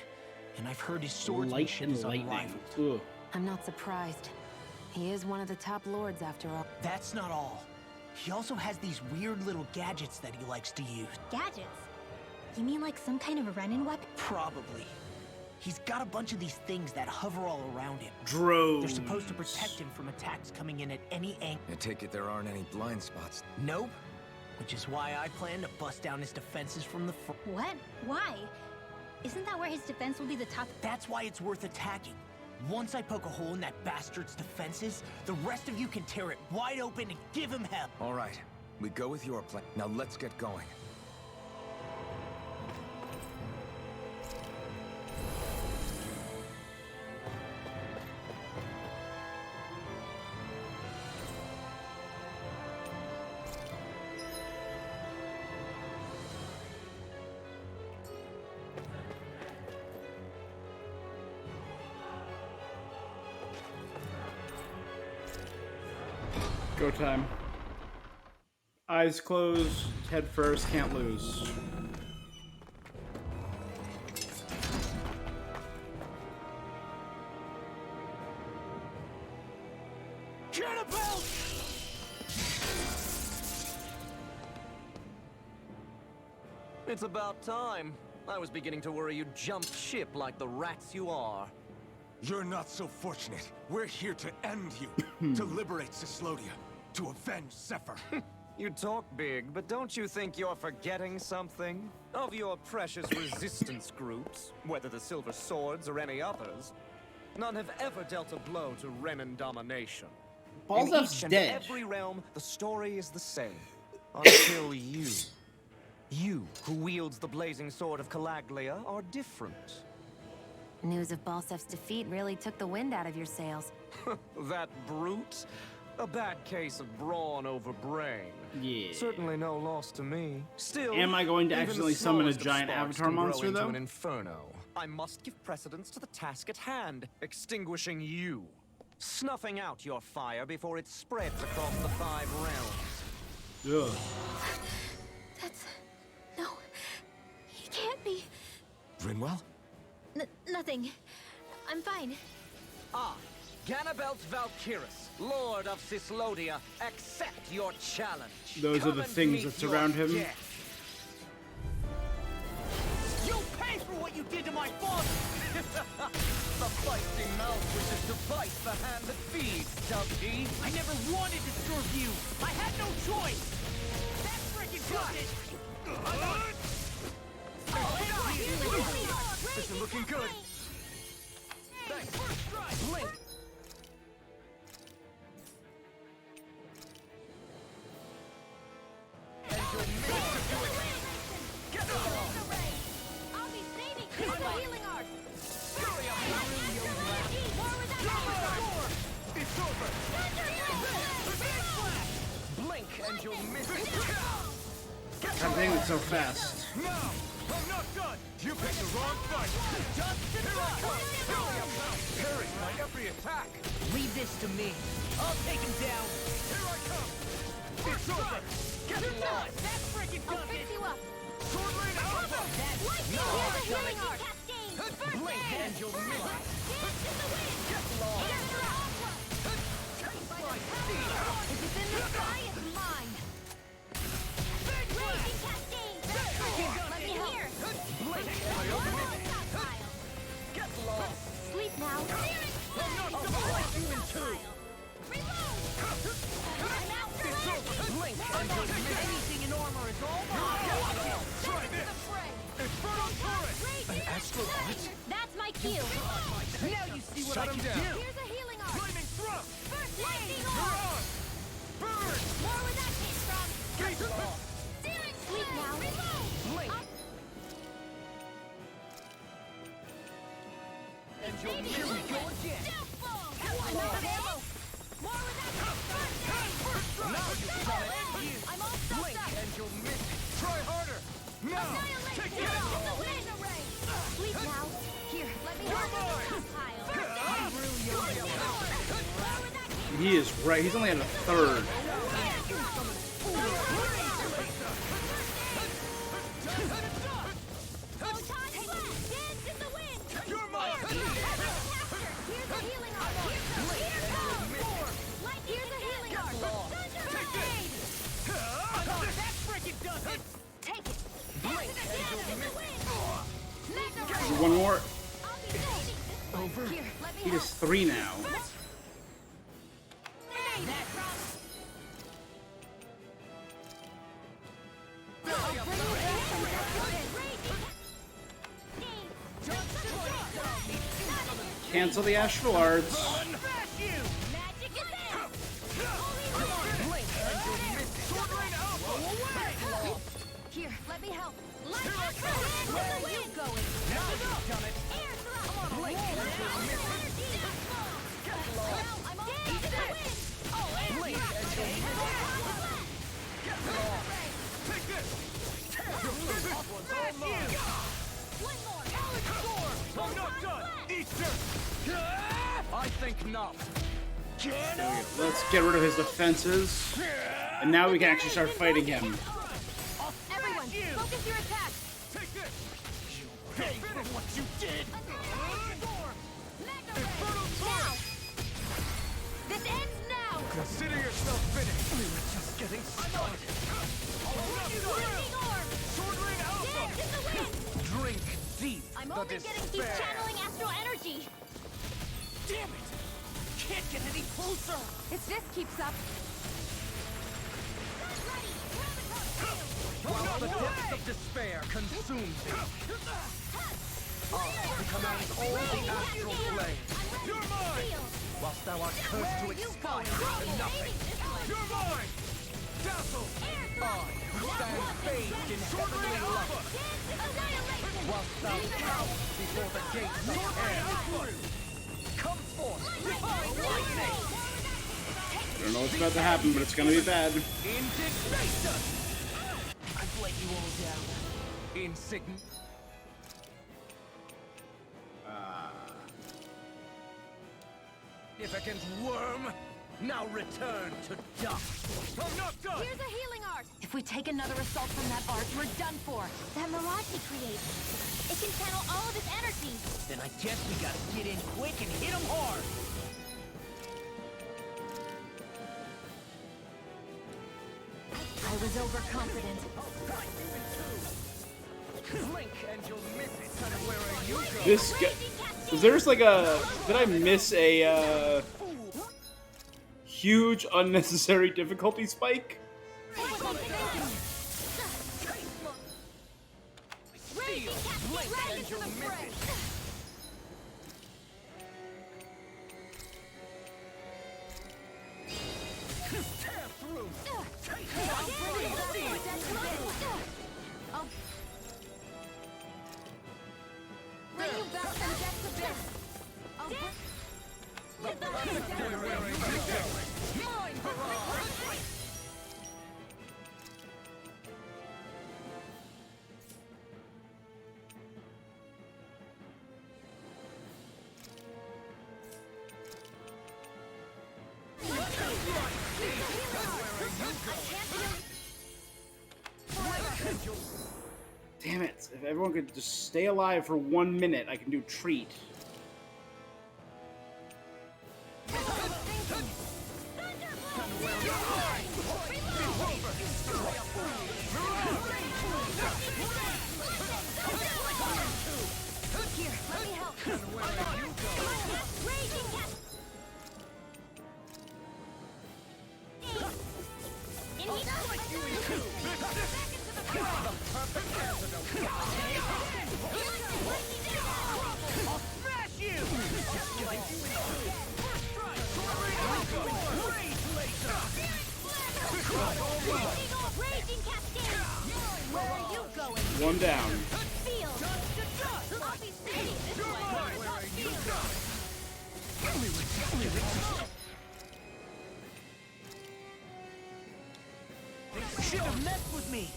Speaker 6: And I've heard his swordsmanship is unrivaled.
Speaker 1: Ugh.
Speaker 4: I'm not surprised. He is one of the top lords after all.
Speaker 6: That's not all. He also has these weird little gadgets that he likes to use.
Speaker 2: Gadgets? You mean like some kind of a Renin weapon?
Speaker 6: Probably. He's got a bunch of these things that hover all around him.
Speaker 1: Drones.
Speaker 6: They're supposed to protect him from attacks coming in at any angle.
Speaker 3: I take it there aren't any blind spots.
Speaker 6: Nope. Which is why I plan to bust down his defenses from the front.
Speaker 2: What? Why? Isn't that where his defense will be the top?
Speaker 6: That's why it's worth attacking. Once I poke a hole in that bastard's defenses, the rest of you can tear it wide open and give him hell.
Speaker 3: All right, we go with your plan. Now let's get going.
Speaker 1: Go time. Eyes closed, head first, can't lose.
Speaker 6: Ganabel!
Speaker 11: It's about time. I was beginning to worry you jumped ship like the rats you are.
Speaker 8: You're not so fortunate. We're here to end you, to liberate Cyslodia, to avenge Zephyr.
Speaker 11: You talk big, but don't you think you're forgetting something? Of your precious resistance groups, whether the Silver Swords or any others, none have ever dealt a blow to Renin domination. In
Speaker 1: Balzef's
Speaker 11: each and
Speaker 1: dead.
Speaker 11: every realm, the story is the same. Until you who wields the blazing sword of Calaglia, are different.
Speaker 4: News of Balsef's defeat really took the wind out of your sails.
Speaker 11: That brute? A bad case of brawn over brain.
Speaker 1: Yeah.
Speaker 11: Certainly no loss to me. Still,
Speaker 1: Am I going to
Speaker 11: even
Speaker 1: accidentally
Speaker 11: the
Speaker 1: summon a
Speaker 11: smallest of
Speaker 1: giant
Speaker 11: sparks
Speaker 1: avatar
Speaker 11: can grow
Speaker 1: monster,
Speaker 11: into
Speaker 1: though?
Speaker 11: An inferno. I must give precedence to the task at hand, extinguishing you. Snuffing out your fire before it spreads across the 5 realms.
Speaker 1: Ugh.
Speaker 2: That's... No. He can't be.
Speaker 3: Rinwell?
Speaker 2: Nothing. I'm fine.
Speaker 11: Ah, Ganabelt Valkyris, Lord of Cyslodia, accept your challenge.
Speaker 1: Those
Speaker 11: Come
Speaker 1: are the
Speaker 11: and
Speaker 1: things
Speaker 11: meet
Speaker 1: that surround
Speaker 11: your
Speaker 1: him.
Speaker 11: death.
Speaker 6: You'll pay for what you did to my father!
Speaker 11: The feisty mouth wishes to bite the hand that feeds, does he?
Speaker 6: I never wanted to serve you! I had no choice! That frickin' does it!
Speaker 8: This is looking good.
Speaker 11: Thanks. Blink. And you'll
Speaker 2: Get I'll be saving you with the healing art.
Speaker 8: It's over.
Speaker 11: blink and you'll miss it.
Speaker 1: I'm thinking it's so fast.
Speaker 8: No, I'm not done. You picked the wrong fight. Here I come. Parrying my every attack.
Speaker 6: Leave this to me. I'll take him down.
Speaker 8: Here I come. It's over.
Speaker 6: Get lost. That frickin'
Speaker 2: I'll
Speaker 6: does
Speaker 2: fix
Speaker 6: it.
Speaker 2: you up.
Speaker 8: Sword Lane Alpha.
Speaker 2: Here's a healing art. Cascade.
Speaker 11: Blink and you'll miss it.
Speaker 2: Dance in the wind. Get lost. If it's in the sky, it's mine. Raging cascade. Let me hear.
Speaker 11: Blink and you'll miss it. Get lost.
Speaker 2: Sleep now.
Speaker 11: I'll slice you in two.
Speaker 2: Reload. I'm out for
Speaker 11: Blink and you'll miss it.
Speaker 6: Anything in armor is all mine.
Speaker 8: Try this. Inferno Turret.
Speaker 2: An astral art? That's my cue.
Speaker 6: Now you see what
Speaker 8: Shut
Speaker 6: I
Speaker 8: him
Speaker 6: can
Speaker 8: down.
Speaker 6: do.
Speaker 2: Here's a healing art.
Speaker 8: Flaming Thrust.
Speaker 2: First lightning
Speaker 8: You're
Speaker 2: orb.
Speaker 8: on. Burn.
Speaker 2: More where that came from.
Speaker 8: Get lost.
Speaker 2: Searing sleep now. Reload.
Speaker 11: Blink and you'll miss it.
Speaker 6: Go again.
Speaker 2: I'm out of ammo. More where that came from.
Speaker 11: Now you've done it.
Speaker 2: I'm all
Speaker 11: Blink
Speaker 2: stuffed up.
Speaker 11: and you'll miss it.
Speaker 8: Try harder. Now.
Speaker 2: Annihilate.
Speaker 8: Take
Speaker 2: Get
Speaker 8: it.
Speaker 2: off the wind array.
Speaker 4: sleep now. Here, let me help.
Speaker 1: He is right. He's only at a third. One more. He is 3 now. Cancel the astral arts.
Speaker 4: Here, let me help. Where are you going? Now you've done it.
Speaker 11: I think not.
Speaker 1: Let's get rid of his defenses. And now we can actually start fighting him.
Speaker 4: Everyone, focus your attack.
Speaker 11: Take this. You pay for what you did.
Speaker 4: Now. This ends now.
Speaker 11: Consider yourself finished. We were just getting started. Drink deep.
Speaker 2: I'm only getting he's channeling astral energy.
Speaker 11: Damn it! Can't get any closer.
Speaker 4: If this keeps up,
Speaker 11: while the depths of despair consumes me, I command all the astral flame.
Speaker 8: You're mine!
Speaker 11: Whilst thou art cursed to expire into nothing.
Speaker 8: You're mine! Dazzle!
Speaker 11: I stand bathed in heavenly light. Whilst thou cowers before the gates of hell. Come forth, divine lightning!
Speaker 1: I don't know what's about to happen, but it's gonna be bad.
Speaker 11: Indignation!
Speaker 6: I've let you all down.
Speaker 11: Insignificant. Significant worm! Now return to dust!
Speaker 8: I'm not done!
Speaker 4: here's a healing art. If we take another assault from that art, we're done for.
Speaker 2: That mirage he creates. It can channel all of his energy.
Speaker 6: Then I guess we gotta get in quick and hit him hard.
Speaker 4: I was overconfident.
Speaker 11: Blink and you'll miss it. And where are you going?
Speaker 1: This guy. There's like a. Did I miss a huge unnecessary difficulty spike?
Speaker 11: Blink and you'll miss it. Tear through.
Speaker 4: Bring you back from death to death.
Speaker 1: Damn it. If everyone could just stay alive for 1 minute, I can do treat. One down.
Speaker 6: Should have messed with me.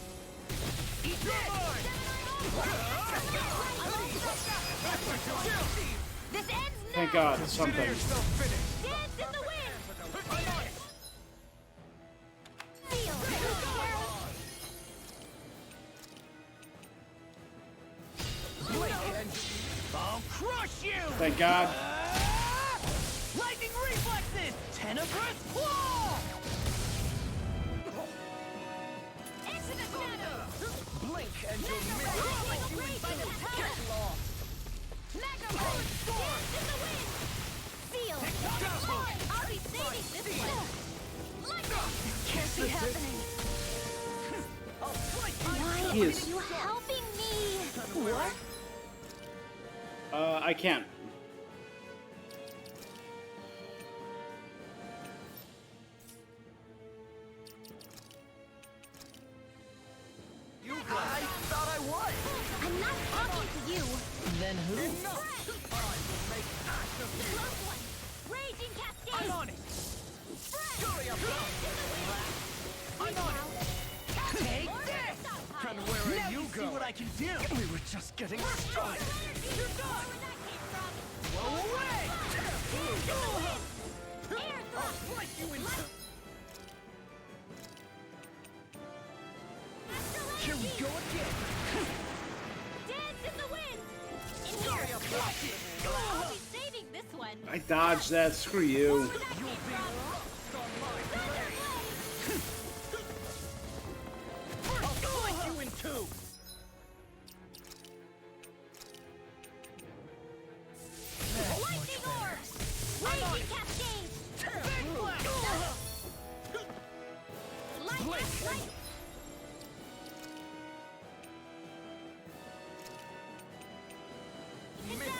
Speaker 6: Eat this!
Speaker 2: This ends now.
Speaker 1: Thank God, something.
Speaker 2: Dance in the wind. Feel.
Speaker 6: I'll crush you!
Speaker 1: Thank God.
Speaker 6: Lightning reflexes! Tenebrous claw!
Speaker 2: Into the shadow.
Speaker 11: Blink and you'll miss it. Get lost.
Speaker 2: Mega Blade. Dance in the wind. Feel. I'll be saving this one. Lightning.
Speaker 6: Can't see happening.
Speaker 2: Why
Speaker 1: He
Speaker 2: are
Speaker 1: is-
Speaker 2: you helping me? What?
Speaker 1: I can't.
Speaker 11: I thought I was.
Speaker 2: I'm not talking to you.
Speaker 6: Then who?
Speaker 2: Close one. Raging Cascade.
Speaker 6: I'm on it!
Speaker 11: Hurry up.
Speaker 2: I'm on it.
Speaker 6: Take this!
Speaker 11: And where are
Speaker 6: Now
Speaker 11: you
Speaker 6: see
Speaker 11: going?
Speaker 6: what I can do!
Speaker 11: We were just getting started.
Speaker 6: You're done! Blow away!
Speaker 2: Air thrust.
Speaker 11: Like you in
Speaker 6: Here we go again!
Speaker 2: Dance in the wind. In here. I'll be saving this one.
Speaker 1: I dodged that. Screw you.
Speaker 2: Where that came from.
Speaker 11: I'll split you in two.
Speaker 2: Lightning orb. Raging Cascade.
Speaker 6: Big blast!
Speaker 2: Light.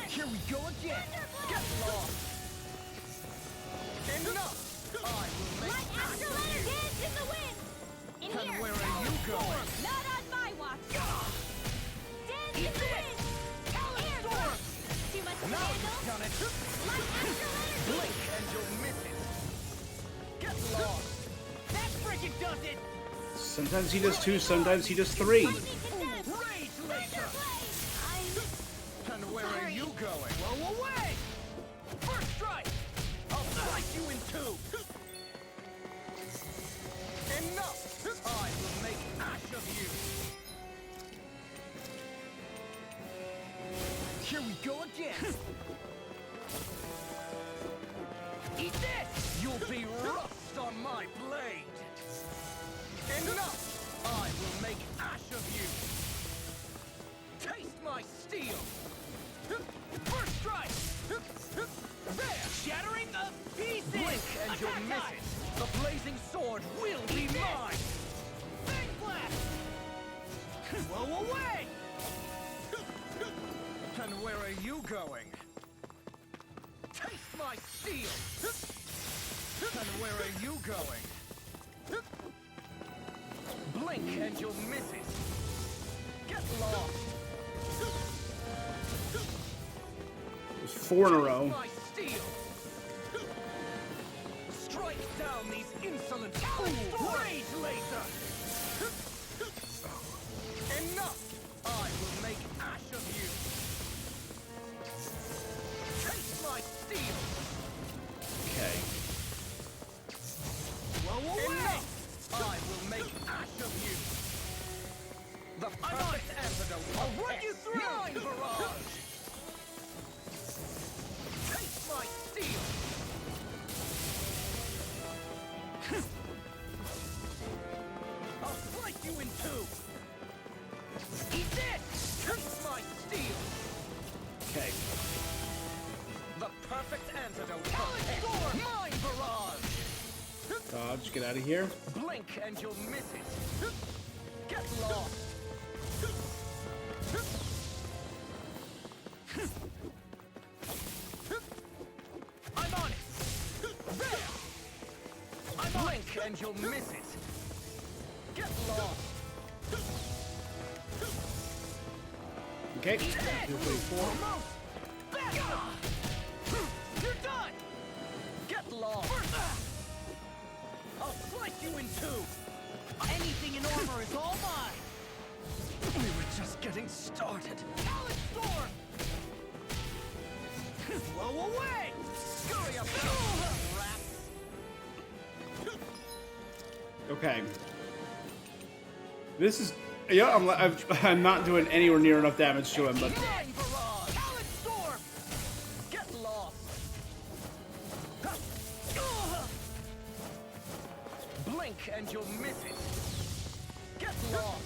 Speaker 11: Here we go again. Get lost. Enough. I will make
Speaker 2: Light after letter. Dance in the wind. In
Speaker 11: And
Speaker 2: here.
Speaker 11: where are you going?
Speaker 2: Not on my watch. Dance in the wind. Air thrust. Too much to
Speaker 11: Now
Speaker 2: handle.
Speaker 11: you've done it.
Speaker 2: Light after letter.
Speaker 11: Blink and you'll miss it. Get lost.
Speaker 6: That freaking does it!
Speaker 1: Sometimes he does 2, sometimes he does 3.
Speaker 11: Rage laser. And where are you going?
Speaker 6: Blow away! First strike!
Speaker 11: I'll slice you in two. Enough. I will make ash of you. Here we go again.
Speaker 6: Eat this!
Speaker 11: You'll be rust on my blade. Enough. I will make ash of you. Taste my steel.
Speaker 6: First strike! There! Shattering the pieces!
Speaker 11: Blink and you'll
Speaker 6: Attack
Speaker 11: miss
Speaker 6: time!
Speaker 11: it. The blazing sword will be mine.
Speaker 6: Big blast! Blow away!
Speaker 11: And where are you going? Taste my steel. And where are you going? Blink and you'll miss it. Get lost.
Speaker 1: There's 4 in a row.
Speaker 11: My steel. Strike down these insolent fools. Rage laser. Enough. I will make ash of you. Taste my steel.
Speaker 1: Okay.
Speaker 6: Blow away!
Speaker 11: Enough. I will make ash of you. The perfect antidote.
Speaker 6: I'll run you through!
Speaker 11: Mine barrage. Taste my steel. I'll slice you in two.
Speaker 6: Eat this!
Speaker 11: Taste my steel.
Speaker 1: Okay.
Speaker 11: The perfect antidote. Mine barrage.
Speaker 1: Dodge, get out of here.
Speaker 11: Blink and you'll miss it. Get lost.
Speaker 6: I'm on it!
Speaker 11: There. Blink and you'll miss it. Get lost.
Speaker 1: Okay. 244.
Speaker 11: Almost. Back up.
Speaker 6: You're done!
Speaker 11: Get lost. I'll slice you in two.
Speaker 6: Anything in armor is all mine!
Speaker 11: We were just getting started.
Speaker 6: Talent storm!
Speaker 8: Blow away! Scurry up, rats!
Speaker 1: Okay. This is... Yeah, I'm not doing anywhere near enough damage to him, but...
Speaker 8: Get lost! Blink and you'll miss it! Get lost!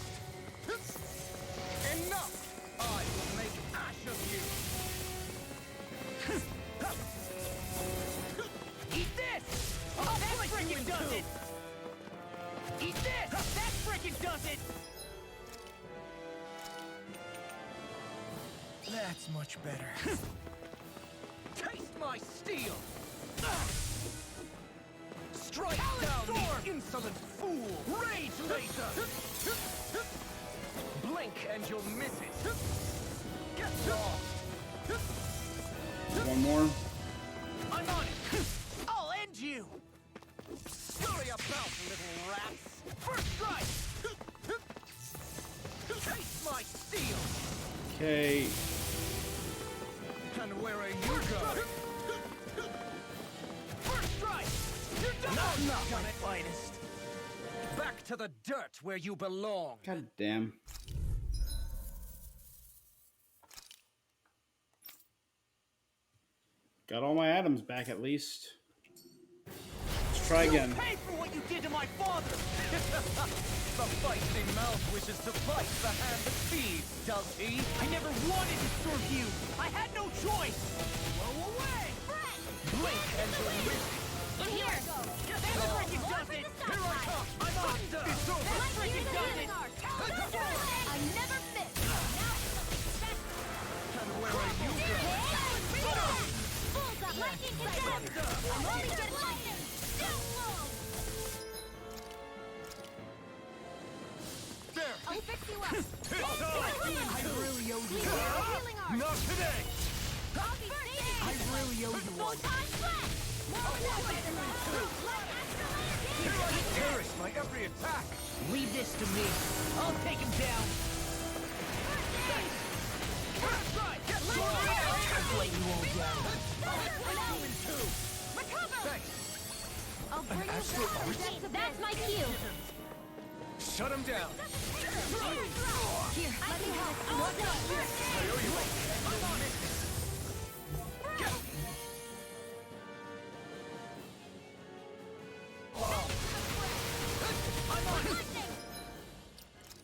Speaker 8: Enough! I will make ash of you! Eat this! Oh, that frickin' does it! Eat this! That frickin' does it! That's much better. Taste my steel! Strike down, the insolent fool! Rage laser! Blink and you'll miss it! Get lost!
Speaker 1: One more.
Speaker 8: I'm on it! I'll end you! Scurry about, little rats! First strike! Taste my steel!
Speaker 1: Okay.
Speaker 8: And where are you going? First strike! You're done! Not my finest! Back to the dirt where you belong!
Speaker 1: God damn. Got all my items back at least. Let's try again.
Speaker 8: Pay for what you did to my father! The feisty mouth wishes to bite the hand that feeds, does he? I never wanted to serve you! I had no choice! Blow away! Blink and you'll miss it!
Speaker 2: In here!
Speaker 8: Get that freaking does it! Here I come! I'm on! It's over!
Speaker 2: That
Speaker 8: Freaking does it!
Speaker 2: I never miss!
Speaker 8: And where are you going?
Speaker 2: Lightning condemned! I'm only getting lightning!
Speaker 8: There!
Speaker 2: I'll fix you up!
Speaker 8: I really owe you
Speaker 2: Healing
Speaker 8: one! Not today!
Speaker 2: I'll be saving!
Speaker 8: I really owe you one! Perish my every attack! Leave this to me. I'll take him down. I'll lay you all down. Thanks.
Speaker 2: I'll bring you back. That's my cue.
Speaker 8: Shut him down.
Speaker 2: Here, let me help.
Speaker 8: I owe you one. I'm on it.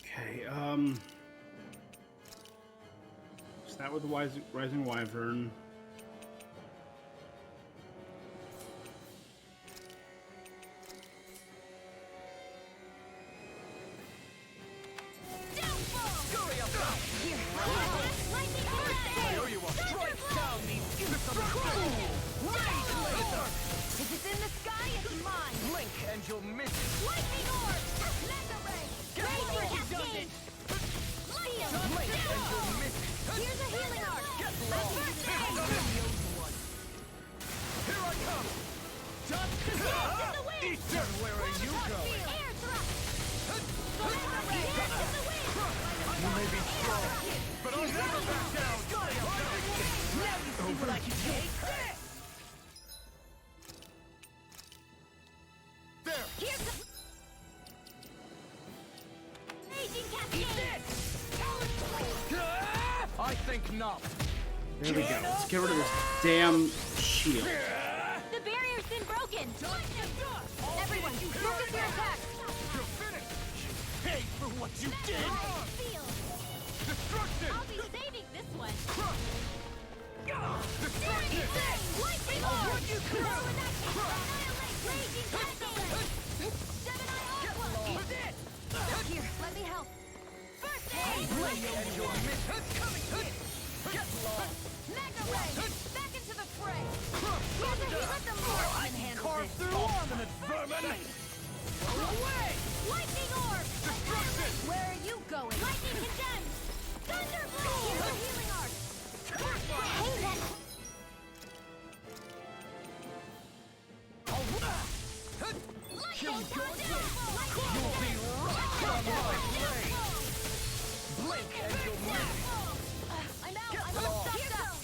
Speaker 1: Okay, start with the Rising Wyvern.
Speaker 2: If it's in the sky, it's mine.
Speaker 8: Blink and you'll miss it.
Speaker 2: Lightning orb! Mega ray! Raging cascade! Lightning!
Speaker 8: Blink and you'll miss it.
Speaker 2: Here's a healing arc!
Speaker 8: Get lost. Here I come. Eastern, where are you going?
Speaker 2: Air thrust! Mega ray!
Speaker 8: You may be strong, but I'll never back down. Now you see what I can take. There.
Speaker 2: Here's the... Raging cascade!
Speaker 8: I think not.
Speaker 1: There we go. Let's get rid of this damn shield.
Speaker 2: The barrier's been broken! Everyone, focus your attack!
Speaker 8: You're finished. Pay for what you did. Destruction.
Speaker 2: I'll be saving this one!
Speaker 8: Destruction.
Speaker 2: Lightning
Speaker 8: I'll
Speaker 2: orb!
Speaker 8: run you through.
Speaker 2: Annihilate raging cascade! Seven-eye aqua! Here, let me help! First aid!
Speaker 8: Blink and you'll miss. Coming. Get lost.
Speaker 2: Mega ray! Back into the fray! Here's a heal at the marksman handles
Speaker 8: Carve
Speaker 2: it!
Speaker 8: through obstinate vermin. Blow away.
Speaker 2: Lightning orb!
Speaker 8: Destruction.
Speaker 2: Where are you going? Lightning condemned! Thunder blade! Here's a healing arc! Hey, then! Lightning condemned!
Speaker 8: You'll be rocked on my blade. Blink and you'll miss.
Speaker 2: I'm out! I'm all stuffed up!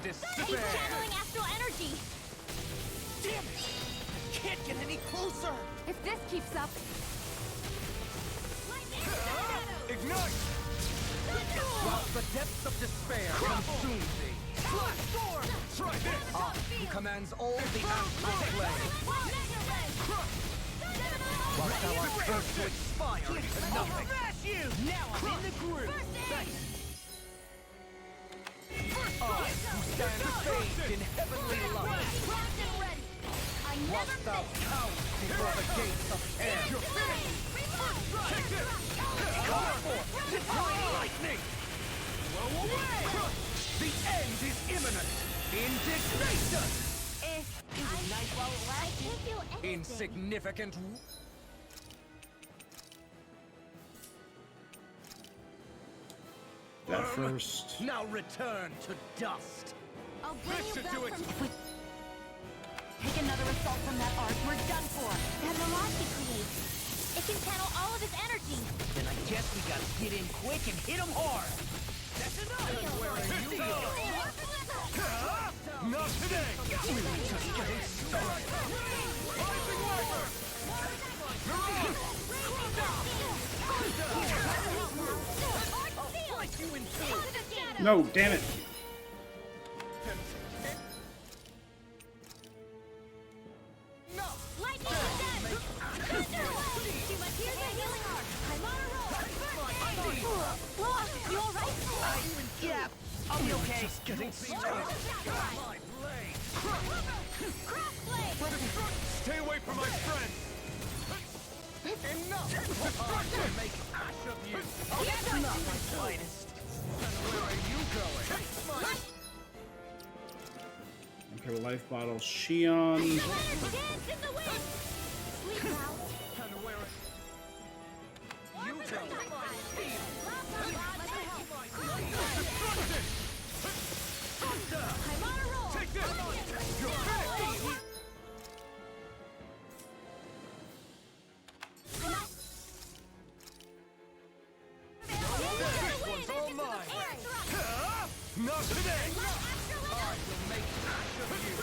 Speaker 8: despair!
Speaker 2: He's channeling astral energy!
Speaker 6: Damn it! I can't get any closer!
Speaker 4: If this keeps up,
Speaker 8: Ignite! While the depths of despair consume thee. Try this! Who commands all the astral plane? Whilst thou art cursed to expire into nothing.
Speaker 6: Now I'm in the groove!
Speaker 8: I, who stand bathed in heavenly light. Whilst thou cowerest before the gates of air. Take this! Come forth! Divine lightning! Blow away! The end is imminent! Indignation!
Speaker 2: It was nice while it lasted. I can't feel anything.
Speaker 8: Insignificant.
Speaker 1: That first.
Speaker 8: Now return to dust.
Speaker 2: I'll bring
Speaker 8: This
Speaker 2: you
Speaker 8: should
Speaker 2: back
Speaker 8: do it.
Speaker 2: from...
Speaker 4: take another assault from that arc, we're done for.
Speaker 2: That melange he creates. It can channel all of his energy.
Speaker 6: Then I guess we gotta get in quick and hit him hard!
Speaker 8: That's enough! Where are you going? Not today! We were just getting started! Rising Wiper!
Speaker 6: I'll slice you in two!
Speaker 1: No, damn it.
Speaker 8: No!
Speaker 2: Lightning again! Too much here's a healing arc. I'm on a roll. Lost, you alright?
Speaker 6: Yeah, I'll be okay.
Speaker 8: Just getting started! My blade!
Speaker 2: Cross blade!
Speaker 8: Stay away from my friends! Enough! Destruction! Make ash of you!
Speaker 6: That's not my finest.
Speaker 8: And where are you going?
Speaker 1: Okay, life bottle. Shion.
Speaker 2: Dance in the wind! Sleep now.
Speaker 8: And where are you going?
Speaker 2: I'm on a roll.
Speaker 8: Take this! You're back! This one's all mine! Not today! I will make ash of you!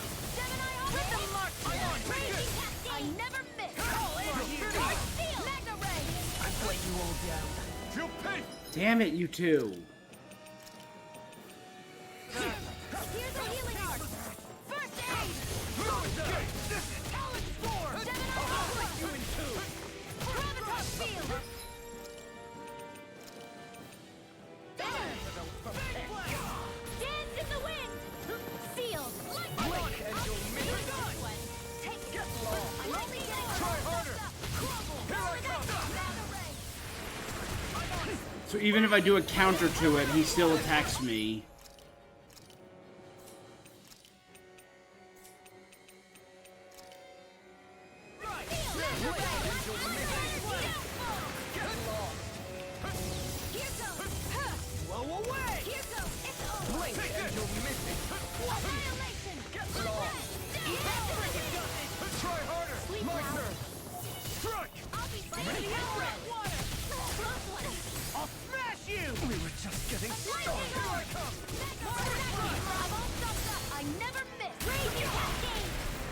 Speaker 2: Hit the mark! I never miss! Magna Ray!
Speaker 6: I've let you all down.
Speaker 8: Feel pain!
Speaker 1: Damn it, you two.
Speaker 2: Here's a healing arc! First aid!
Speaker 8: No escape! This is
Speaker 2: Talent Storm!
Speaker 8: I'll break you in two!
Speaker 2: Gravitas Field! Dance in the wind! Sealed!
Speaker 8: Blink and you'll miss it!
Speaker 2: Take
Speaker 8: Get low!
Speaker 2: I'm only getting
Speaker 8: Try harder! Here I come!
Speaker 1: So even if I do a counter to it, he still attacks me.
Speaker 6: Blow away!
Speaker 8: Blink and you'll miss it! Try harder! My turn! Strike!
Speaker 6: I'll smash you!
Speaker 8: We were just getting started! Here I come!
Speaker 2: I never miss! Raging Cascade!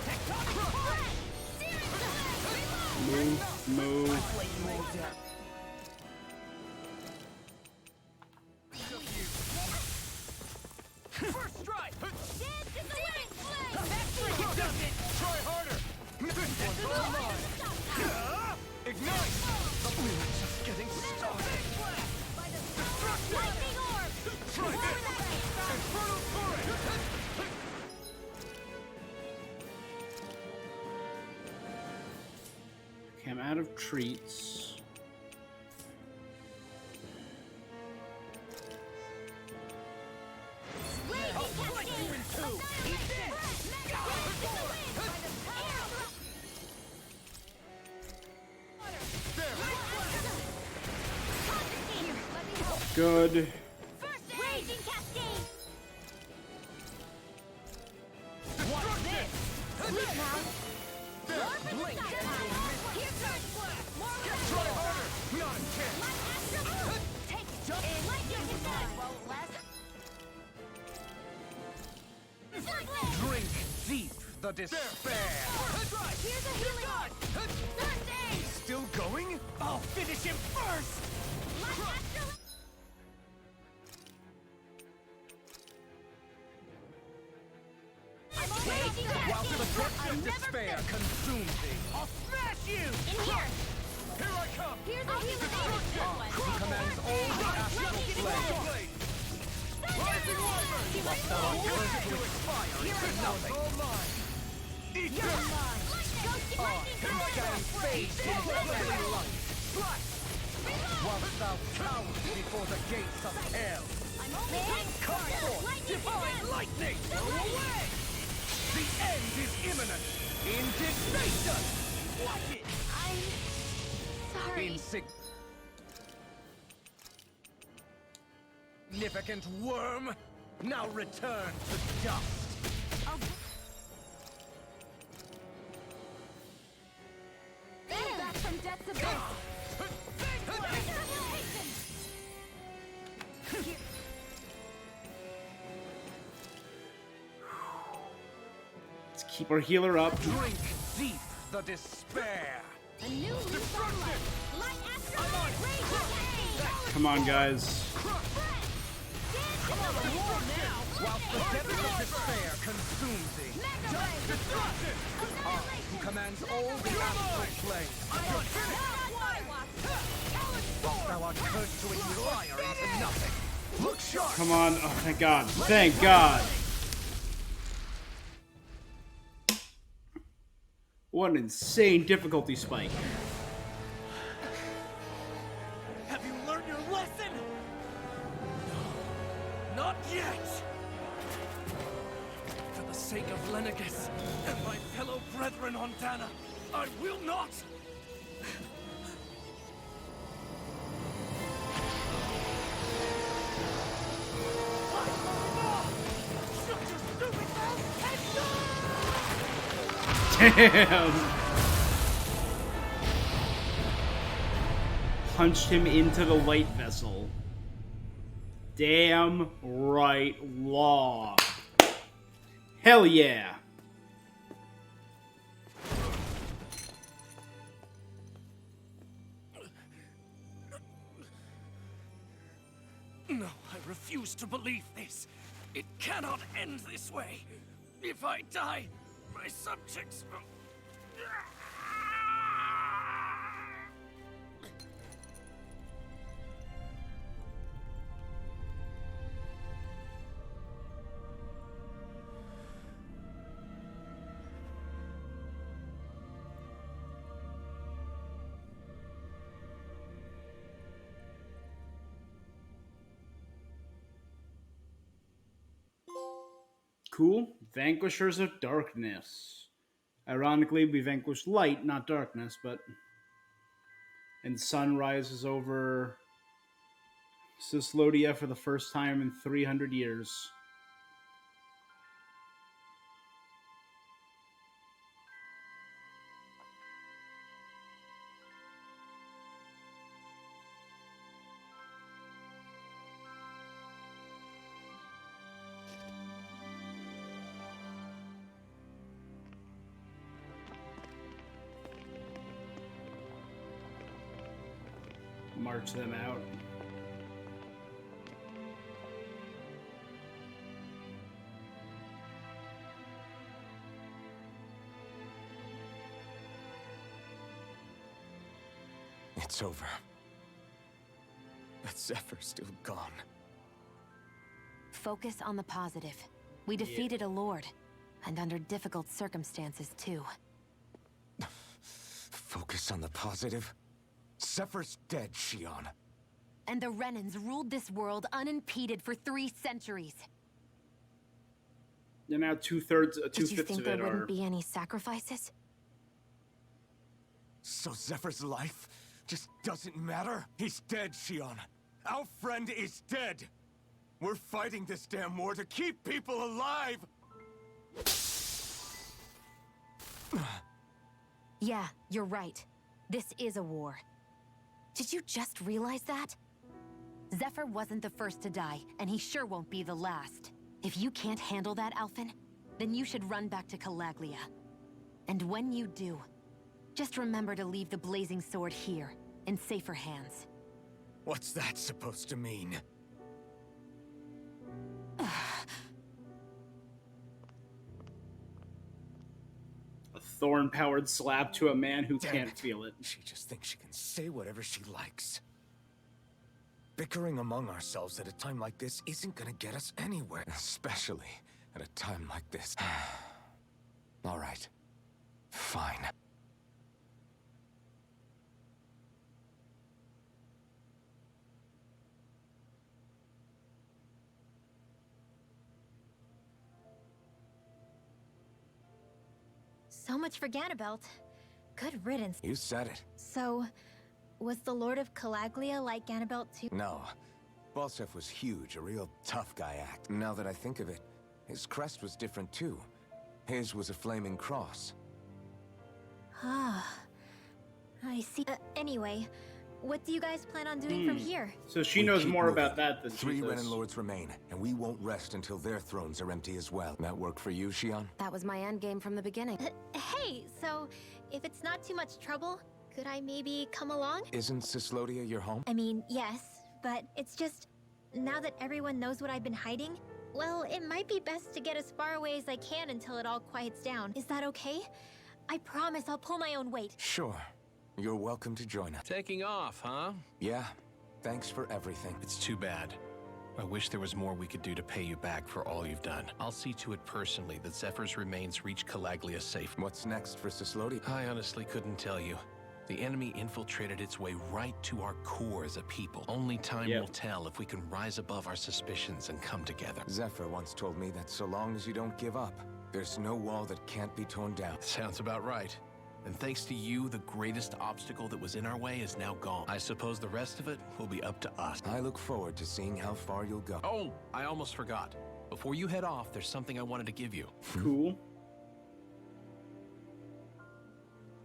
Speaker 2: Tectonic Play!
Speaker 1: Move.
Speaker 6: I've let you all down.
Speaker 8: First strike!
Speaker 2: Dance in the wind!
Speaker 8: It does it! Try harder! This one's all mine! Ignite! We were just getting started!
Speaker 2: Lightning Orb!
Speaker 8: Try this! Infernal Torrent!
Speaker 1: Okay, I'm out of treats.
Speaker 6: I'll slice you in two! Eat this!
Speaker 1: Good.
Speaker 2: Raging Cascade!
Speaker 6: Watch this!
Speaker 2: Sleep now!
Speaker 8: Blink and you'll miss it!
Speaker 2: Here's our square! More
Speaker 8: Try harder! Not a chance!
Speaker 2: Take it! Lightning attack!
Speaker 11: the despair.
Speaker 2: Here's a healing art.
Speaker 11: Still going?
Speaker 8: I'll finish him first!
Speaker 11: While the depths of despair consume thee.
Speaker 8: I'll smash you!
Speaker 2: In here.
Speaker 11: Here I come!
Speaker 2: Here's a healing art.
Speaker 11: He commands all the astral blade.
Speaker 8: Rising Wyvern!
Speaker 11: To expire into nothing.
Speaker 8: Eat
Speaker 2: You're
Speaker 8: this!
Speaker 2: mine.
Speaker 11: Can stand fade in heavenly light. Whilst thou cowerest before the gates of hell.
Speaker 2: I'm only
Speaker 11: Come forth, divine lightning!
Speaker 8: Go away!
Speaker 11: The end is imminent! Indignation!
Speaker 8: Watch it!
Speaker 2: I'm sorry.
Speaker 11: Insignificant worm! Now return to dust!
Speaker 2: Back from death's abyss.
Speaker 1: Let's keep our healer up.
Speaker 11: Drink deep the despair!
Speaker 2: A new leaf of life. Light after light. Rage.
Speaker 1: Come on, guys.
Speaker 11: Whilst the depths of despair consume thee.
Speaker 2: Destruction.
Speaker 11: Who commands all the astral planes. Thou art cursed to expire into nothing. Look sharp!
Speaker 1: Come on. Oh, thank God. Thank God. What an insane difficulty spike.
Speaker 8: Have you learned your lesson? No, not yet! For the sake of Lenegus and my fellow brethren on Dana, I will not!
Speaker 1: Damn! Punched him into the light vessel. Damn right law. Hell yeah!
Speaker 8: No, I refuse to believe this. It cannot end this way. If I die, my subjects will...
Speaker 1: Cool. Vanquishers of Darkness. Ironically, we vanquished light, not darkness, but... And sun rises over Cislodia for the first time in 300 years. March them out.
Speaker 3: It's over. But Zephyr's still gone.
Speaker 4: Focus on the positive. We defeated a lord. And under difficult circumstances, too.
Speaker 3: Focus on the positive? Zephyr's dead, Shion.
Speaker 4: And the Renans ruled this world unimpeded for 3 centuries.
Speaker 1: And now two-fifths
Speaker 4: Did you
Speaker 1: of
Speaker 4: think
Speaker 1: it
Speaker 4: there
Speaker 1: are...
Speaker 4: wouldn't be any sacrifices?
Speaker 3: So Zephyr's life just doesn't matter? He's dead, Shion. Our friend is dead. We're fighting this damn war to keep people alive!
Speaker 4: Yeah, you're right. This is a war. Did you just realize that? Zephyr wasn't the first to die, and he sure won't be the last. If you can't handle that, Alphen, then you should run back to Calaglia. And when you do, just remember to leave the blazing sword here, in safer hands.
Speaker 3: What's that supposed to mean?
Speaker 1: A thorn-powered slap to a man who
Speaker 3: Damn
Speaker 1: can't
Speaker 3: it.
Speaker 1: feel it.
Speaker 3: She just thinks she can say whatever she likes. Bickering among ourselves at a time like this isn't gonna get us anywhere. Especially at a time like this. All right. Fine.
Speaker 2: So much for Ganabelt. Good riddance.
Speaker 3: You said it.
Speaker 2: So, was the Lord of Calaglia like Ganabelt too?
Speaker 3: No. Balsef was huge, a real tough guy act. Now that I think of it, his crest was different too. His was a flaming cross.
Speaker 2: Ah, I see. Anyway, what do you guys plan on doing from here?
Speaker 1: So she
Speaker 3: We
Speaker 1: knows
Speaker 3: keep
Speaker 1: more
Speaker 3: moving.
Speaker 1: about that than
Speaker 3: Three
Speaker 1: she does.
Speaker 3: Renin Lords remain, and we won't rest until their thrones are empty as well. That work for you, Xion?
Speaker 4: That was my endgame from the beginning.
Speaker 2: Hey, so if it's not too much trouble, could I maybe come along?
Speaker 3: Isn't Cyslodia your home?
Speaker 2: I mean, yes, but it's just, now that everyone knows what I've been hiding, well, it might be best to get as far away as I can until it all quiets down. Is that okay? I promise I'll pull my own weight.
Speaker 3: Sure. You're welcome to join us.
Speaker 7: Taking off, huh?
Speaker 3: Yeah. Thanks for everything.
Speaker 7: It's too bad. I wish there was more we could do to pay you back for all you've done. I'll see to it personally that Zephyr's remains reach Calaglia safe.
Speaker 3: What's next for Cyslodia?
Speaker 7: I honestly couldn't tell you. The enemy infiltrated its way right to our core as a people. Only time will tell if we can rise above our suspicions and come together.
Speaker 3: Zephyr once told me that so long as you don't give up, there's no wall that can't be torn down.
Speaker 7: Sounds about right. And thanks to you, the greatest obstacle that was in our way is now gone. I suppose the rest of it will be up to us.
Speaker 3: I look forward to seeing how far you'll go.
Speaker 7: Oh, I almost forgot. Before you head off, there's something I wanted to give you.
Speaker 1: Cool.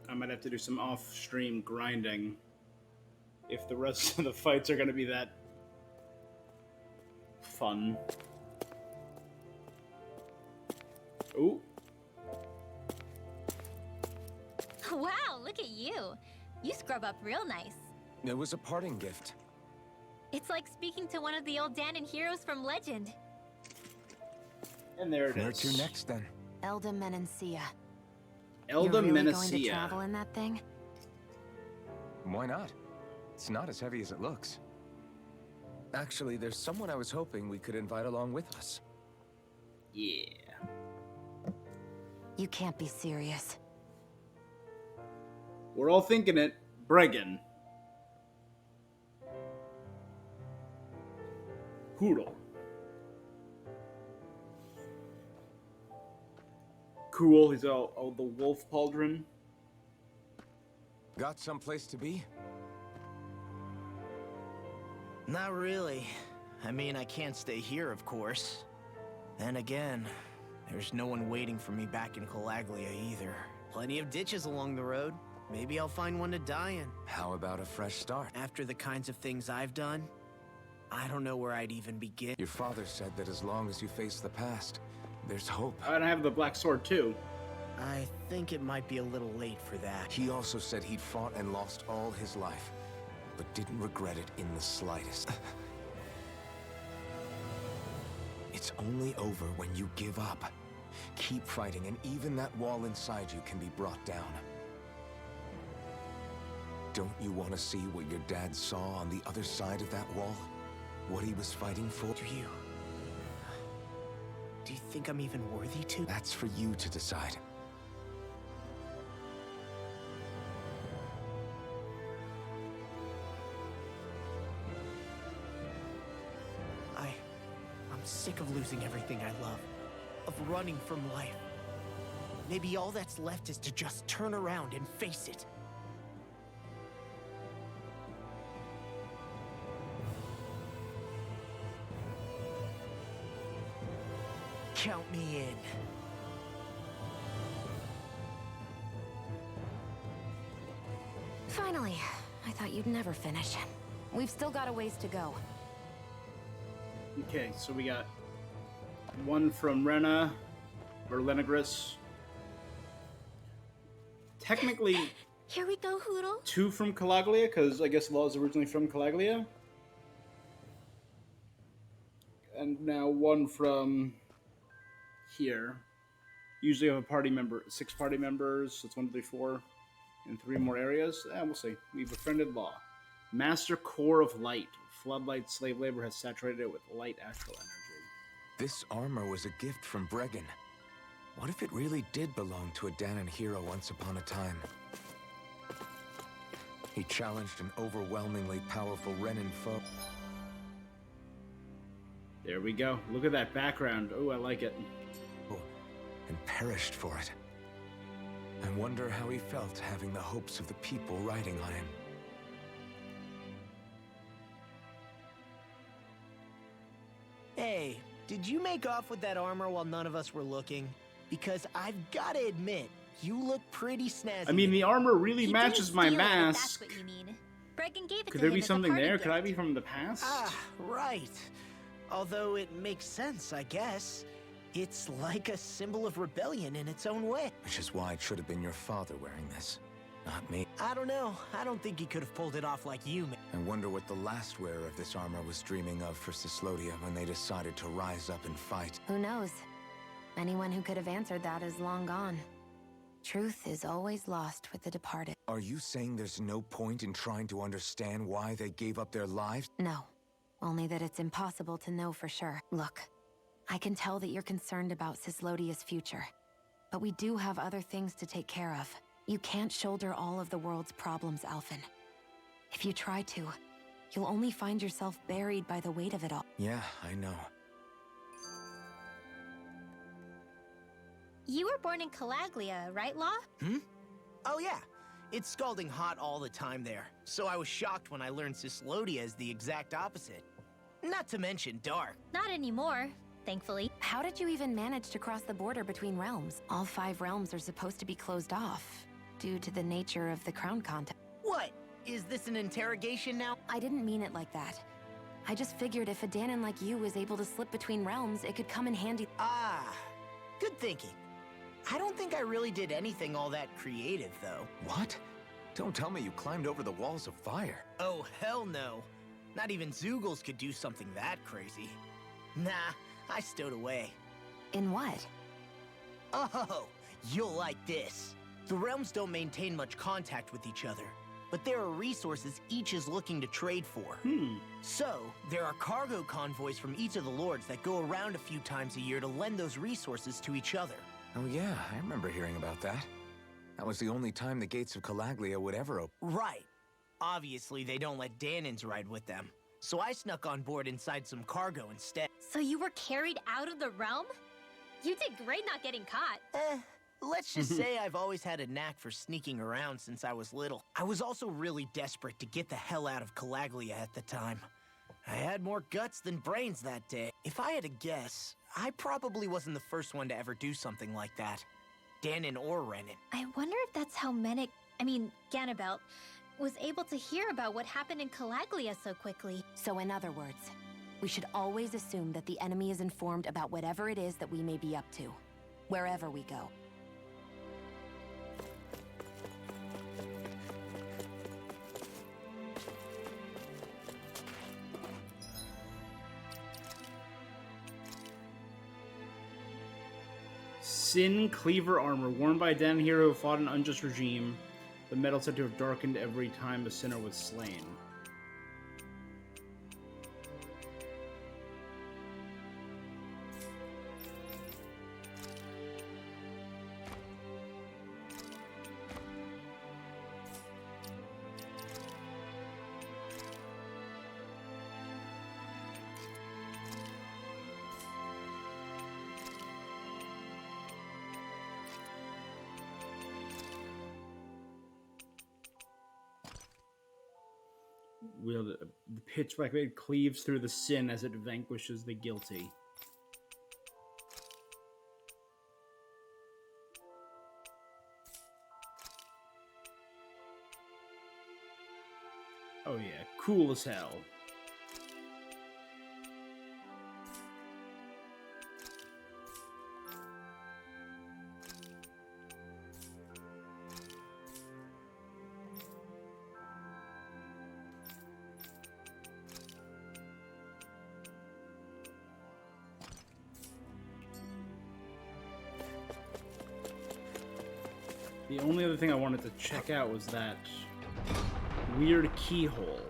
Speaker 1: I might have to do some off-stream grinding if the rest of the fights are going to be that fun. Ooh.
Speaker 2: Wow, look at you. You scrub up real nice.
Speaker 3: It was a parting gift.
Speaker 2: It's like speaking to one of the old Danon heroes from legend.
Speaker 1: And there it
Speaker 3: Where
Speaker 1: is.
Speaker 3: to next, then?
Speaker 4: Elda Menencia.
Speaker 1: Elda
Speaker 4: You're really going to
Speaker 1: Menecia.
Speaker 4: travel in that thing?
Speaker 3: Why not? It's not as heavy as it looks. Actually, there's someone I was hoping we could invite along with us.
Speaker 1: Yeah.
Speaker 4: You can't be serious.
Speaker 1: We're all thinking it. Bregan. Hoodle. Cool, he's all the wolf pauldron.
Speaker 3: Got someplace to be?
Speaker 6: Not really. I mean, I can't stay here, of course. Then again, there's no one waiting for me back in Calaglia either. Plenty of ditches along the road. Maybe I'll find one to die in.
Speaker 3: How about a fresh start?
Speaker 6: After the kinds of things I've done, I don't know where I'd even begin.
Speaker 3: Your father said that as long as you face the past, there's hope.
Speaker 1: And I have the black sword too.
Speaker 6: I think it might be a little late for that.
Speaker 3: He also said he'd fought and lost all his life, but didn't regret it in the slightest. It's only over when you give up. Keep fighting, and even that wall inside you can be brought down. Don't you want to see what your dad saw on the other side of that wall? What he was fighting for?
Speaker 6: Do you think I'm even worthy to?
Speaker 3: That's for you to decide.
Speaker 6: I'm sick of losing everything I love, of running from life. Maybe all that's left is to just turn around and face it. Count me in.
Speaker 4: Finally. I thought you'd never finish. We've still got a ways to go.
Speaker 1: Okay, so we got one from Rena, or Lenegris. Technically,
Speaker 2: Here we go, Hoodle.
Speaker 1: 2 from Calaglia, because I guess Law is originally from Calaglia. And now 1 from here. Usually have a party member, 6 party members, so it's 1, 2, 3, 4, and 3 more areas. We'll see. We befriended Law. Master Core of Light. Floodlight slave labor has saturated it with light astral energy.
Speaker 3: This armor was a gift from Bregan. What if it really did belong to a Danon hero once upon a time? He challenged an overwhelmingly powerful Renin foe.
Speaker 1: There we go. Look at that background. Oh, I like it.
Speaker 3: And perished for it. I wonder how he felt having the hopes of the people riding on him.
Speaker 6: Hey, did you make off with that armor while none of us were looking? Because I've gotta admit, you look pretty snazzy.
Speaker 1: I mean, the armor really
Speaker 2: He
Speaker 1: matches
Speaker 2: didn't
Speaker 1: my
Speaker 2: steal it, if
Speaker 1: mask.
Speaker 2: That's what you mean. Bregan gave it
Speaker 1: Could
Speaker 2: to
Speaker 1: there
Speaker 2: him
Speaker 1: be
Speaker 2: as a
Speaker 1: something
Speaker 2: party
Speaker 1: there? Could I
Speaker 2: gift.
Speaker 1: be from the past?
Speaker 6: Ah, right. Although it makes sense, I guess. It's like a symbol of rebellion in its own way.
Speaker 3: Which is why it should have been your father wearing this, not me.
Speaker 6: I don't know. I don't think he could have pulled it off like you, man.
Speaker 3: I wonder what the last wearer of this armor was dreaming of for Cyslodia when they decided to rise up and fight.
Speaker 4: Who knows? Anyone who could have answered that is long gone. Truth is always lost with the departed.
Speaker 3: Are you saying there's no point in trying to understand why they gave up their lives?
Speaker 4: No. Only that it's impossible to know for sure. Look, I can tell that you're concerned about Cyslodia's future. But we do have other things to take care of. You can't shoulder all of the world's problems, Alphen. If you try to, you'll only find yourself buried by the weight of it all.
Speaker 3: Yeah, I know.
Speaker 2: You were born in Calaglia, right, Law?
Speaker 6: Oh yeah. It's scalding hot all the time there. So I was shocked when I learned Cyslodia is the exact opposite. Not to mention dark.
Speaker 2: Not anymore, thankfully.
Speaker 4: How did you even manage to cross the border between realms? All 5 realms are supposed to be closed off, due to the nature of the crown contest.
Speaker 6: What? Is this an interrogation now?
Speaker 4: I didn't mean it like that. I just figured if a Danon like you was able to slip between realms, it could come in handy.
Speaker 6: Ah, good thinking. I don't think I really did anything all that creative, though.
Speaker 3: What? Don't tell me you climbed over the walls of fire.
Speaker 6: Oh, hell no. Not even Zoogles could do something that crazy. Nah, I stowed away.
Speaker 4: In what?
Speaker 6: Oh, you'll like this. The realms don't maintain much contact with each other, but there are resources each is looking to trade for. So, there are cargo convoys from each of the lords that go around a few times a year to lend those resources to each other.
Speaker 3: Oh yeah, I remember hearing about that. That was the only time the gates of Calaglia would ever open.
Speaker 6: Right. Obviously, they don't let Danons ride with them. So I snuck on board inside some cargo instead.
Speaker 2: So you were carried out of the realm? You did great not getting caught.
Speaker 6: Let's just say I've always had a knack for sneaking around since I was little. I was also really desperate to get the hell out of Calaglia at the time. I had more guts than brains that day. If I had to guess, I probably wasn't the first one to ever do something like that. Danon or Renin.
Speaker 2: I wonder if that's how Ganabelt, was able to hear about what happened in Calaglia so quickly.
Speaker 4: So in other words, we should always assume that the enemy is informed about whatever it is that we may be up to, wherever we go.
Speaker 1: Sin Cleaver armor, worn by a Danon hero who fought an unjust regime. The metal said to have darkened every time a sinner was slain. The pitch black blade cleaves through the sin as it vanquishes the guilty. Oh yeah, cool as hell. The only other thing I wanted to check out was that weird keyhole.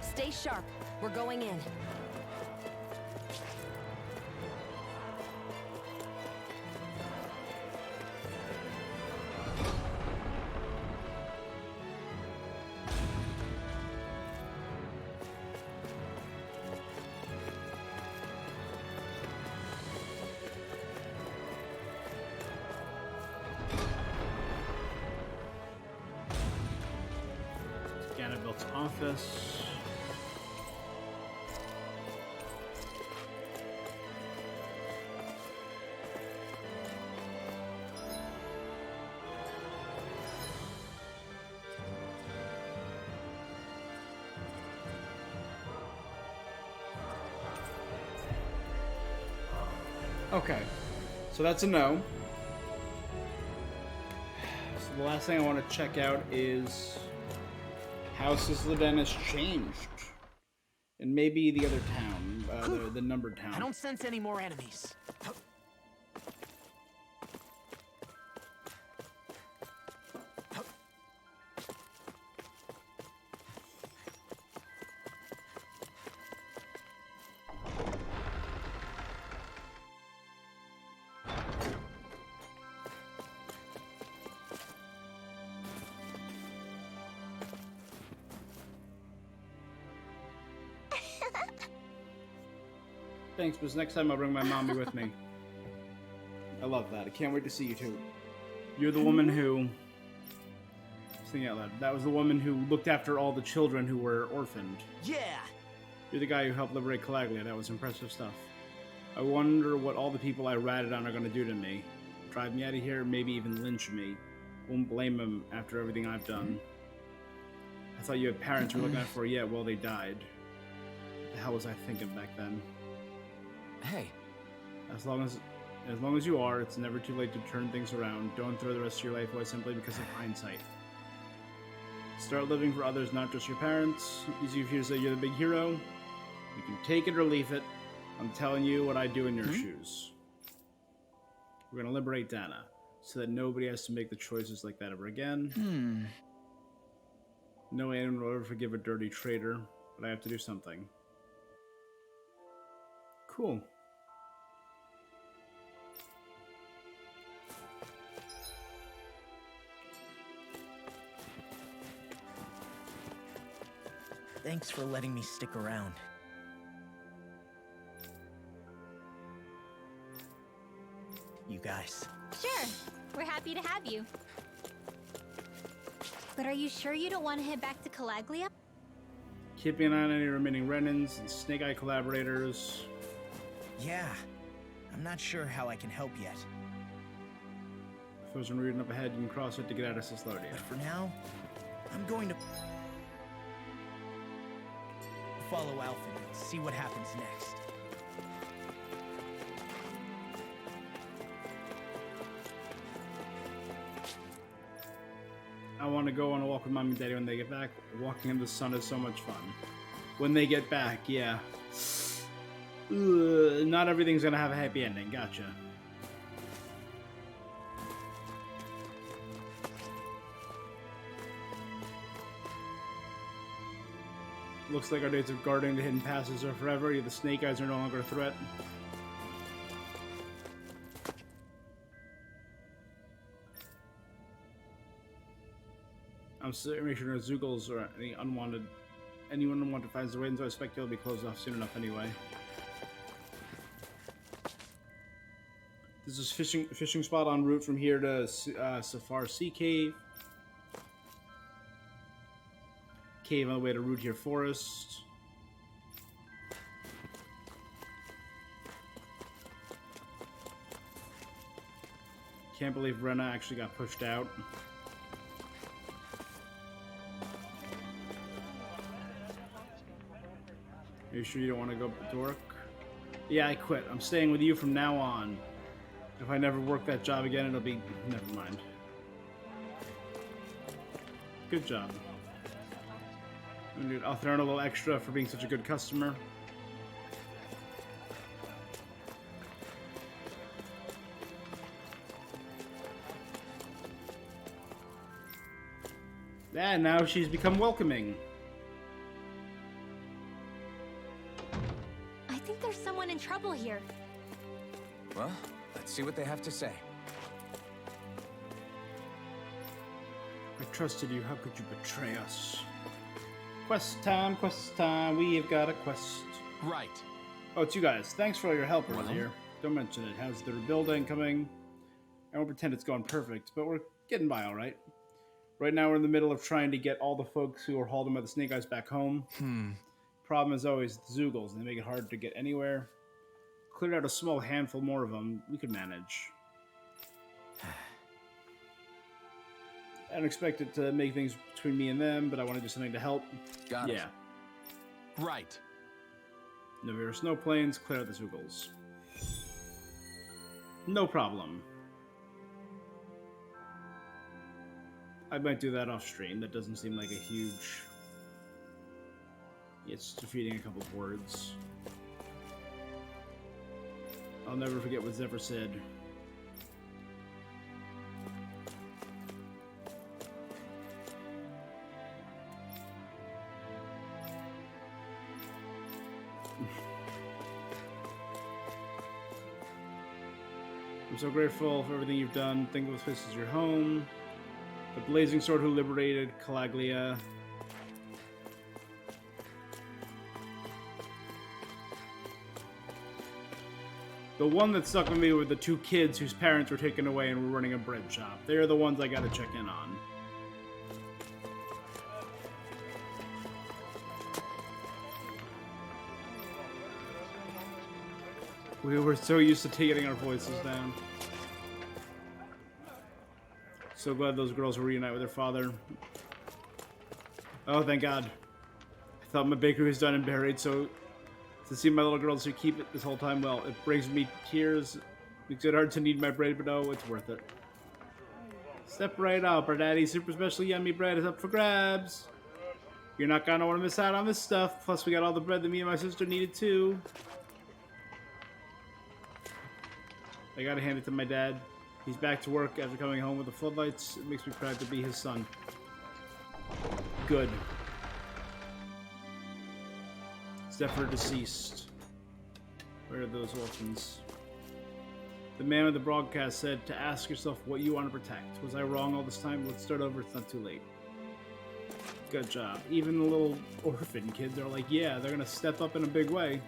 Speaker 4: Stay sharp. We're going in.
Speaker 1: Ganabelt's office. Okay, so that's a no. So the last thing I want to check out is how Sisloden has changed. And maybe the other town, the numbered town.
Speaker 6: I don't sense any more enemies.
Speaker 1: Thanks, but next time I'll bring my mommy with me. I love that. I can't wait to see you too. You're the woman who... Sing out loud. That was the woman who looked after all the children who were orphaned.
Speaker 6: Yeah!
Speaker 1: You're the guy who helped liberate Calaglia. That was impressive stuff. I wonder what all the people I ratted on are going to do to me. Drive me out of here, maybe even lynch me. Won't blame them after everything I've done. I thought you had parents you were looking out for, yeah, well, they died. What the hell was I thinking back then?
Speaker 3: Hey.
Speaker 1: As long as you are, it's never too late to turn things around. Don't throw the rest of your life away simply because of hindsight. Start living for others, not just your parents. Easy for you to say you're the big hero. You can take it or leave it. I'm telling you what I'd do in your shoes. We're gonna liberate Dana, so that nobody has to make the choices like that ever again. No anyone will ever forgive a dirty traitor, but I have to do something. Cool.
Speaker 6: Thanks for letting me stick around. You guys.
Speaker 2: Sure, we're happy to have you. But are you sure you don't want to head back to Calaglia?
Speaker 1: Keeping an eye on any remaining Renans and Snake Eye collaborators.
Speaker 6: Yeah, I'm not sure how I can help yet.
Speaker 1: If there's one reading up ahead, you can cross it to get out of Sislodia.
Speaker 6: But for now, I'm going to follow Alphen and see what happens next.
Speaker 1: I want to go on a walk with Mom and Daddy when they get back. Walking in the sun is so much fun. When they get back, yeah. Ugh, not everything's gonna have a happy ending. Gotcha. Looks like our days of guarding the hidden passes are forever. The Snake Eyes are no longer a threat. I'm still making sure no Zoogles or anyone unwanted finds their way, and so I expect they'll be closed off soon enough anyway. This is fishing spot en route from here to Safar Sea Cave. Cave on the way to Root Here Forest. Can't believe Renna actually got pushed out. Are you sure you don't want to go to work? Yeah, I quit. I'm staying with you from now on. If I never work that job again, it'll be... Never mind. Good job. I'll throw in a little extra for being such a good customer. And now she's become welcoming.
Speaker 2: I think there's someone in trouble here.
Speaker 3: Well, let's see what they have to say.
Speaker 1: I trusted you. How could you betray us? Quest time, quest time. We have got a quest.
Speaker 7: Right.
Speaker 1: Oh, it's you guys. Thanks for all your help
Speaker 7: Well?
Speaker 1: earlier. Don't mention it. How's the rebuilding coming? I won't pretend it's going perfect, but we're getting by all right. Right now, we're in the middle of trying to get all the folks who were hauled in by the Snake Eyes back home. Problem is always the Zoogles, and they make it hard to get anywhere. Cleared out a small handful more of them. We could manage. I don't expect it to make things between me and them, but I want to do something to help.
Speaker 3: Got it.
Speaker 7: Right.
Speaker 1: Navira snow plains, clear out the Zoogles. No problem. I might do that off stream. That doesn't seem like a huge... It's defeating a couple of words. I'll never forget what Zephyr said. I'm so grateful for everything you've done. Think of this as your home. The blazing sword who liberated Calaglia. The one that stuck with me were the two kids whose parents were taken away and were running a bread shop. They're the ones I gotta check in on. We were so used to getting our voices down. So glad those girls will reunite with their father. Oh, thank God. I thought my bakery was done and buried, so to see my little girls who keep it this whole time, well, it brings me tears. Makes it hard to need my bread, but oh, it's worth it. Step right up. Our daddy's super special yummy bread is up for grabs. You're not gonna want to miss out on this stuff. Plus, we got all the bread that me and my sister needed too. I gotta hand it to my dad. He's back to work after coming home with the floodlights. It makes me proud to be his son. Good. Zephyr deceased. Where are those orphans? The man with the broadcast said to ask yourself what you want to protect. Was I wrong all this time? Let's start over. It's not too late. Good job. Even the little orphan kids are like, yeah, they're gonna step up in a big way.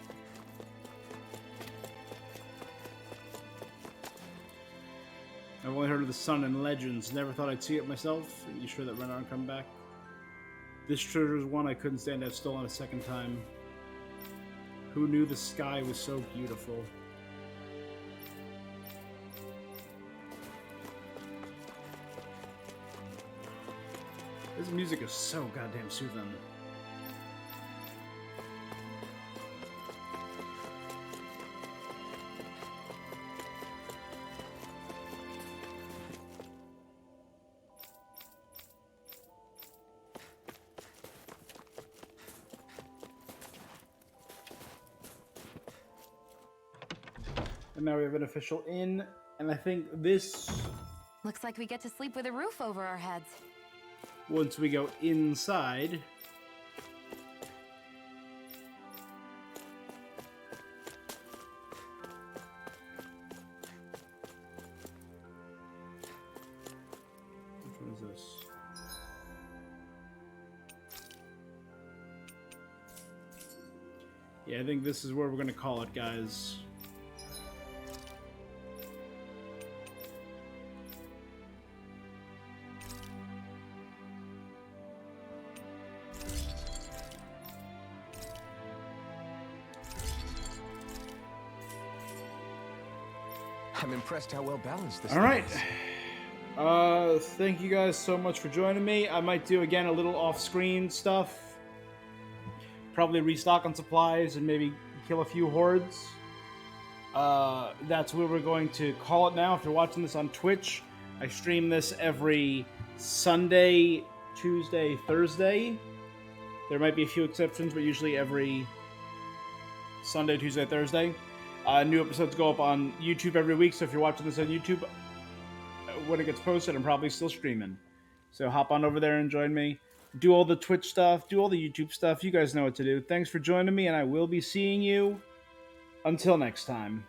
Speaker 1: I've only heard of the sun in legends. Never thought I'd see it myself. Are you sure that Renan come back? This treasure is one I couldn't stand to have stolen a second time. Who knew the sky was so beautiful? This music is so goddamn soothing. And now we have an official inn, and I think this...
Speaker 4: Looks like we get to sleep with a roof over our heads.
Speaker 1: Once we go inside... Which one is this? Yeah, I think this is where we're gonna call it, guys.
Speaker 3: I'm impressed how well balanced this
Speaker 1: All right.
Speaker 3: is.
Speaker 1: Thank you guys so much for joining me. I might do, again, a little off-screen stuff. Probably restock on supplies and maybe kill a few hordes. That's where we're going to call it now. If you're watching this on Twitch, I stream this every Sunday, Tuesday, Thursday. There might be a few exceptions, but usually every Sunday, Tuesday, Thursday. New episodes go up on YouTube every week, so if you're watching this on YouTube, when it gets posted, I'm probably still streaming. So hop on over there and join me. Do all the Twitch stuff, do all the YouTube stuff. You guys know what to do. Thanks for joining me, and I will be seeing you until next time.